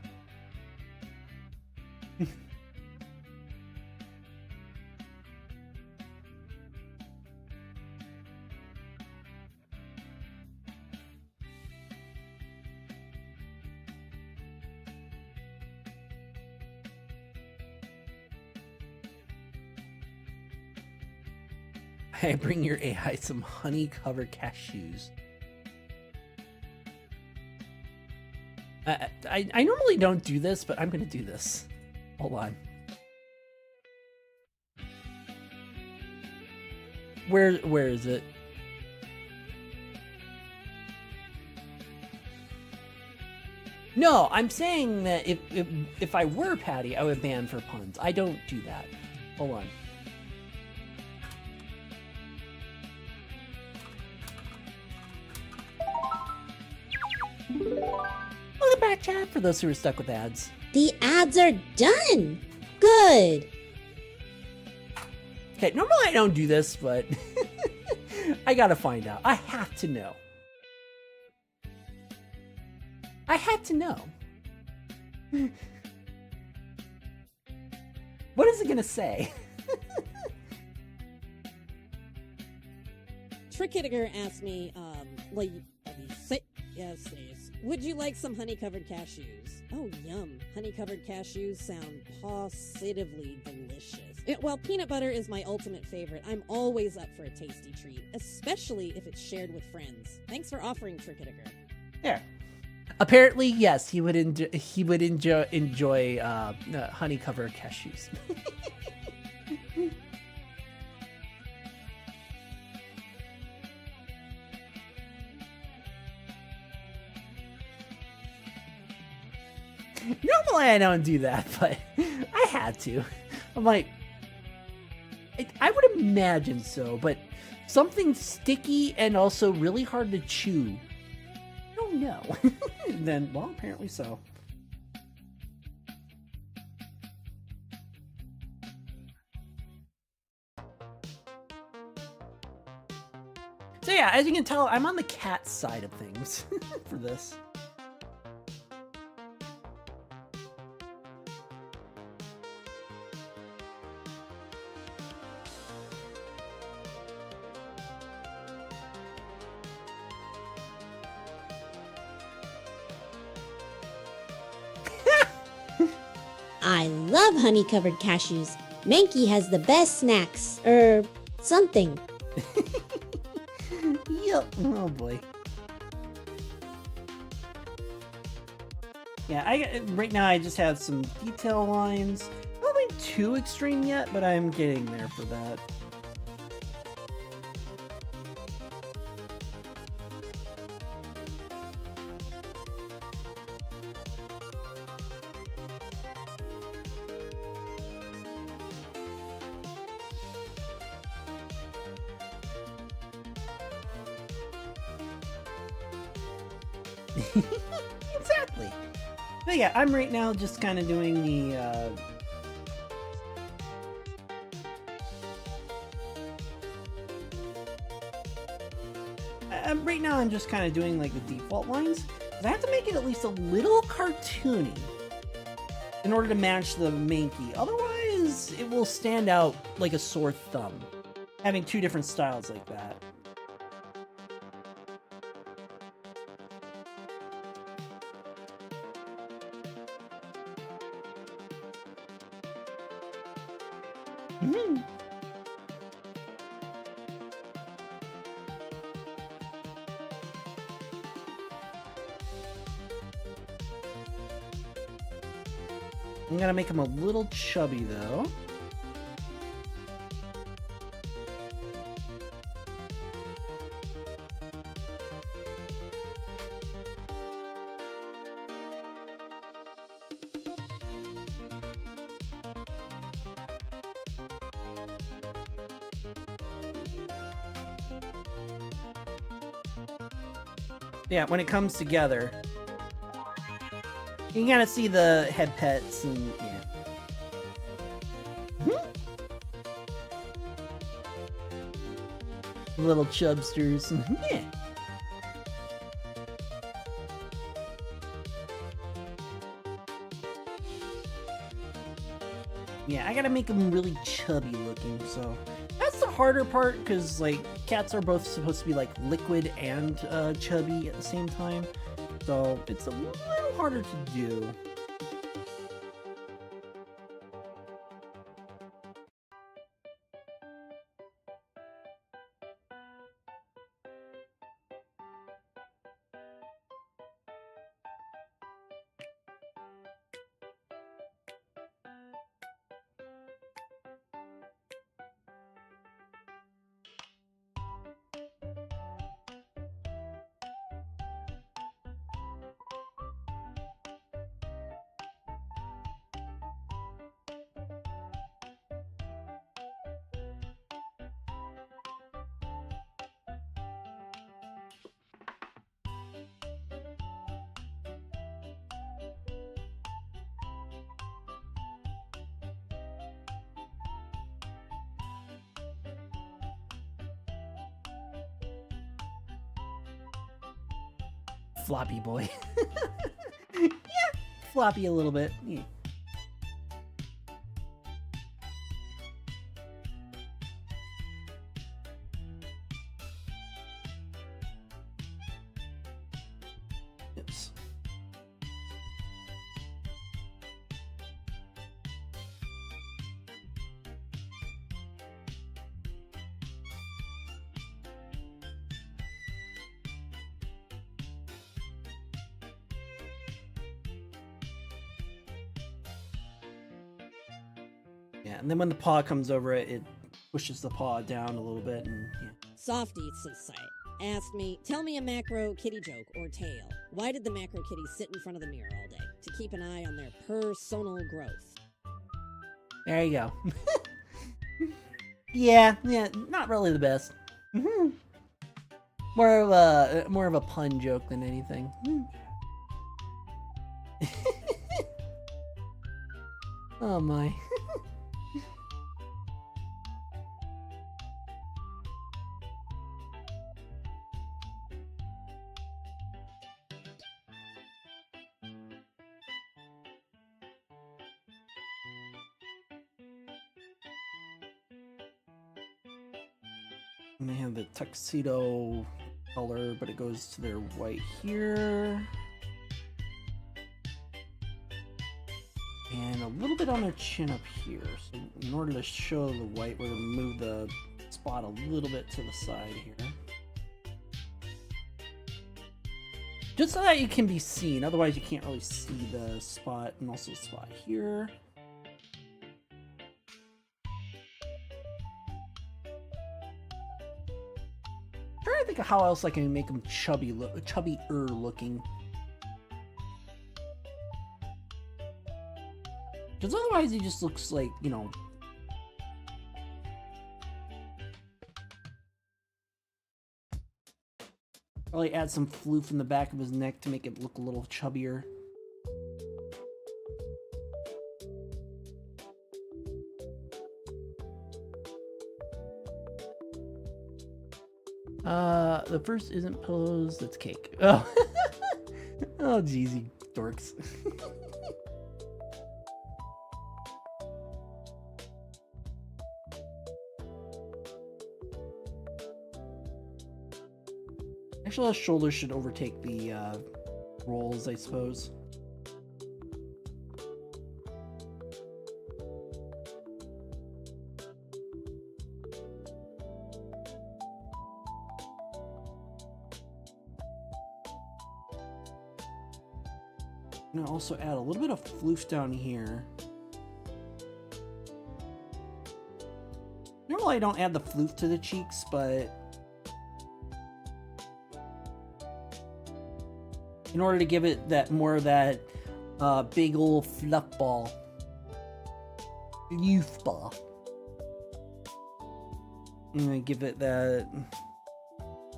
Hey, bring your AI some honey-covered cashews. I normally don't do this, but I'm gonna do this. Hold on. Where is it? No, I'm saying that if I were Patty, I would ban for puns. I don't do that. Hold on. Welcome back, chat, for those who are stuck with ads. The ads are done. Good. Okay, normally I don't do this, but I gotta find out. I have to know. I had to know. What is it gonna say? Trickitiger asked me, like, yes, would you like some honey-covered cashews? Oh, yum. Honey-covered cashews sound positively delicious. While peanut butter is my ultimate favorite, I'm always up for a tasty treat, especially if it's shared with friends. Thanks for offering, Trickitiger. There. Apparently, yes, he would enjoy honey-covered cashews. Normally I don't do that, but I had to. I'm like, I would imagine so, but something sticky and also really hard to chew. I don't know. Then, well, apparently so. So yeah, as you can tell, I'm on the cat side of things for this. I love honey-covered cashews. Mankey has the best snacks. Something. Yep. Oh boy. Yeah, right now I just have some detail lines. Nothing too extreme yet, but I'm getting there for that. Exactly. But yeah, I'm right now just kind of doing the right now I'm just kind of doing like the default lines. 'Cause I have to make it at least a little cartoony in order to match the Mankey. Otherwise, it will stand out like a sore thumb, having two different styles like that. Mhm. I'm gonna make him a little chubby though. Yeah, when it comes together, you gotta see the head pets and yeah. Little chubsters. Yeah. Yeah, I gotta make them really chubby looking, so that's the harder part, because like cats are both supposed to be like liquid and chubby at the same time, so it's a little harder to do. Floppy boy. Yeah, floppy a little bit. Yeah. Oops. Yeah, and then when the paw comes over it, it pushes the paw down a little bit, and yeah. Soft eats the sight. Asked me, tell me a macro kitty joke or tale. Why did the macro kitty sit in front of the mirror all day? To keep an eye on their personal growth. There you go. Yeah, not really the best. More of a pun joke than anything. Oh my. And they have the tuxedo color, but it goes to their white here. And a little bit on their chin up here. So in order to show the white, we're going to move the spot a little bit to the side here. Just so that you can be seen, otherwise you can't really see the spot, and also the spot here. Trying to think of how else I can make them chubbier looking. Because otherwise he just looks like, you know... Probably add some floof in the back of his neck to make it look a little chubbier. The first isn't pillows, that's cake. Oh. Oh, geez, you dorks. Actually, the shoulders should overtake the rolls, I suppose. I'm gonna also add a little bit of floof down here. Normally I don't add the floof to the cheeks, but in order to give it that more of that big old fluff ball. Youth ball. I'm gonna give it that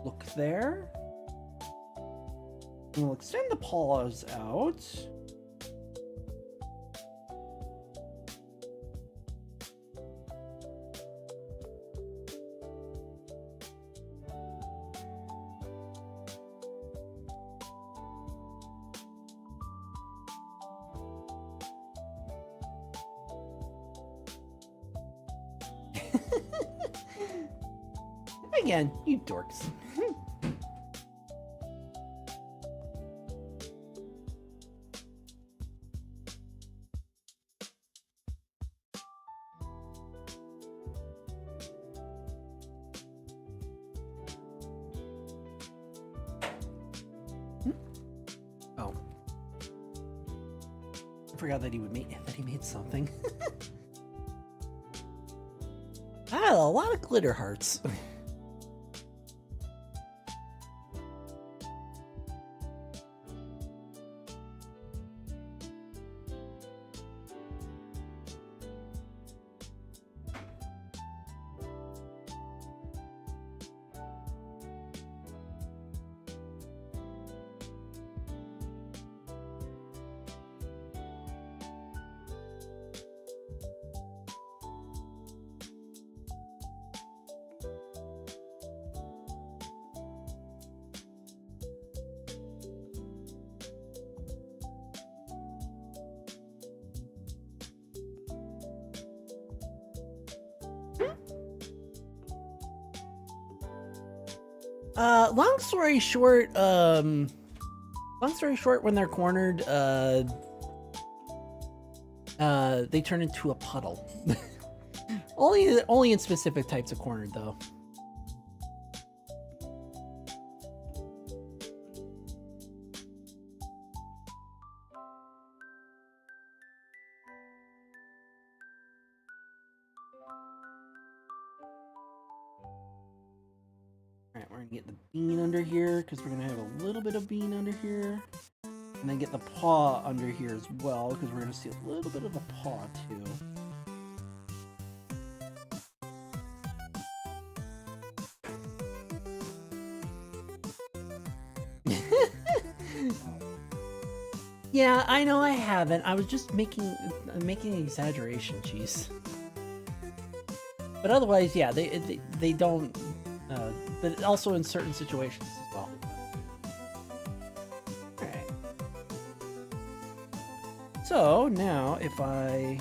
look there. We'll extend the paws out. Again, you dorks. Oh. I forgot that he made something. I had a lot of glitter hearts. Long story short, when they're cornered, they turn into a puddle. Only in specific types of cornered, though. Alright, we're gonna get the bean under here, because we're gonna have a little bit of bean under here. And then get the paw under here as well, because we're gonna see a little bit of a paw, too. Yeah, I know I haven't. I was just making an exaggeration, jeez. But otherwise, yeah, they don't. But also in certain situations as well. All right. So now, if I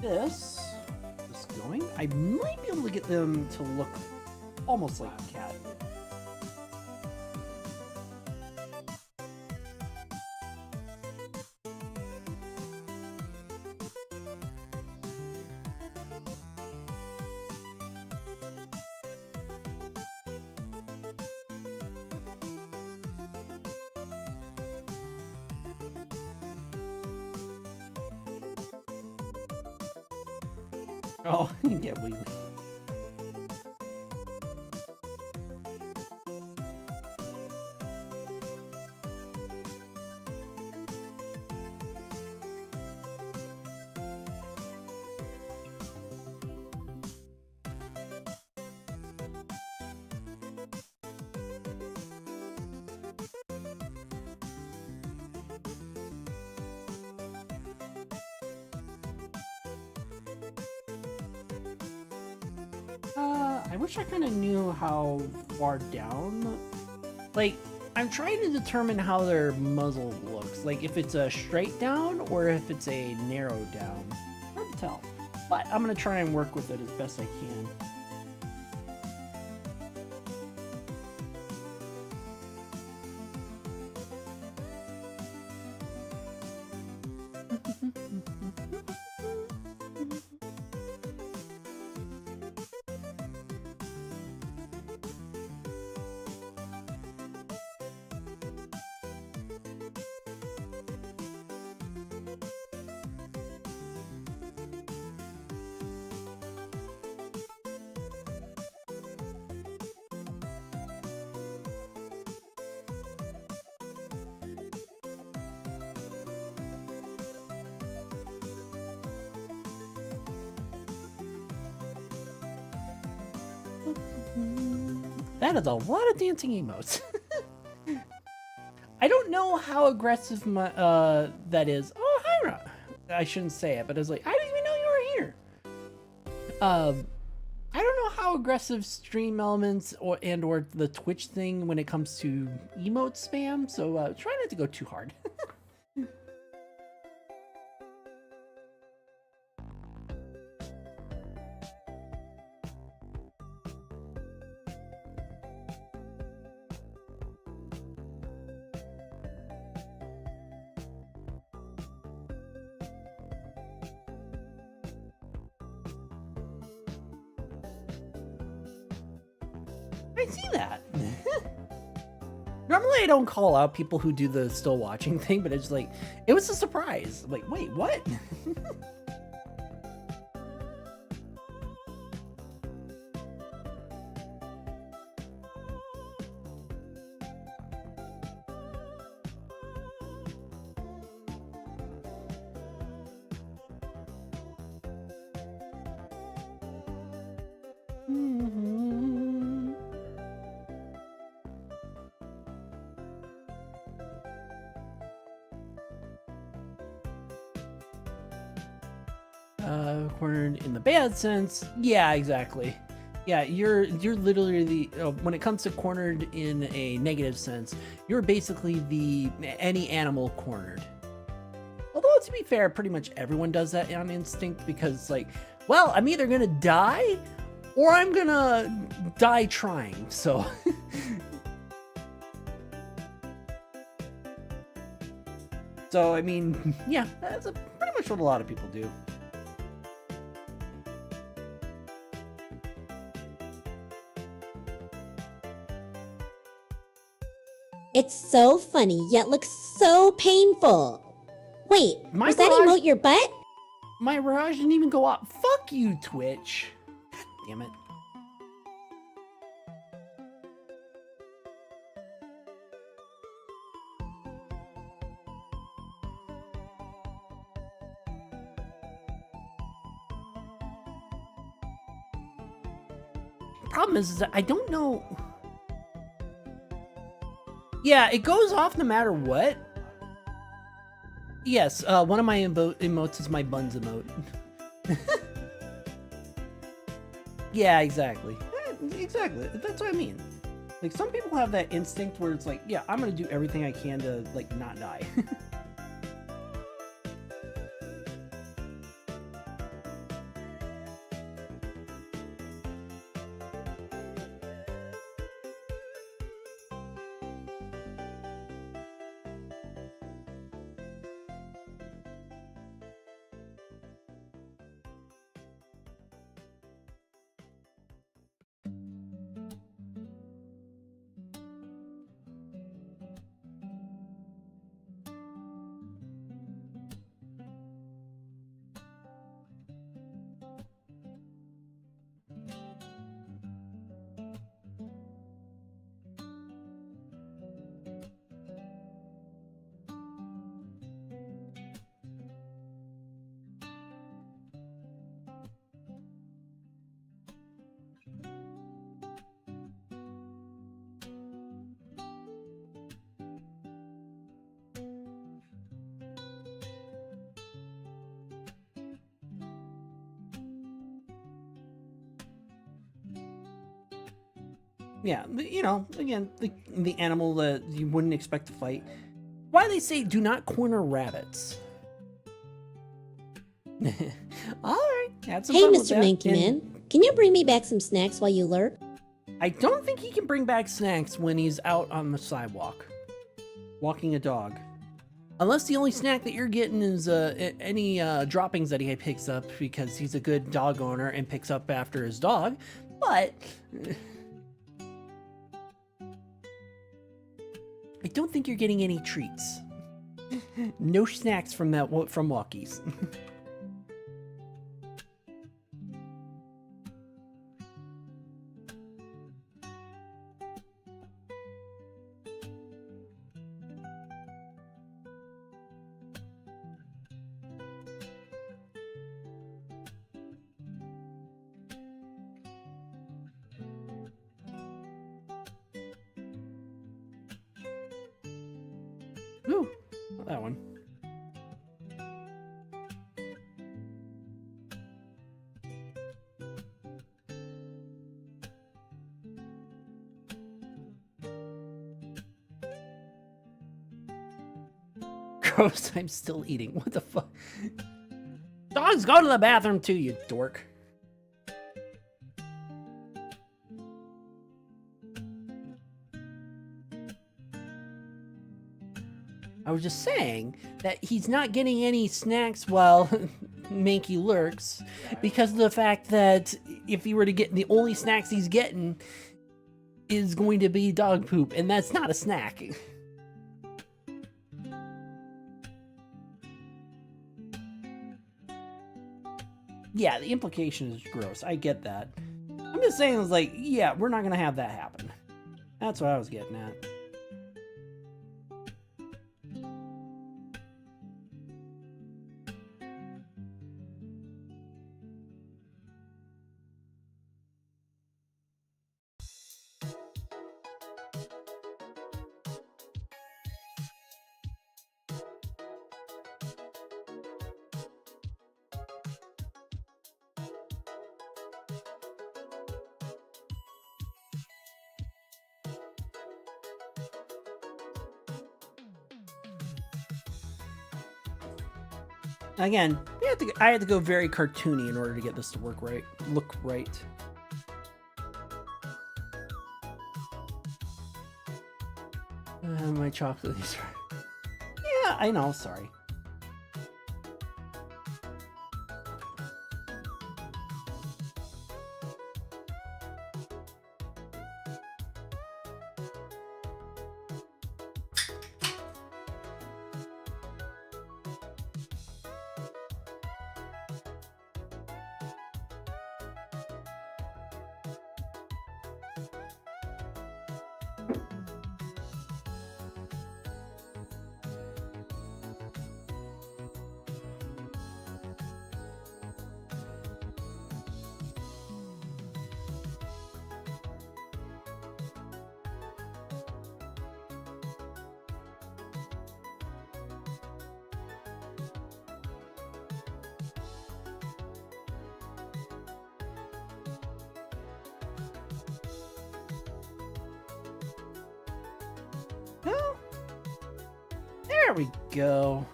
this going, I might be able to get them to look almost like a cat. Oh, yeah, we. I wish I kind of knew how far down. Like, I'm trying to determine how their muzzle looks. Like, if it's a straight down or if it's a narrow down. Hard to tell. But I'm gonna try and work with it as best I can. That is a lot of dancing emotes. I don't know how aggressive my that is. Oh, hi, I shouldn't say it, but I was like, I didn't even know you were here. I don't know how aggressive Stream Elements or the Twitch thing when it comes to emote spam, so try not to go too hard. I see that. Normally I don't call out people who do the still watching thing, but it's like, it was a surprise. I'm like, wait, what? Cornered in the bad sense. Yeah, exactly. Yeah, you're literally when it comes to cornered in a negative sense, you're basically any animal cornered. Although to be fair, pretty much everyone does that on instinct because like, well, I'm either gonna die or I'm gonna die trying. So so I mean, yeah, that's pretty much what a lot of people do. It's so funny, yet looks so painful. Wait, My was that garage- emote your butt? My barrage didn't even go up. Fuck you, Twitch. God damn it. Problem is that I don't know. Yeah, it goes off no matter what. Yes, one of my emotes is my buns emote. Yeah, exactly. Exactly. That's what I mean. Like, some people have that instinct where it's like, yeah, I'm gonna do everything I can to, like, not die. Yeah, you know, again, the animal that you wouldn't expect to fight. Why they say do not corner rabbits. Alright, had some Hey, fun with Mr. that, Manky and Man, can you bring me back some snacks while you lurk? I don't think he can bring back snacks when he's out on the sidewalk, walking a dog. Unless the only snack that you're getting is any droppings that he picks up because he's a good dog owner and picks up after his dog. But I don't think you're getting any treats. No snacks from Walkies. Ooh, not that one. Gross, I'm still eating. What the fuck? Dogs go to the bathroom too, you dork. I was just saying that he's not getting any snacks while Mankey lurks because of the fact that if he were to get the only snacks he's getting is going to be dog poop, and that's not a snack. Yeah, the implication is gross. I get that. I'm just saying, it's like, yeah, we're not gonna have that happen. That's what I was getting at. Again, I had to go very cartoony in order to get this to work right, look right. My chocolate. Yeah, I know. Sorry. Well, there we go.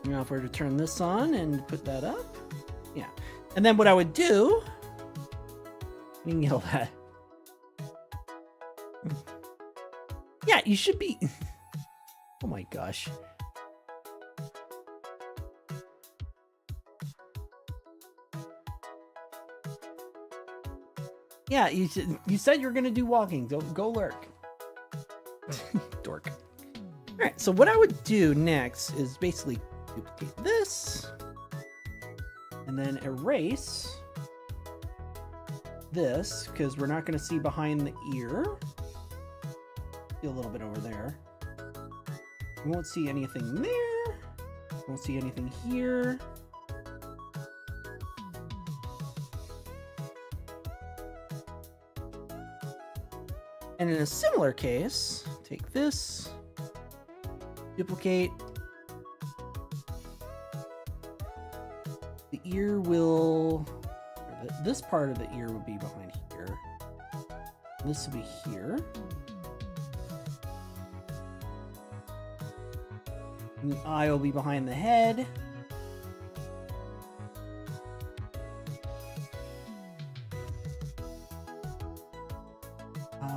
Now if we're to turn this on and put that up. Yeah. And then what I would do, you can get all that. Yeah, you should be. Oh my gosh. Yeah, you said you were gonna do walking. Go lurk. Dork. Alright, so what I would do next is basically duplicate this and then erase this because we're not going to see behind the ear. See a little bit over there. We won't see anything there. Won't see anything here. And in a similar case, take this, duplicate. The ear will, this part of the ear will be behind here. This will be here. And the eye will be behind the head.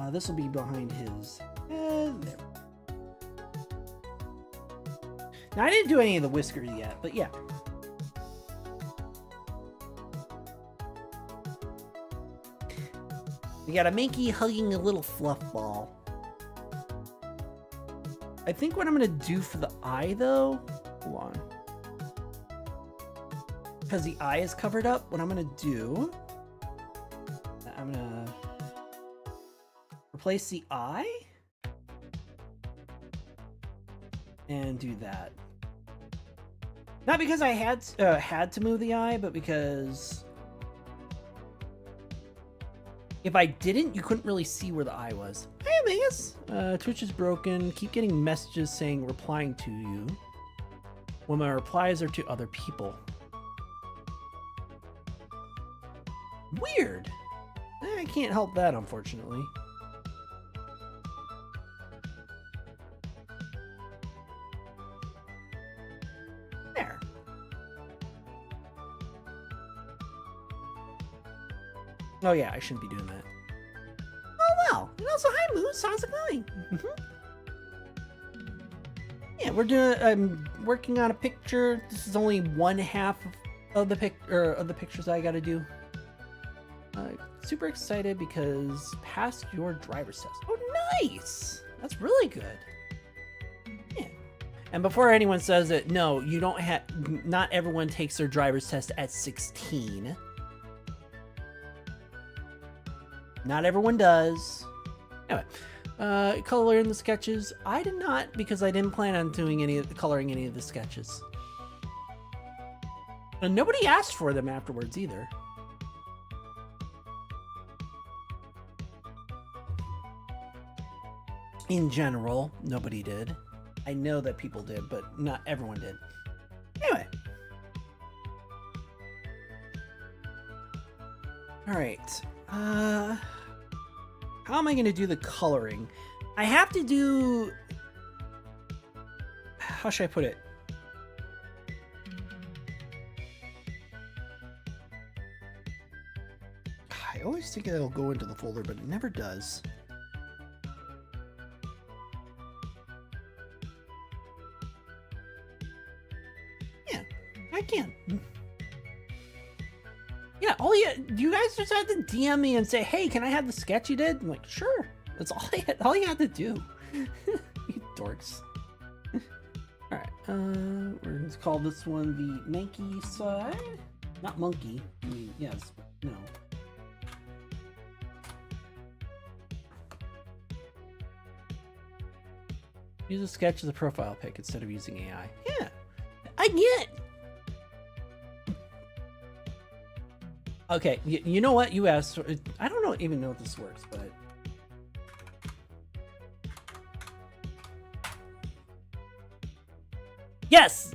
This will be behind his head. There. Now, I didn't do any of the whiskers yet, but yeah. We got a Mankey hugging a little fluff ball. I think what I'm gonna do for the eye, though, hold on. Because the eye is covered up, what I'm gonna do, I'm gonna replace the eye and do that. Not because I had to move the eye, but because If I didn't, you couldn't really see where the eye was. Hey, Vegas. Twitch is broken. Keep getting messages saying replying to you when my replies are to other people. Weird. I can't help that, unfortunately. There. Oh yeah, I shouldn't be doing that. Oh well. And also, hi Moose, how's it going? Yeah, I'm working on a picture. This is only one half of the pictures I got to do. Super excited because passed your driver's test. Oh, nice! That's really good. Yeah. And before anyone says it, no, you don't have. Not everyone takes their driver's test at 16. Not everyone does. Anyway, color in the sketches. I did not because I didn't plan on doing coloring any of the sketches. And nobody asked for them afterwards either. In general, nobody did. I know that people did, but not everyone did. Anyway. All right. How am I going to do the coloring? I have to do... How should I put it? I always think it'll go into the folder, but it never does. Yeah, I can. Yeah, you guys just had to DM me and say, hey, can I have the sketch you did? I'm like, sure. That's all you had to do. You dorks. Alright, we're going to call this one the Mankey side. Not monkey. I mean, yes, no. Use a sketch as a profile pic instead of using AI. Yeah, I get. Okay, you know what? You asked. I don't even know if this works, but yes.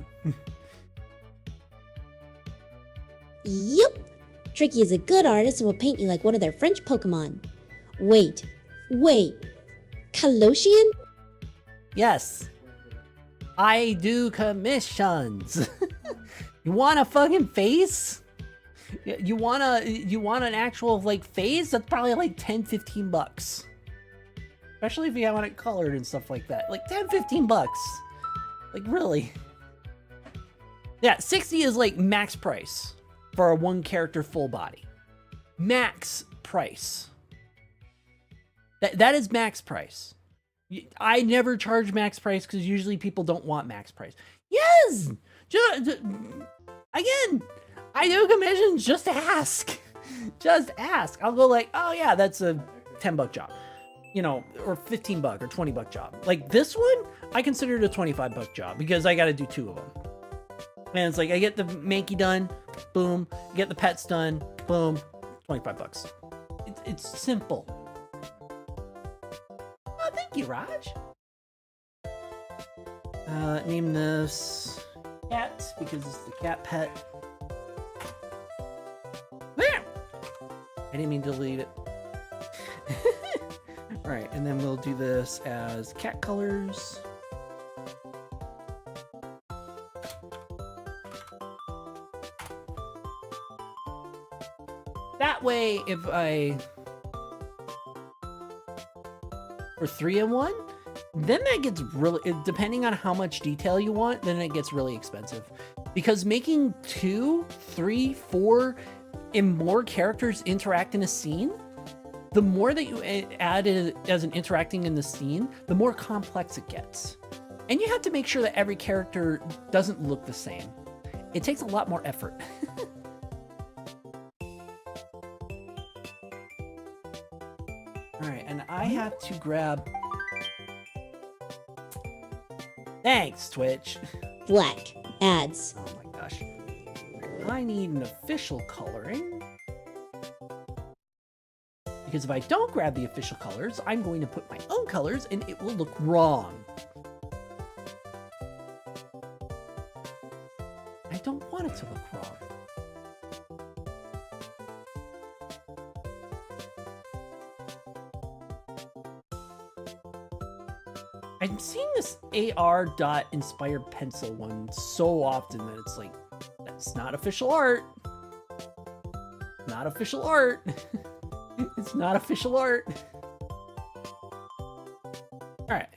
Yup. Tricky is a good artist and will paint you like one of their French Pokemon. Wait. Colossian? Yes. I do commissions. You want a fucking face? You want an actual like face? That's probably like 10-15 bucks. Especially if you want it colored and stuff like that. Like 10-15 bucks. Like really. Yeah, 60 is like max price for a one character full body. Max price. That is max price. I never charge max price because usually people don't want max price. Yes! Again, I do commissions, just ask. Just ask. I'll go like, oh yeah, that's a $10 job. You know, or $15 or $20 job. Like this one, I consider it a $25 job because I got to do 2 of them. And it's like, I get the Mankey done, boom. Get the pets done, boom, $25. It's simple. Oh, thank you, Raj. Name this cat because it's the cat pet. There! I didn't mean to delete it. Alright, and then we'll do this as cat colors. That way, if I... for 3-in-1, then that gets really... depending on how much detail you want, then it gets really expensive. Because making 2, 3, 4, and more characters interact in a scene, the more that you add it as an interacting in the scene, the more complex it gets. And you have to make sure that every character doesn't look the same. It takes a lot more effort. Alright, and I have to grab... Thanks, Twitch. Black. Ads. Oh my gosh. I need an official coloring. Because if I don't grab the official colors, I'm going to put my own colors and it will look wrong. I don't want it to look wrong. I'm seeing this AR dot inspired pencil one so often that it's like, that's not official art. Not official art. It's not official art. All right.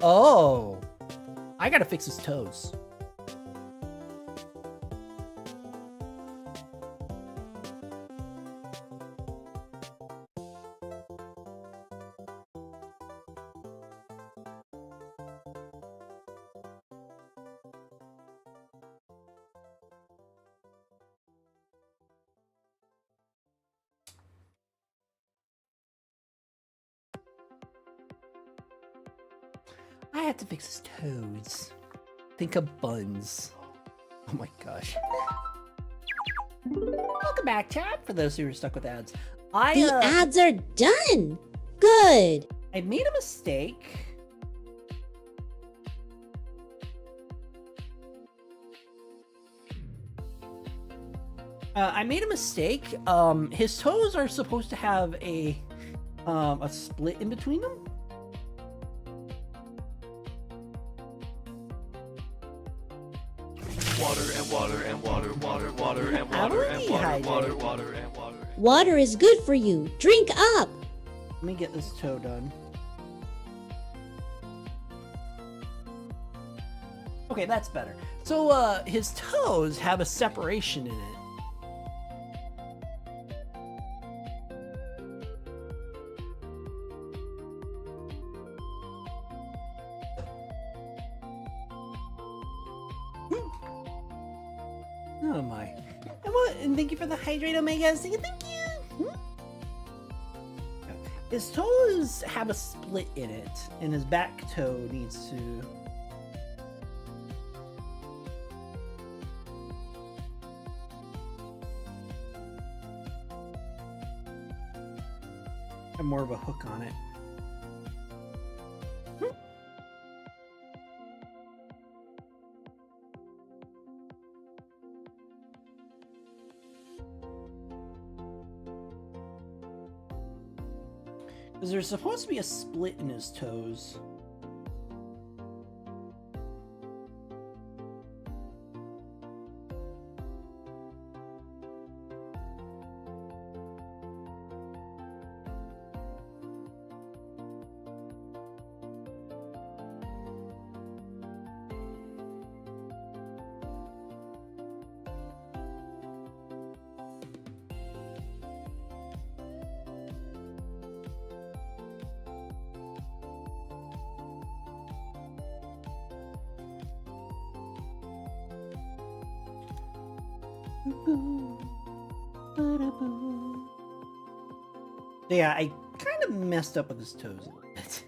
Oh, I gotta fix his toes. I had to fix his toes. Think of buns. Oh my gosh. Welcome back, chat. For those who are stuck with ads, The ads are done. Good. I made a mistake. I made a mistake. His toes are supposed to have a split in between them. Water and water and water, water, water and water and water, water, water and water. Water is good for you. Drink up. Let me get this toe done. Okay, that's better. So, his toes have a separation in it. Oh my. And thank you for the hydrate, Omega. Thank you. His toes have a split in it, and his back toe needs to... have more of a hook on it. Because there's supposed to be a split in his toes. Yeah, I kind of messed up with his toes a little bit.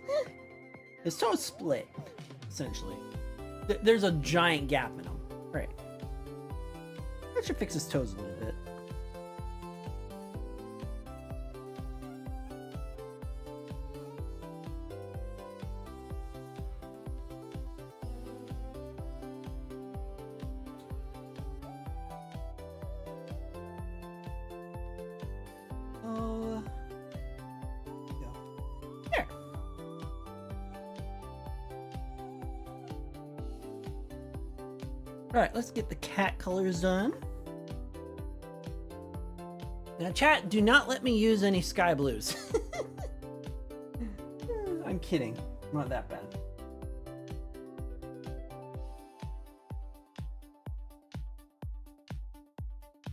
His toes split, essentially. There's a giant gap in them. Right. That should fix his toes a little bit. Alright, let's get the cat colors done. Now chat, do not let me use any sky blues. I'm kidding. Not that bad.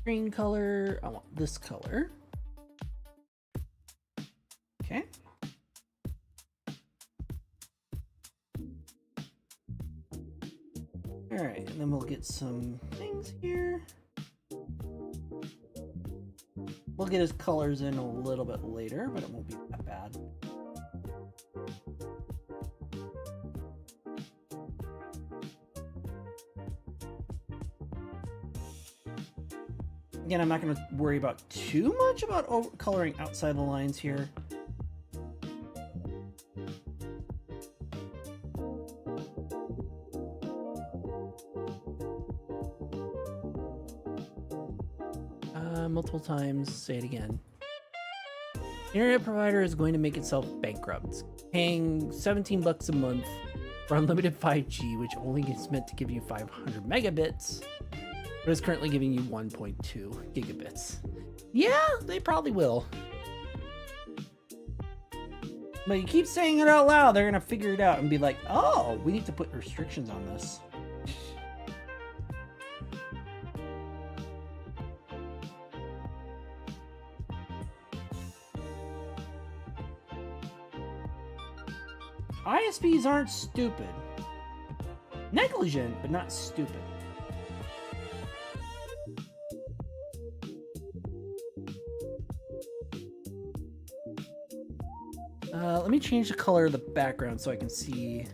Green color. I want this color. Okay. Alright, and then we'll get some things here. We'll get his colors in a little bit later, but it won't be that bad. Again, I'm not going to worry about too much about coloring outside the lines here. Multiple times, say it again. Internet provider is going to make itself bankrupt, paying 17 bucks a month for unlimited 5G, which only is meant to give you 500 megabits, but is currently giving you 1.2 gigabits. Yeah, they probably will. But you keep saying it out loud, they're gonna figure it out and be like, oh, we need to put restrictions on this. ISPs aren't stupid. Negligent, but not stupid. Let me change the color of the background so I can see.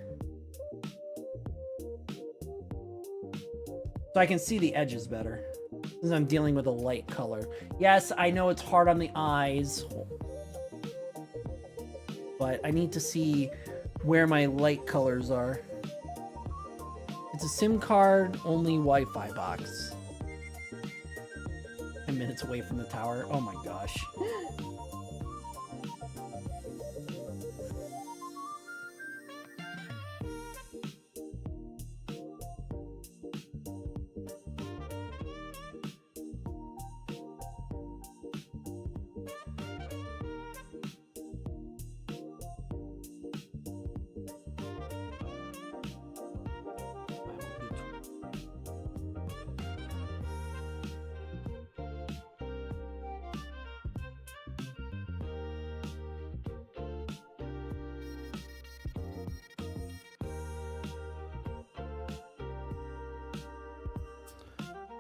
So I can see the edges better. Since I'm dealing with a light color. Yes, I know it's hard on the eyes. But I need to see where my light colors are. It's a SIM card only Wi-Fi box. 10 minutes away from the tower. Oh my gosh.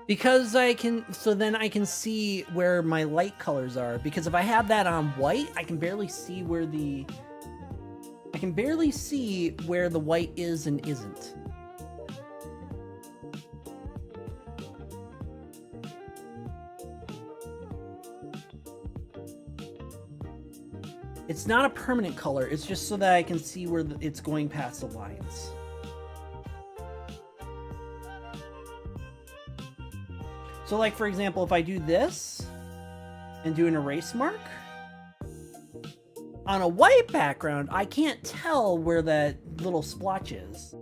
Because I can, so then I can see where my light colors are. Because if I have that on white, I can barely see where the white is and isn't. It's not a permanent color, it's just so that I can see where it's going past the lines. So like, for example, if I do this and do an erase mark, on a white background, I can't tell where that little splotch is.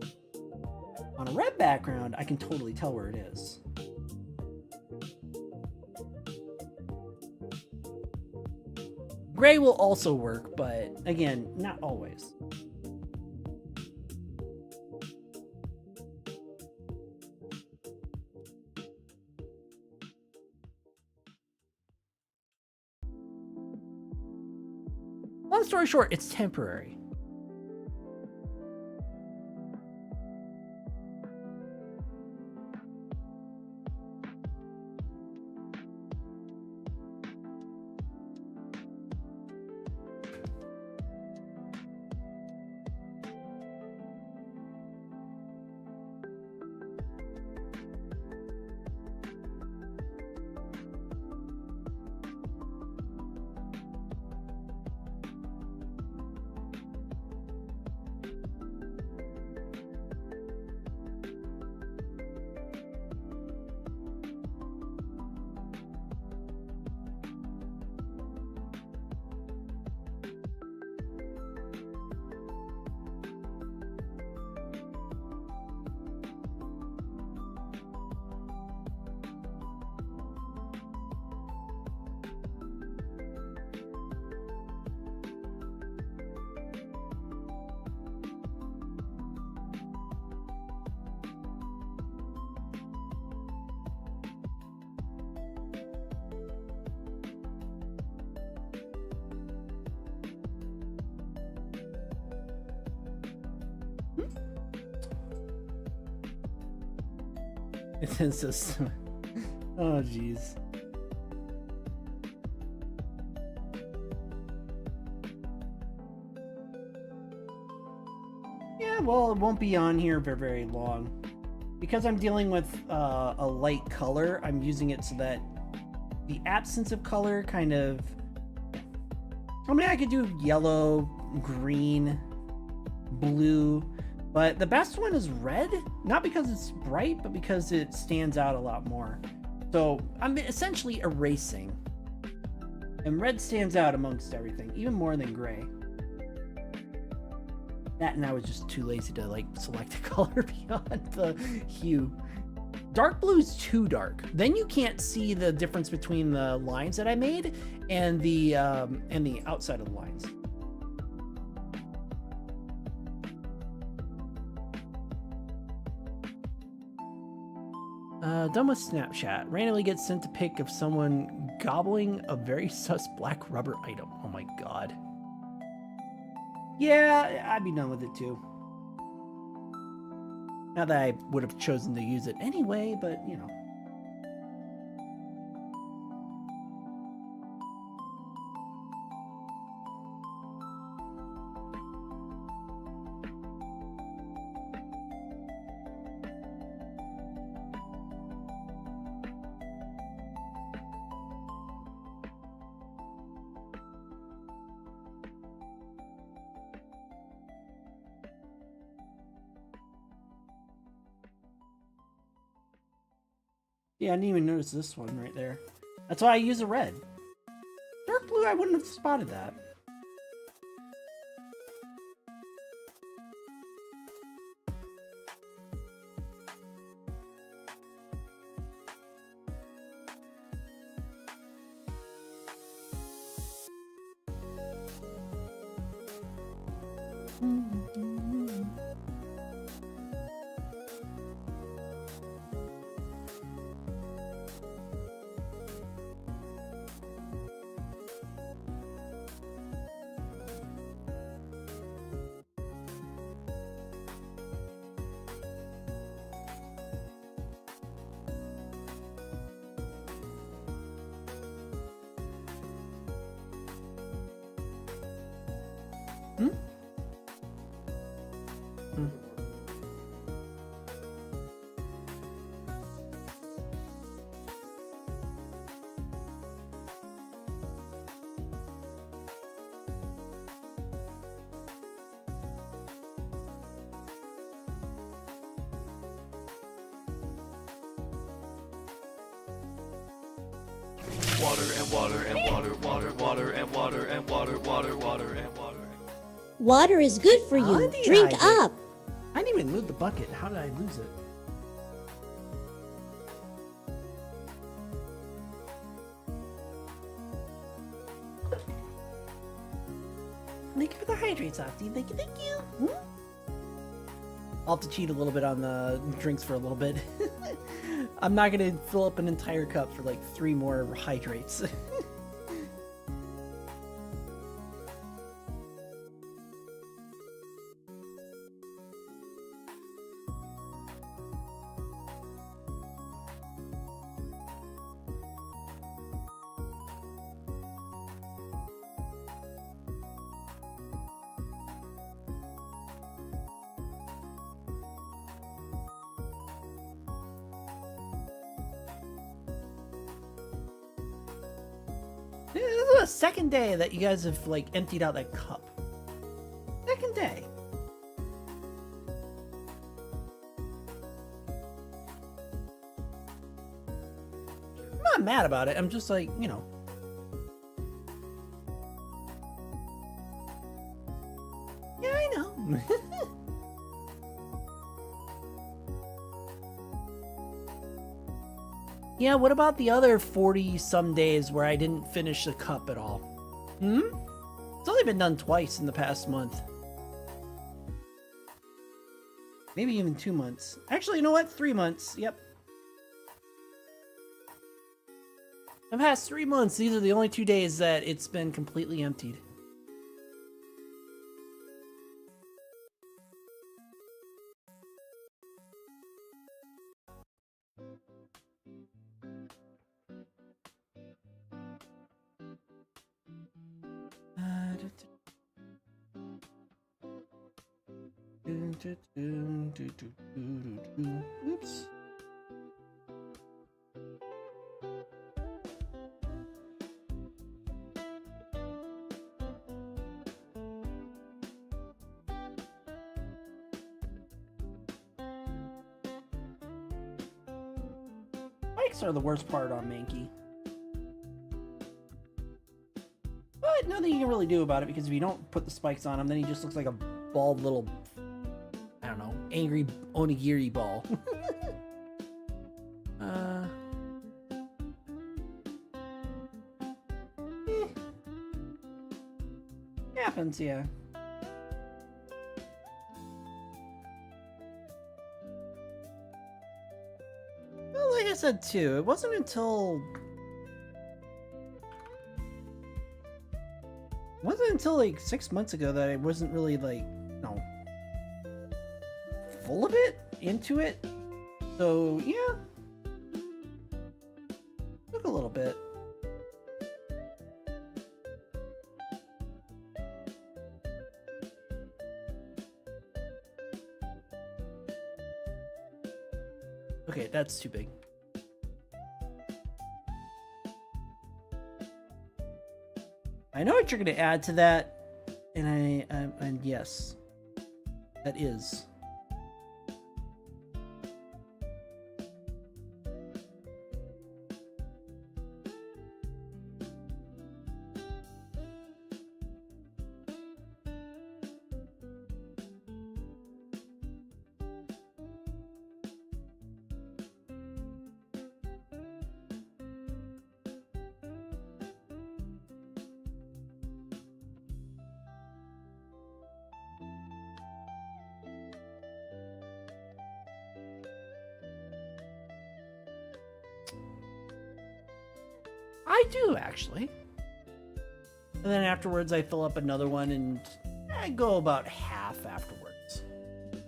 On a red background, I can totally tell where it is. Gray will also work, but again, not always. Long story short, it's temporary. It's just, oh geez. Yeah, well, it won't be on here for very long. Because I'm dealing with a light color, I'm using it so that the absence of color kind of... I mean, I could do yellow, green, blue, but the best one is red. Not because it's bright, but because it stands out a lot more. So I'm essentially erasing. And red stands out amongst everything, even more than gray. That, and I was just too lazy to like select a color beyond the hue. Dark blue is too dark. Then you can't see the difference between the lines that I made and the outside of the lines. Done with Snapchat. Randomly gets sent a pic of someone gobbling a very sus black rubber item. Oh my god. Yeah, I'd be done with it too. Not that I would have chosen to use it anyway, but you know. Yeah, I didn't even notice this one right there. That's why I use a red. Dark blue, I wouldn't have spotted that. Water and water and water, water, water and water and water, water, water and water. Water is good for you. Drink Undehydrated. up. I didn't even move the bucket. How did I lose it? Thank you for the hydrate, Softy. Thank you, thank you. I'll have to cheat a little bit on the drinks for a little bit. I'm not gonna fill up an entire cup for like 3 more hydrates. This is the second day that you guys have like emptied out that cup. Second day. I'm not mad about it. I'm just like, you know. Yeah, I know. Yeah, what about the other 40 some days where I didn't finish the cup at all? It's only been done twice in the past month. Maybe even 2 months. Actually, you know what? 3 months. Yep. The past 3 months, these are the only 2 days that it's been completely emptied. Oops. Spikes are the worst part on Mankey. But nothing you can really do about it, because if you don't put the spikes on him, then he just looks like a bald little, I don't know, angry onigiri ball. Happens, yeah. Well, like I said too, it wasn't until like 6 months ago that I wasn't really like, you know, full of it, into it. So yeah, took a little bit. Okay, that's too big. I know what you're going to add to that, and yes, that is. I do, actually. And then afterwards, I fill up another one, and I go about half afterwards.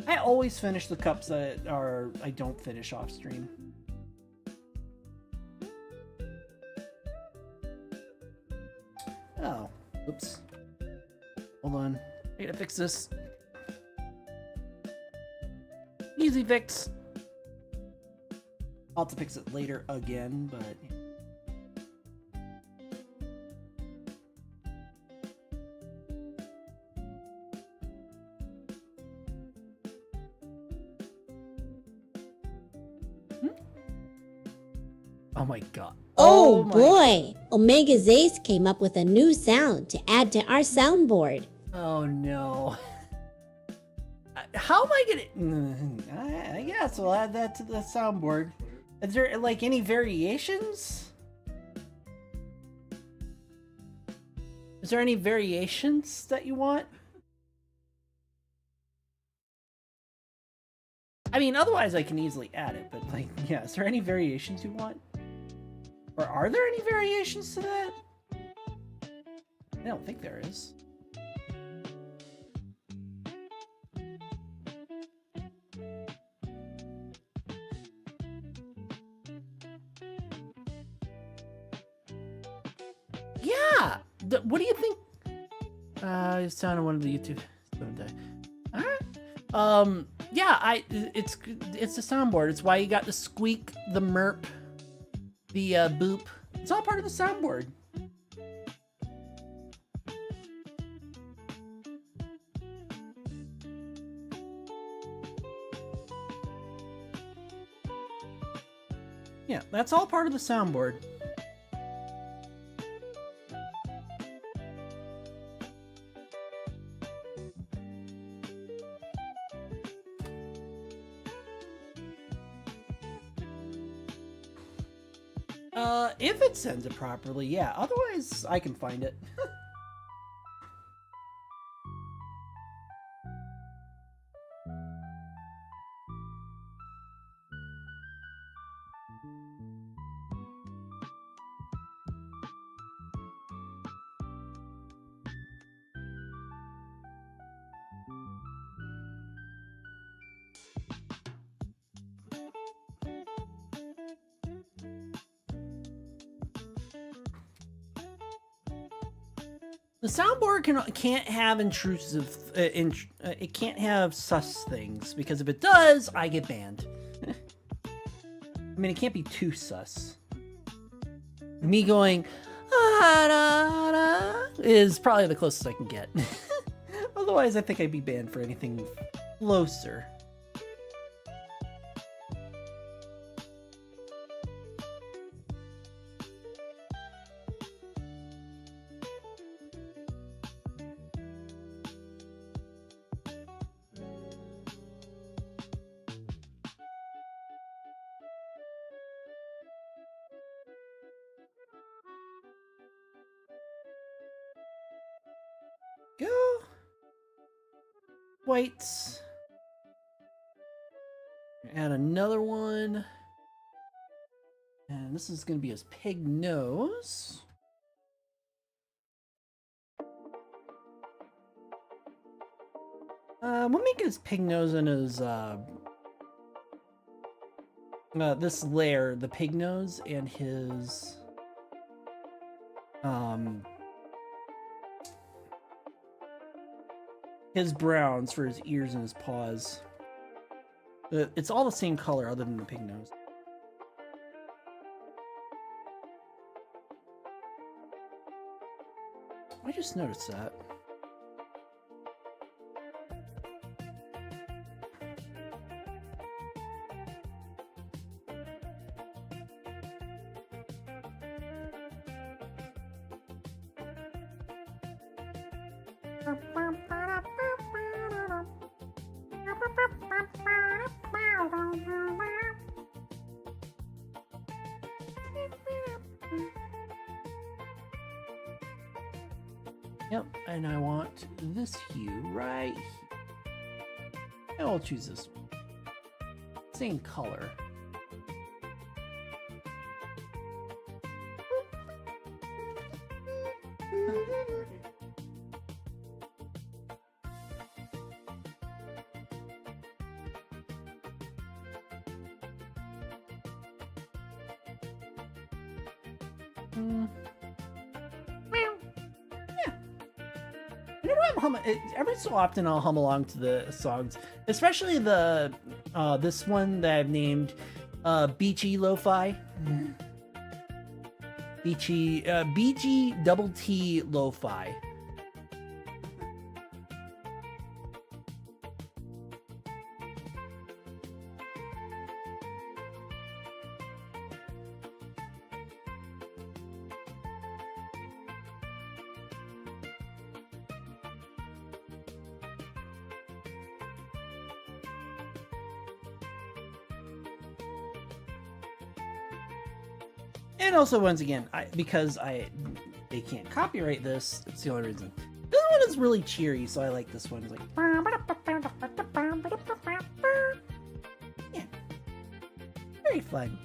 I always finish the cups that I don't finish off stream. Oh, oops. Hold on. I gotta fix this. Easy fix. I'll have to fix it later again, but... Oh my god. Oh, my- boy! Omega Zace came up with a new sound to add to our soundboard. Oh no. How am I gonna... I guess we'll add that to the soundboard. Is there like any variations? Is there any variations that you want? I mean, otherwise I can easily add it, but like, yeah, is there any variations you want? Or are there any variations to that? I don't think there is. Yeah! What do you think? It's down on one of the YouTube. Alright. Yeah, it's the soundboard. It's why you got the squeak, the merp, the boop. It's all part of the soundboard. Yeah, that's all part of the soundboard. If it sends it properly, yeah. Otherwise, I can find it. The soundboard can't have intrusive, it can't have sus things, because if it does, I get banned. I mean, it can't be too sus. Me going, ah, da, da, is probably the closest I can get. Otherwise, I think I'd be banned for anything closer. go. Whites. Add another one. And this is going to be his pig nose. We'll make his pig nose and his this layer, the pig nose, and his browns for his ears and his paws. It's all the same color other than the pig nose. I just noticed that. Yep, and I want this hue right here. And I'll choose this one. Same color. Every so often I'll hum along to the songs, especially the this one that I've named Beachy Lo-Fi. Beachy double T Lo-Fi. And also, once again, because they can't copyright this, it's the only reason. This one is really cheery, so I like this one. It's like, yeah, very fun.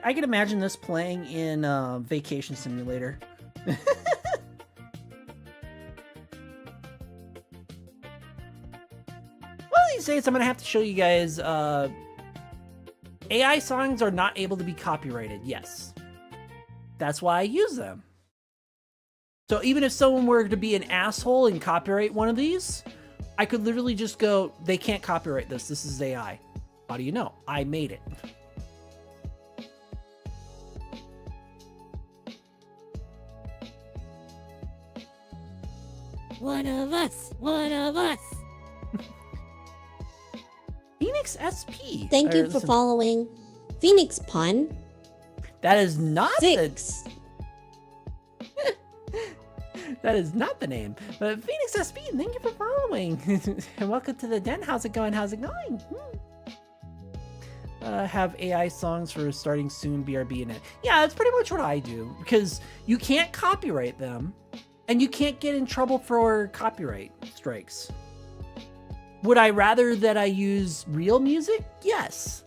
I could imagine this playing in Vacation Simulator. One of these days, I'm gonna have to show you guys. AI songs are not able to be copyrighted. Yes, that's why I use them. So even if someone were to be an asshole and copyright one of these, I could literally just go, "They can't copyright this. This is AI." How do you know? I made it. One of us. One of us. Phoenix SP. Thank you for following. Phoenix Pun. That is not 6. That is not the name. But Phoenix SP, thank you for following. And welcome to the den. How's it going? How's it going? Have AI songs for starting soon, BRB in it. Yeah, that's pretty much what I do. Because you can't copyright them. And you can't get in trouble for copyright strikes. Would I rather that I use real music? Yes.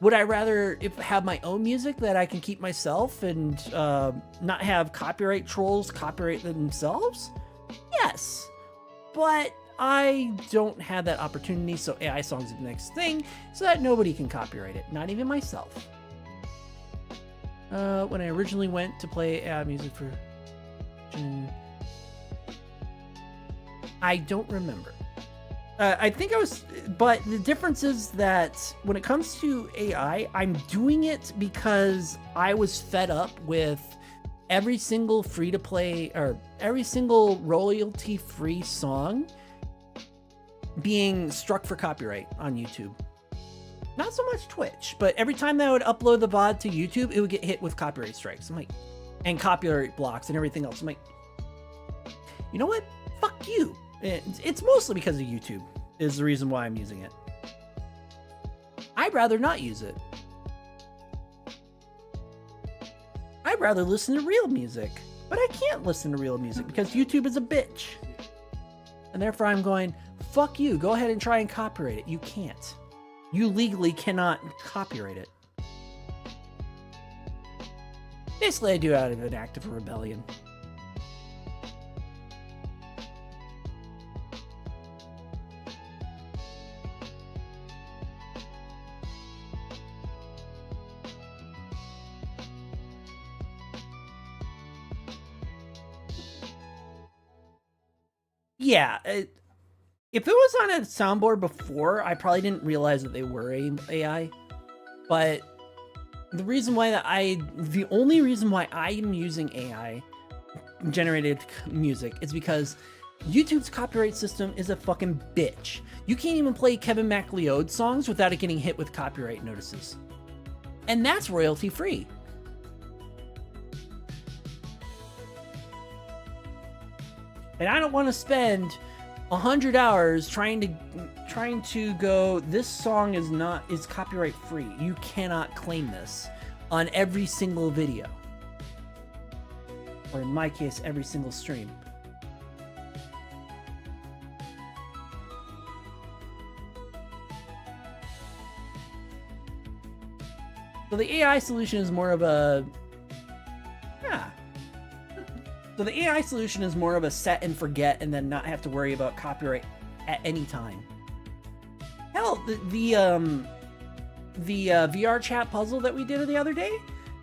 Would I rather have my own music that I can keep myself and not have copyright trolls copyright themselves? Yes. But I don't have that opportunity, so AI songs are the next thing, so that nobody can copyright it, not even myself. When I originally went to play AI music for... I don't remember. I think I was, but the difference is that when it comes to AI, I'm doing it because I was fed up with every single free-to-play or every single royalty-free song being struck for copyright on YouTube. Not so much Twitch, but every time that I would upload the VOD to YouTube, it would get hit with copyright strikes. I'm like, and copyright blocks and everything else. I'm like, you know what? Fuck you. It's mostly because of YouTube. is the reason why I'm using it. I'd rather not use it. I'd rather listen to real music, but I can't listen to real music because YouTube is a bitch. And therefore I'm going, fuck you, go ahead and try and copyright it. You can't. You legally cannot copyright it. Basically, I do it out of an act of rebellion. Yeah, if it was on a soundboard before, I probably didn't realize that they were AI. But the only reason why I am using AI generated music is because YouTube's copyright system is a fucking bitch. You can't even play Kevin MacLeod songs without it getting hit with copyright notices. And that's royalty free. And I don't want to spend 100 hours trying to go, this song is copyright free. You cannot claim this on every single video. Or in my case, every single stream. So the AI solution is more of a... So the AI solution is more of a set and forget and then not have to worry about copyright at any time. Hell, the VR chat puzzle that we did the other day,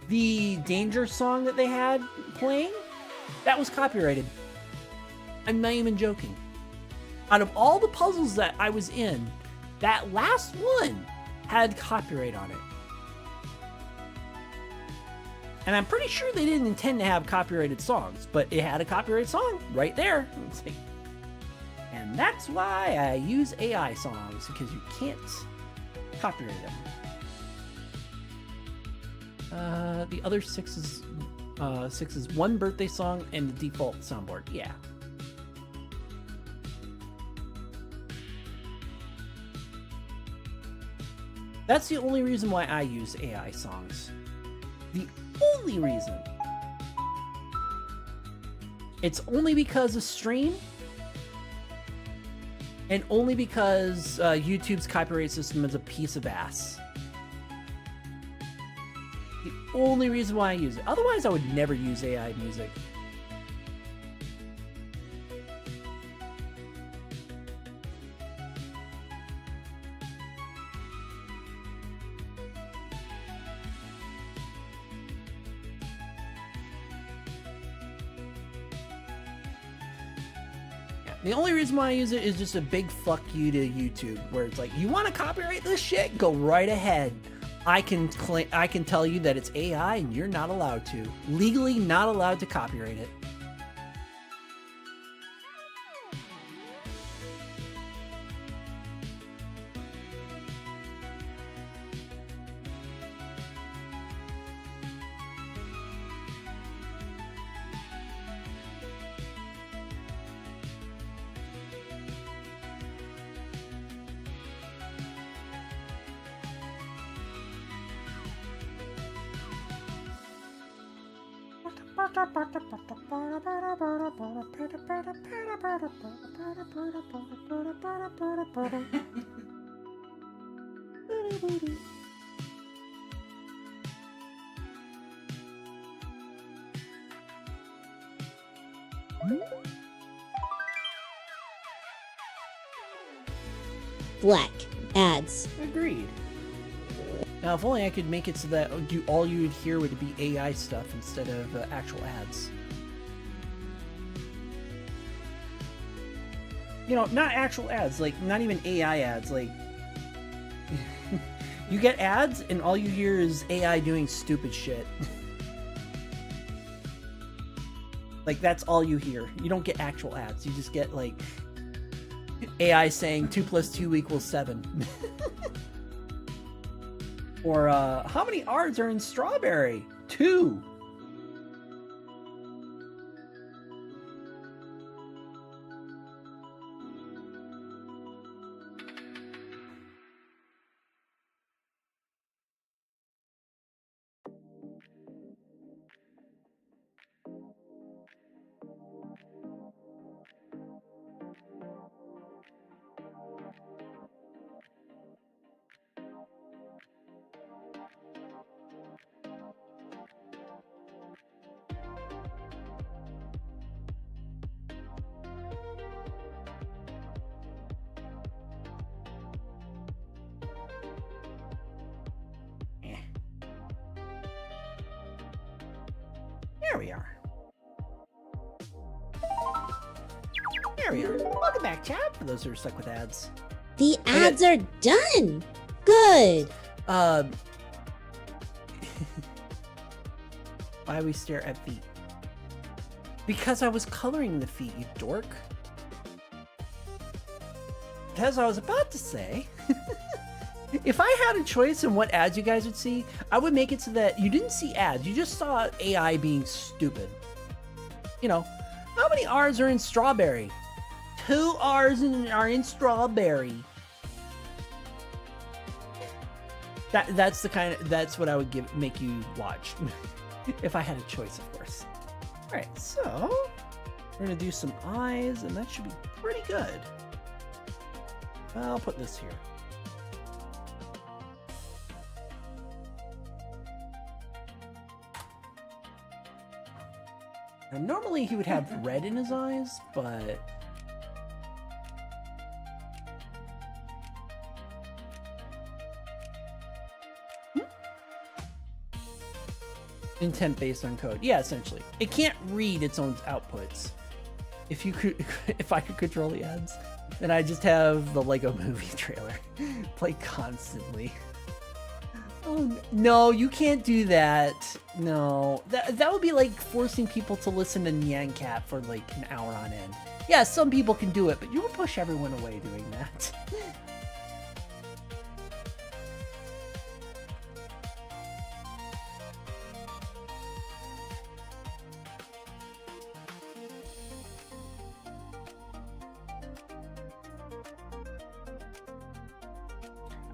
the Danger song that they had playing, that was copyrighted. I'm not even joking. Out of all the puzzles that I was in, that last one had copyright on it. And I'm pretty sure they didn't intend to have copyrighted songs, but it had a copyrighted song right there. And that's why I use AI songs, because you can't copyright them. The other six is one birthday song and the default soundboard. Yeah. That's the only reason why I use AI songs. The only reason. It's only because of stream, and only because YouTube's copyright system is a piece of ass. The only reason why I use it. Otherwise, I would never use AI music. The only reason why I use it is just a big fuck you to YouTube, where it's like, you want to copyright this shit? Go right ahead. I can tell you that it's AI and you're not allowed to. Legally not allowed to copyright it. Black. Ads. Agreed. Now, if only I could make it so that all you would hear would be AI stuff instead of actual ads. You know, not actual ads, like, not even AI ads, like... You get ads, and all you hear is AI doing stupid shit. Like, that's all you hear. You don't get actual ads, you just get, like... AI saying 2 + 2 = 7. Or, how many R's are in strawberry? 2. There we are. There we are. Welcome back, chat, for those who are stuck with ads. The ads are done. Good. Why we stare at feet? Because I was coloring the feet, you dork. As I was about to say, if I had a choice in what ads you guys would see, I would make it so that you didn't see ads, you just saw AI being stupid. You know, how many R's are in strawberry? 2 R's are in strawberry. That's what I would make you watch. If I had a choice, of course. Alright, so we're gonna do some eyes, and that should be pretty good. I'll put this here. Now, normally he would have red in his eyes, but intent based on code. Yeah, essentially. It can't read its own outputs. If I could control the ads, then I just have the Lego Movie trailer play constantly. Oh no, you can't do that. No, that would be like forcing people to listen to Nyan Cat for like an hour on end. Yeah, some people can do it, but you would push everyone away doing that.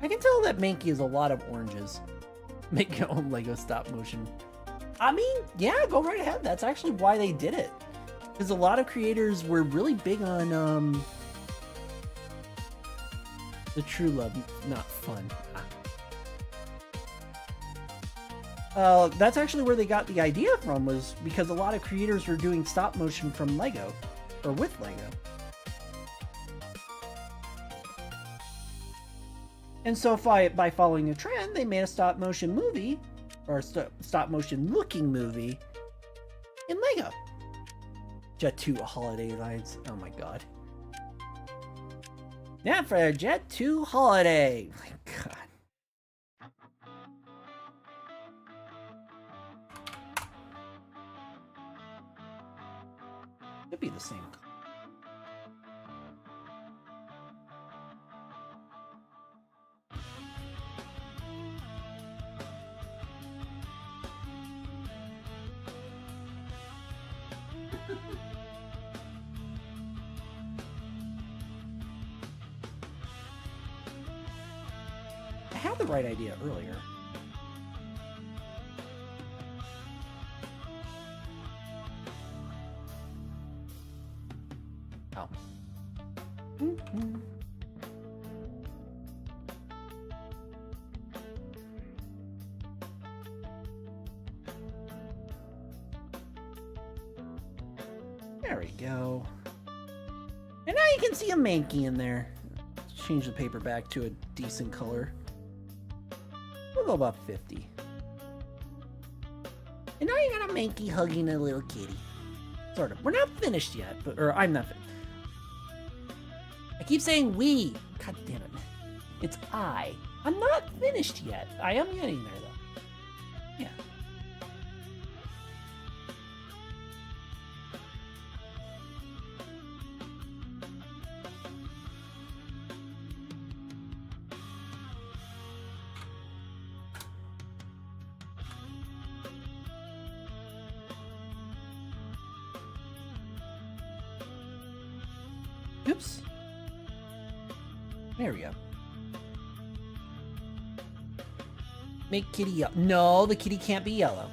I can tell that Mankey is a lot of oranges. Make your own Lego stop motion. I mean, yeah, go right ahead. That's actually why they did it. Because a lot of creators were really big on the true love, not fun. That's actually where they got the idea from, was because a lot of creators were doing stop motion from Lego, or with Lego. And so by following a trend, they made a stop motion movie, or stop motion looking movie, in Lego. Jet 2 Holiday Lines. Oh my god. Yeah, for Jet 2 Holiday. Oh my god. It'd be the same. I had the right idea earlier. Oh. Mm-hmm. There we go. And now you can see a Mankey in there. Let's change the paper back to a decent color. We'll go about 50. And now you got a Mankey hugging a little kitty. Sort of. We're not finished yet, or I'm not finished. I keep saying we. God damn it. It's I. I'm not finished yet. I am getting there, though. Yeah. Oops. There we go. Make kitty yellow. No, the kitty can't be yellow.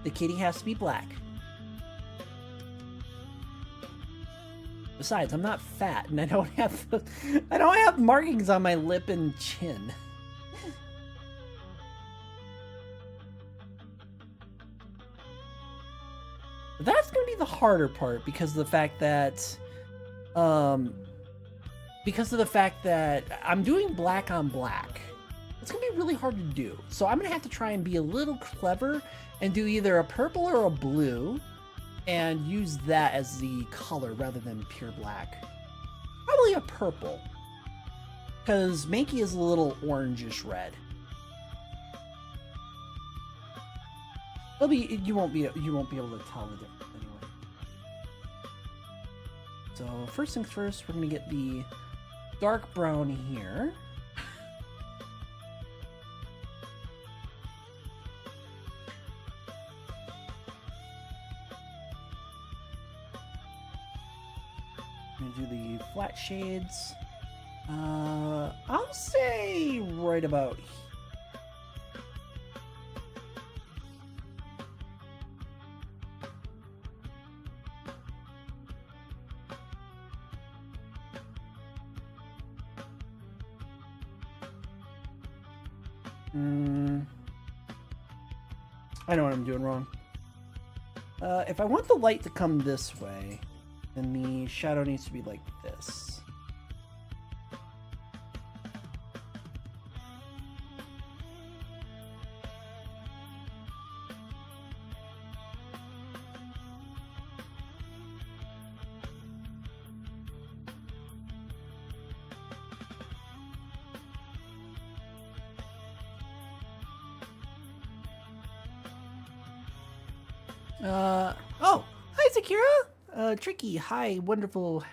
The kitty has to be black. Besides, I'm not fat, and I don't have markings on my lip and chin. That's gonna be the harder part because of the fact that I'm doing black on black. it's gonna be really hard to do. So I'm gonna have to try and be a little clever and do either a purple or a blue and use that as the color rather than pure black. Probably a purple, because Mankey is a little orangish red. You won't be able to tell the difference anyway. So first things first, we're gonna get the dark brown here. I'm gonna do the flat shades. I'll say right about here. I know what I'm doing wrong. If I want the light to come this way, then the shadow needs to be like this. Oh, hi Zakira! Tricky, hi, wonderful.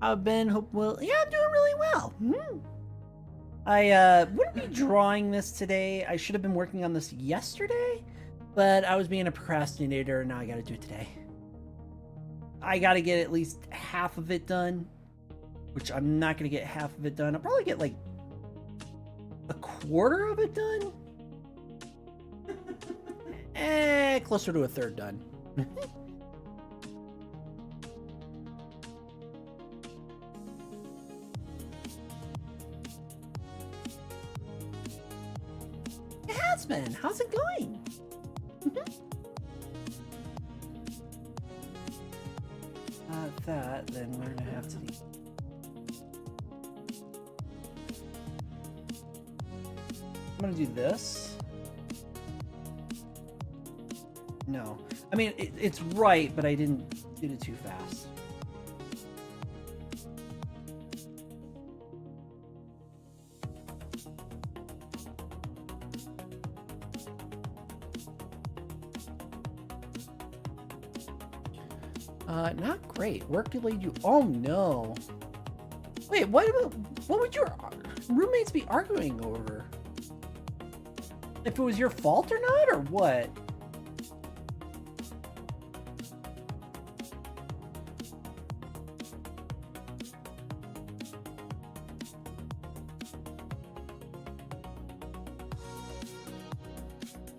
I've been, hope, well, yeah, I'm doing really well. I, wouldn't be drawing this today. I should have been working on this yesterday, but I was being a procrastinator and now I gotta do it today. I gotta get at least half of it done, which I'm not gonna get half of it done. I'll probably get like a quarter of it done. Closer to a third done. It has been. How's it going? That, then we're gonna have to do. I'm gonna do this. No. I mean, it's right, but I did it too fast. Not great. Work delayed you. Oh no. Wait, what would your roommates be arguing over? If it was your fault or not, or what?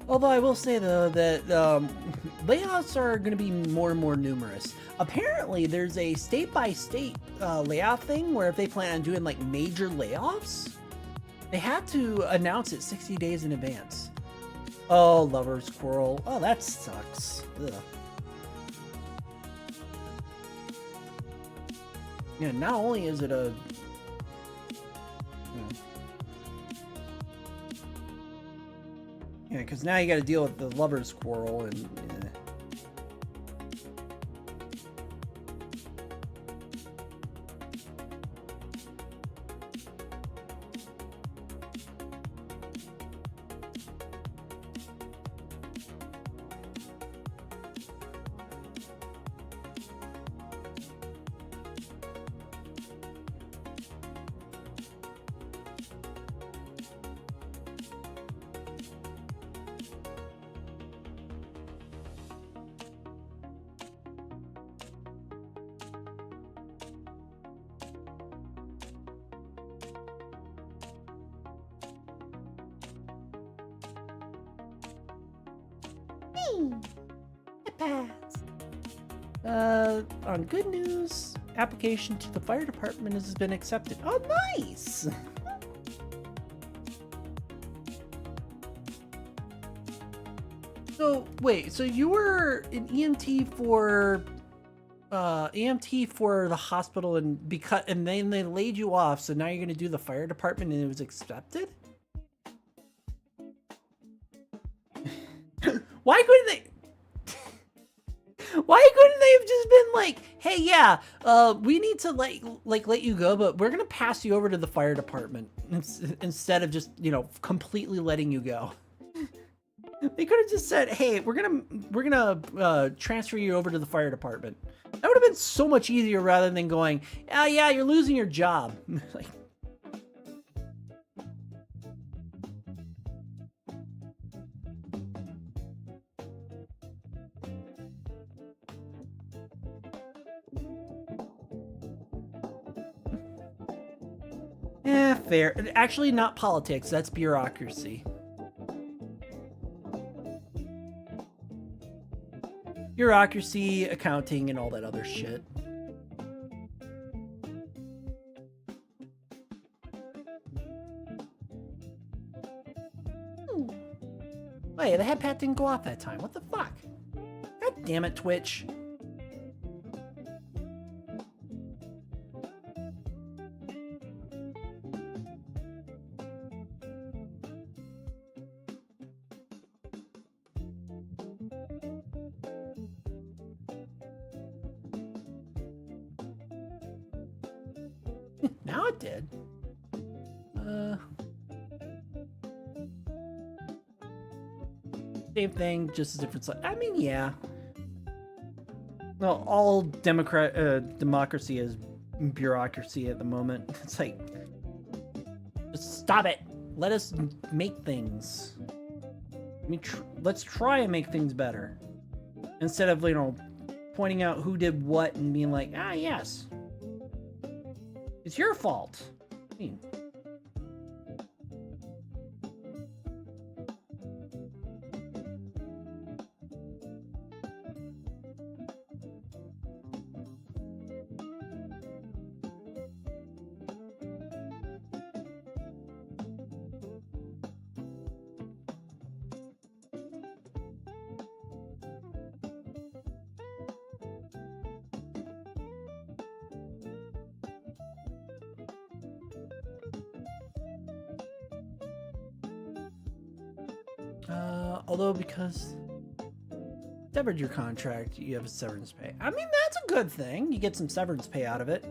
Although I will say though that layoffs are going to be more and more numerous. Apparently, there's a state-by-state layoff thing where if they plan on doing like major layoffs, they have to announce it 60 days in advance. Oh, lover's quarrel. Oh, that sucks. Ugh. Yeah, not only is it a... Yeah, because now you got to deal with the lover's quarrel and... It passed. On good news, application to the fire department has been accepted. Oh, nice! So, wait, so you were an EMT for the hospital and then they laid you off, so now you're gonna do the fire department and it was accepted? Why couldn't they? Why couldn't they have just been like, hey, yeah, we need to let you go, but we're gonna pass you over to the fire department instead of just, you know, completely letting you go. They could have just said, hey, we're gonna transfer you over to the fire department. That would have been so much easier rather than going, oh yeah, you're losing your job. Like, fair. Actually, not politics. That's bureaucracy. Bureaucracy, accounting, and all that other shit. Wait, the head pat didn't go off that time. What the fuck? God damn it, Twitch. Now it did. Same thing, just a different side. I mean, yeah. Well, all democracy is bureaucracy at the moment. It's like, just stop it. Let us make things. I mean, let's try and make things better. Instead of, you know, pointing out who did what and being like, ah, yes. It's your fault. I mean, although because severed your contract, you have a severance pay. I mean, that's a good thing. You get some severance pay out of it.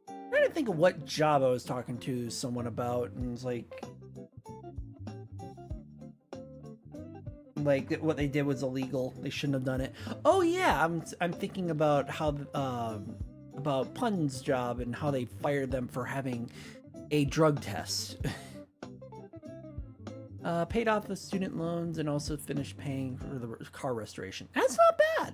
I'm trying to think of what job I was talking to someone about, and it's like what they did was illegal. They shouldn't have done it. Oh yeah, I'm thinking about how about Pun's job and how they fired them for having a drug test. Paid off the student loans and also finished paying for the car restoration. That's not bad.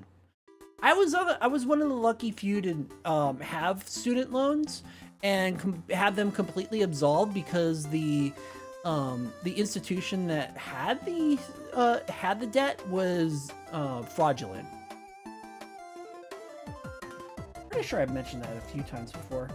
I was one of the lucky few to have student loans and have them completely absolved because the institution that had the debt was fraudulent. Pretty sure I've mentioned that a few times before.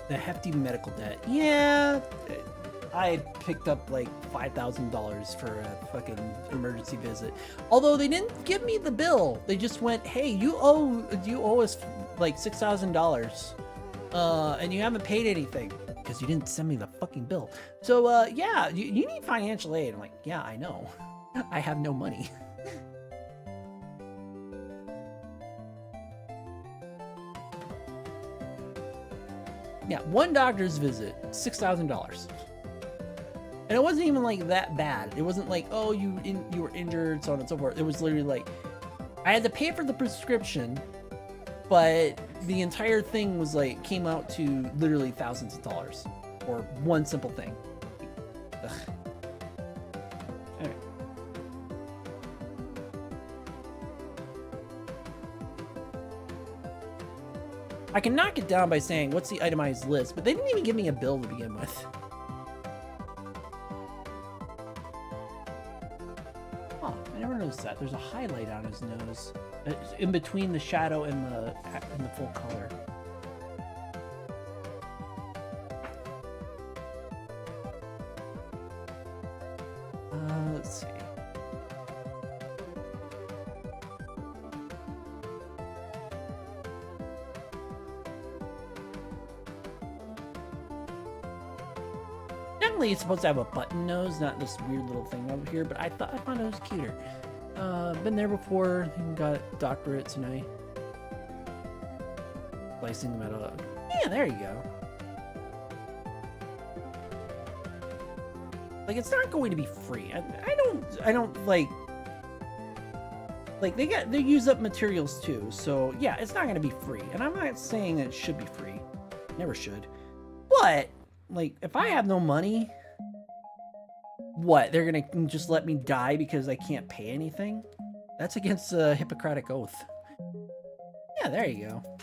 The hefty medical debt. Yeah, I picked up like $5,000 for a fucking emergency visit. Although they didn't give me the bill. They just went, "Hey, you owe us like $6,000, and you haven't paid anything because you didn't send me the fucking bill. So yeah, you need financial aid." I'm like, "Yeah, I know. I have no money." Yeah, one doctor's visit, $6,000. And it wasn't even like that bad. It wasn't like, oh, you were injured, so on and so forth. It was literally like, I had to pay for the prescription, but the entire thing was like, came out to literally thousands of dollars for one simple thing. Ugh. All right. I can knock it down by saying, what's the itemized list? But they didn't even give me a bill to begin with. Oh, I never noticed that. There's a highlight on his nose. It's in between the shadow and the full color. Let's see. Generally, it's supposed to have a button nose, not this weird little thing over here, but I found it was cuter. Been there before, even got doctorates, and I slicing them out. Yeah, there you go. Like, it's not going to be free. I don't like they use up materials too, so yeah, it's not going to be free. And I'm not saying it should be free. Never should. But like, if I have no money, what, they're gonna just let me die because I can't pay anything? That's against the Hippocratic Oath. Yeah, there you go.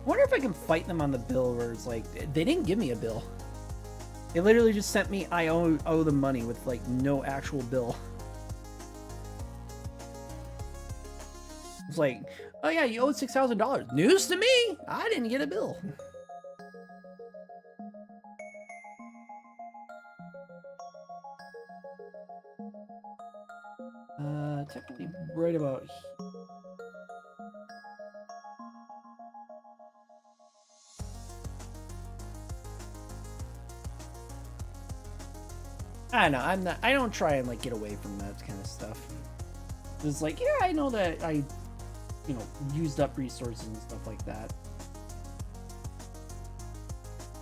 I wonder if I can fight them on the bill where it's like, they didn't give me a bill. They literally just sent me, I owe them money with like no actual bill. It's like, oh yeah, you owed $6,000. News to me! I didn't get a bill. Technically right about here. I don't know, I don't try and like get away from that kind of stuff. It's like, yeah, I know that I, used up resources and stuff like that.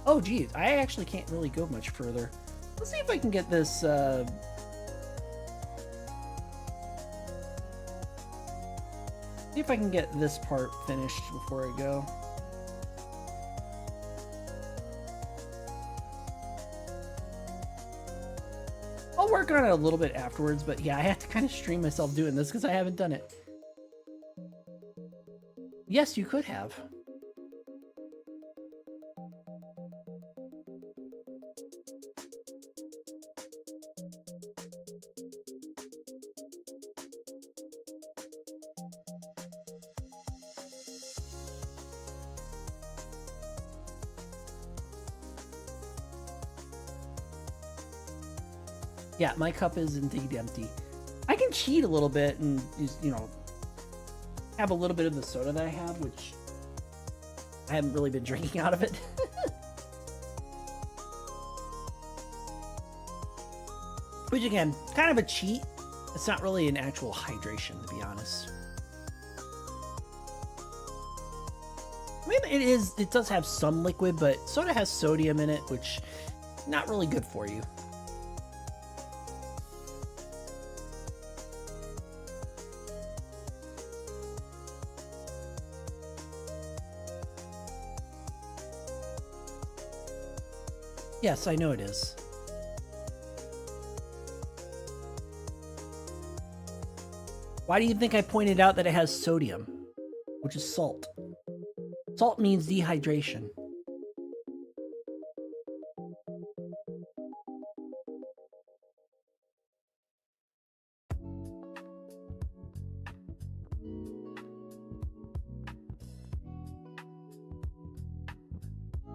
Oh geez, I actually can't really go much further. Let's see if I can get this, see if I can get this part finished before I go. I'll work on it a little bit afterwards, but yeah, I have to kind of stream myself doing this because I haven't done it. Yes, you could have. Yeah, my cup is indeed empty. I can cheat a little bit and just, have a little bit of the soda that I have, which I haven't really been drinking out of it. Which again, kind of a cheat. It's not really an actual hydration, to be honest. I mean, it does have some liquid, but soda has sodium in it, which not really good for you. Yes, I know it is. Why do you think I pointed out that it has sodium, which is salt? Salt means dehydration.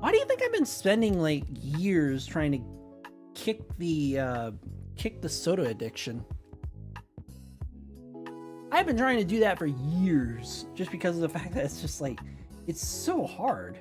Why do you think I've been spending like years trying to kick the soda addiction? I've been trying to do that for years just because of the fact that it's just like, it's so hard.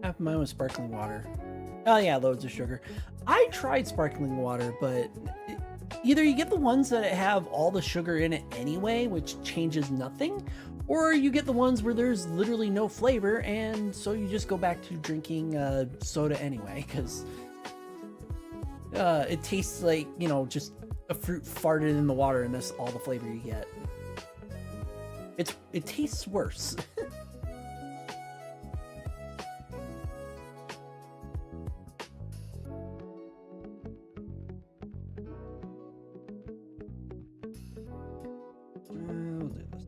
Half mine was sparkling water. Oh yeah, loads of sugar. I tried sparkling water, but either you get the ones that have all the sugar in it anyway, which changes nothing, or you get the ones where there's literally no flavor, and so you just go back to drinking soda anyway, because it tastes like, you know, just a fruit farted in the water, and that's all the flavor you get. It tastes worse. We'll do this.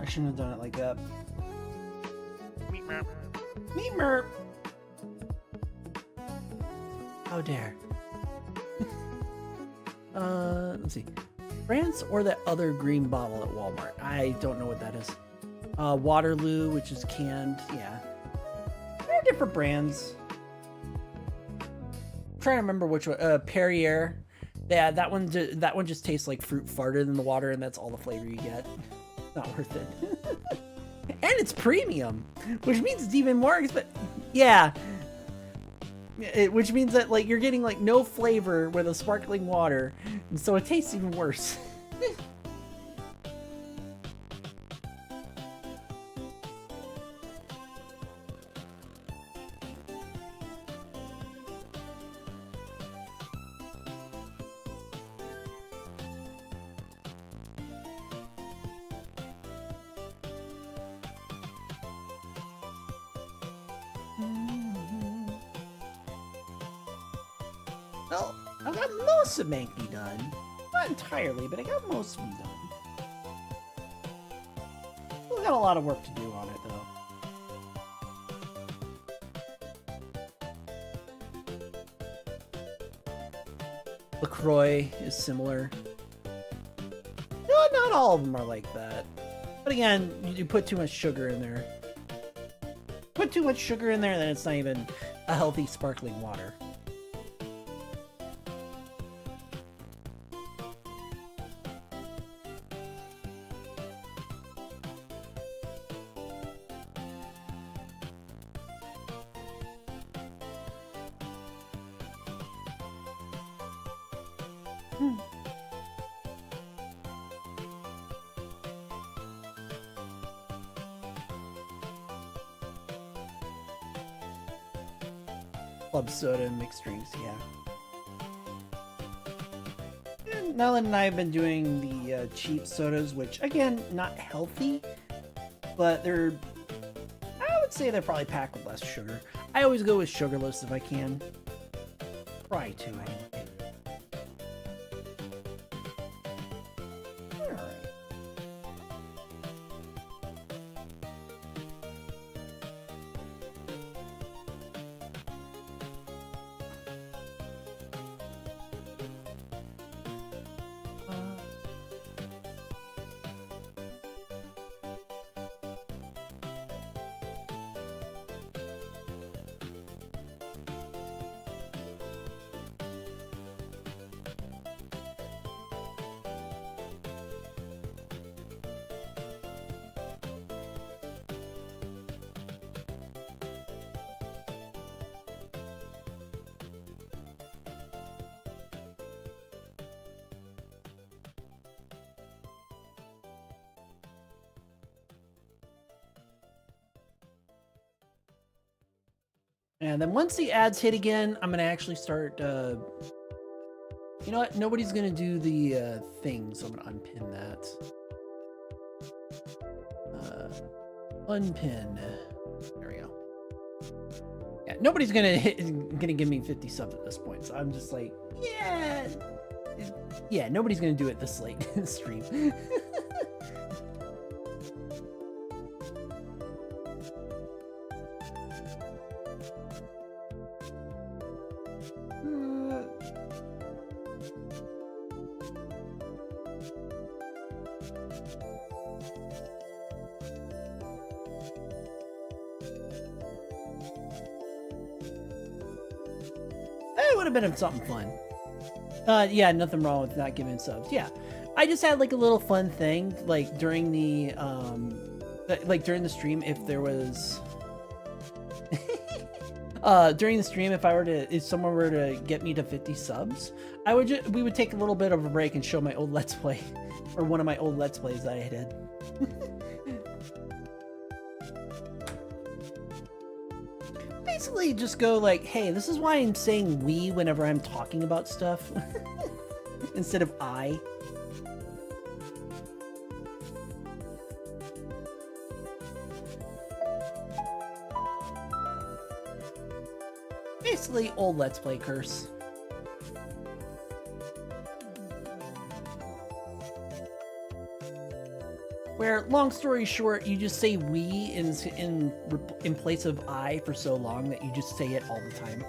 I shouldn't have done it like that. Meep merp. Meep merp. How dare. Let's see. France or that other green bottle at Walmart. I don't know what that is. Waterloo, which is canned. Yeah. They're different brands. I'm trying to remember which one. Perrier. Yeah, that one just tastes like fruit farted in the water, and that's all the flavor you get. Not worth it. And it's premium, which means it's even more expensive. Yeah. Which means that like you're getting like no flavor with a sparkling water, and so it tastes even worse. Well, I've got most of Mankey done. Not entirely, but I got most of them done. Still got a lot of work to do on it, though. LaCroix is similar. No, not all of them are like that. But again, you put too much sugar in there. Put too much sugar in there, then it's not even a healthy sparkling water. Club soda and mixed drinks, yeah. And Nellen and I have been doing the cheap sodas, which, again, not healthy, but they're, I would say they're probably packed with less sugar. I always go with sugarless if I can. Try to, anyway. Alright. And then once the ads hit again, I'm gonna actually start. You know what? Nobody's gonna do the thing, so I'm gonna unpin that. Unpin. There we go. Yeah, nobody's gonna give me 50 subs at this point, so I'm just like, yeah, nobody's gonna do it this late in the stream. It would have been something fun. Yeah, nothing wrong with not giving subs. Yeah, I just had like a little fun thing, like during the stream, if there was, during the stream, if someone were to get me to 50 subs, we would take a little bit of a break and show my old Let's Play, or one of my old Let's Plays that I did. Basically just go like, hey, this is why I'm saying we whenever I'm talking about stuff instead of I. Basically old Let's Play curse. Where, long story short, you just say we in place of I for so long that you just say it all the time.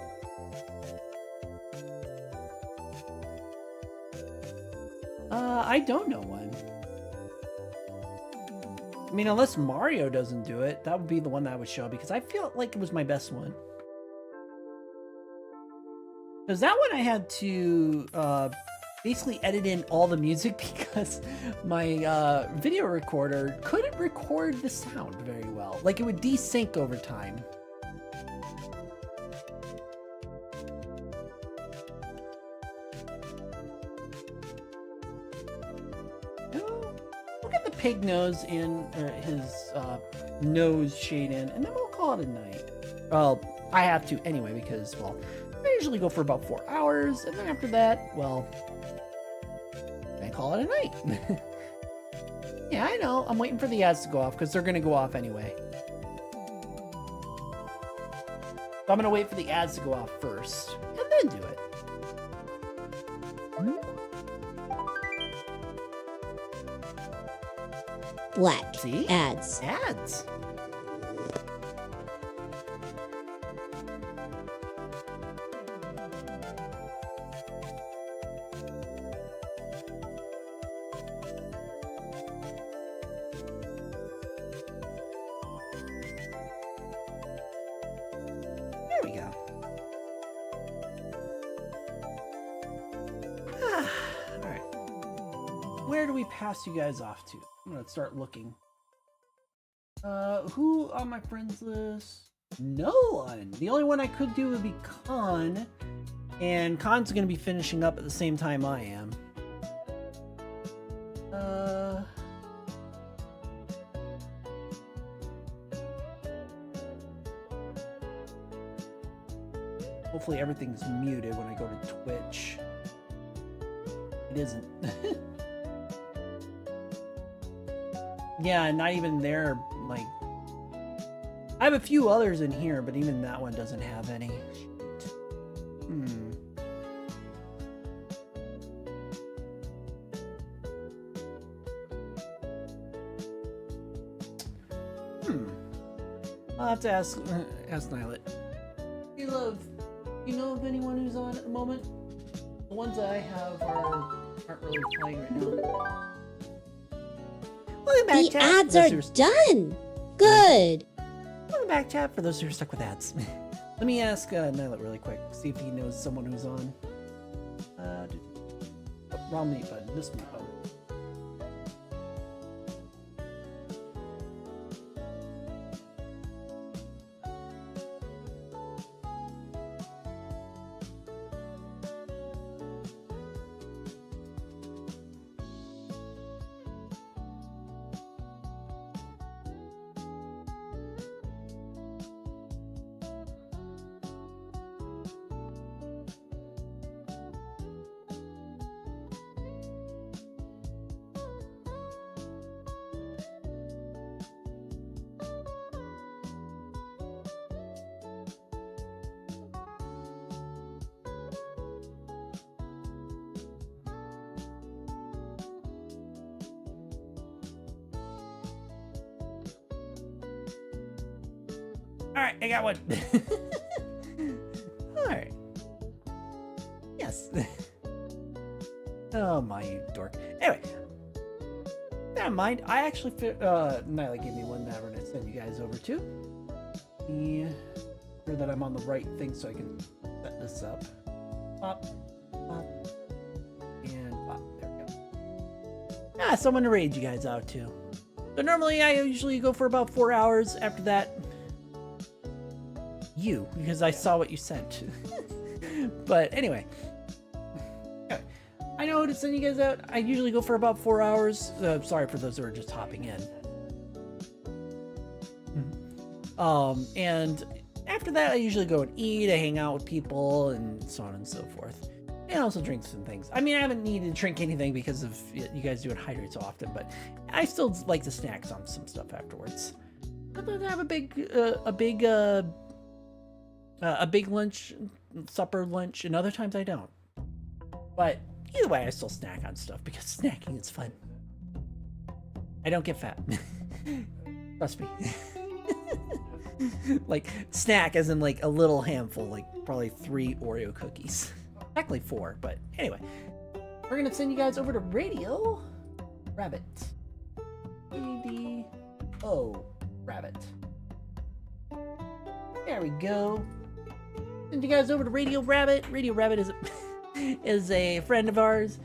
I don't know one. I mean, unless Mario doesn't do it, that would be the one that I would show because I feel like it was my best one. Because that one I had to basically edit in all the music because my video recorder couldn't record the sound very well. Like it would desync over time. Oh, we'll get the pig nose in, or his nose shade in, and then we'll call it a night. Well, I have to anyway because, well, I usually go for about 4 hours, and then after that, well, I call it a night. Yeah, I know. I'm waiting for the ads to go off because they're going to go off anyway. So I'm going to wait for the ads to go off first and then do it. Black. See? Ads. Ads. There we go. All right. Where do we pass you guys off to? I'm gonna start looking. Who on my friends list? No one. The only one I could do would be Khan, and Khan's gonna be finishing up at the same time I am. Hopefully everything's muted when I go to Twitch. It isn't. Yeah, not even there, like... I have a few others in here, but even that one doesn't have any. I'll have to ask Nylet. Hey, love. You know of anyone who's on at the moment? The ones that I have aren't really playing right now. Welcome back, The chat, ads for are those done. Good. Welcome back, chat, for those who are stuck with ads. Let me ask Nylet really quick, see if he knows someone who's on. Wrong mute button, this mute button. Alright, I got one. Alright. Yes. Oh my, you dork. Anyway. Never mind. I actually Nyla gave me one that we're gonna send you guys over to. Sure that I'm on the right thing so I can set this up. Pop, pop, and pop. There we go. Ah, someone to raid you guys out to. So normally I usually go for about 4 hours. After that, because I saw what you sent. But anyway, I know to send you guys out. I usually go for about 4 hours. Sorry for those who are just hopping in. And after that, I usually go and eat. I hang out with people and so on and so forth. And also drink some things. I mean, I haven't needed to drink anything because of you guys doing hydrate so often, but I still like the snacks on some stuff afterwards. Sometimes I have a big lunch, supper lunch, and other times I don't. But either way, I still snack on stuff because snacking is fun. I don't get fat. Trust me. Like, snack as in like a little handful, like probably 3 Oreo cookies. Technically 4, but anyway. We're gonna send you guys over to Radio Rabbit. Radio Rabbit. There we go. Send you guys over to Radio Rabbit. Radio Rabbit is a friend of ours.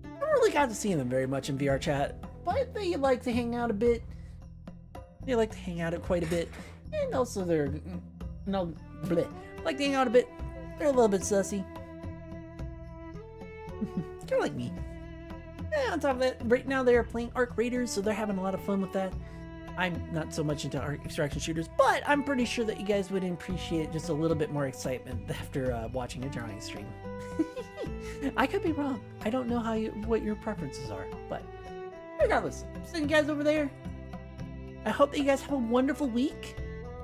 I don't really got to see them very much in VR chat, but they like to hang out a bit. They like to hang out quite a bit, and also like to hang out a bit. They're a little bit sussy. Kind of like me. And on top of that, right now they are playing Arc Raiders, so they're having a lot of fun with that. I'm not so much into extraction shooters, but I'm pretty sure that you guys would appreciate just a little bit more excitement after watching a drawing stream. I could be wrong. I don't know what your preferences are, but regardless, I'm sending you guys over there. I hope that you guys have a wonderful week.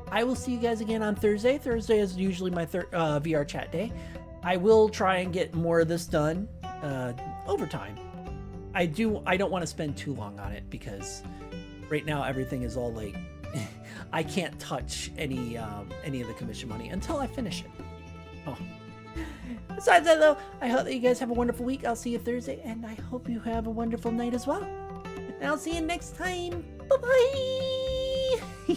I will see you guys again on Thursday. Thursday is usually my VR chat day. I will try and get more of this done over time. I don't want to spend too long on it because right now everything is all like I can't touch any of the commission money until I finish it. Oh. Besides that though, I hope that you guys have a wonderful week. I'll see you Thursday, and I hope you have a wonderful night as well. And I'll see you next time. Bye bye.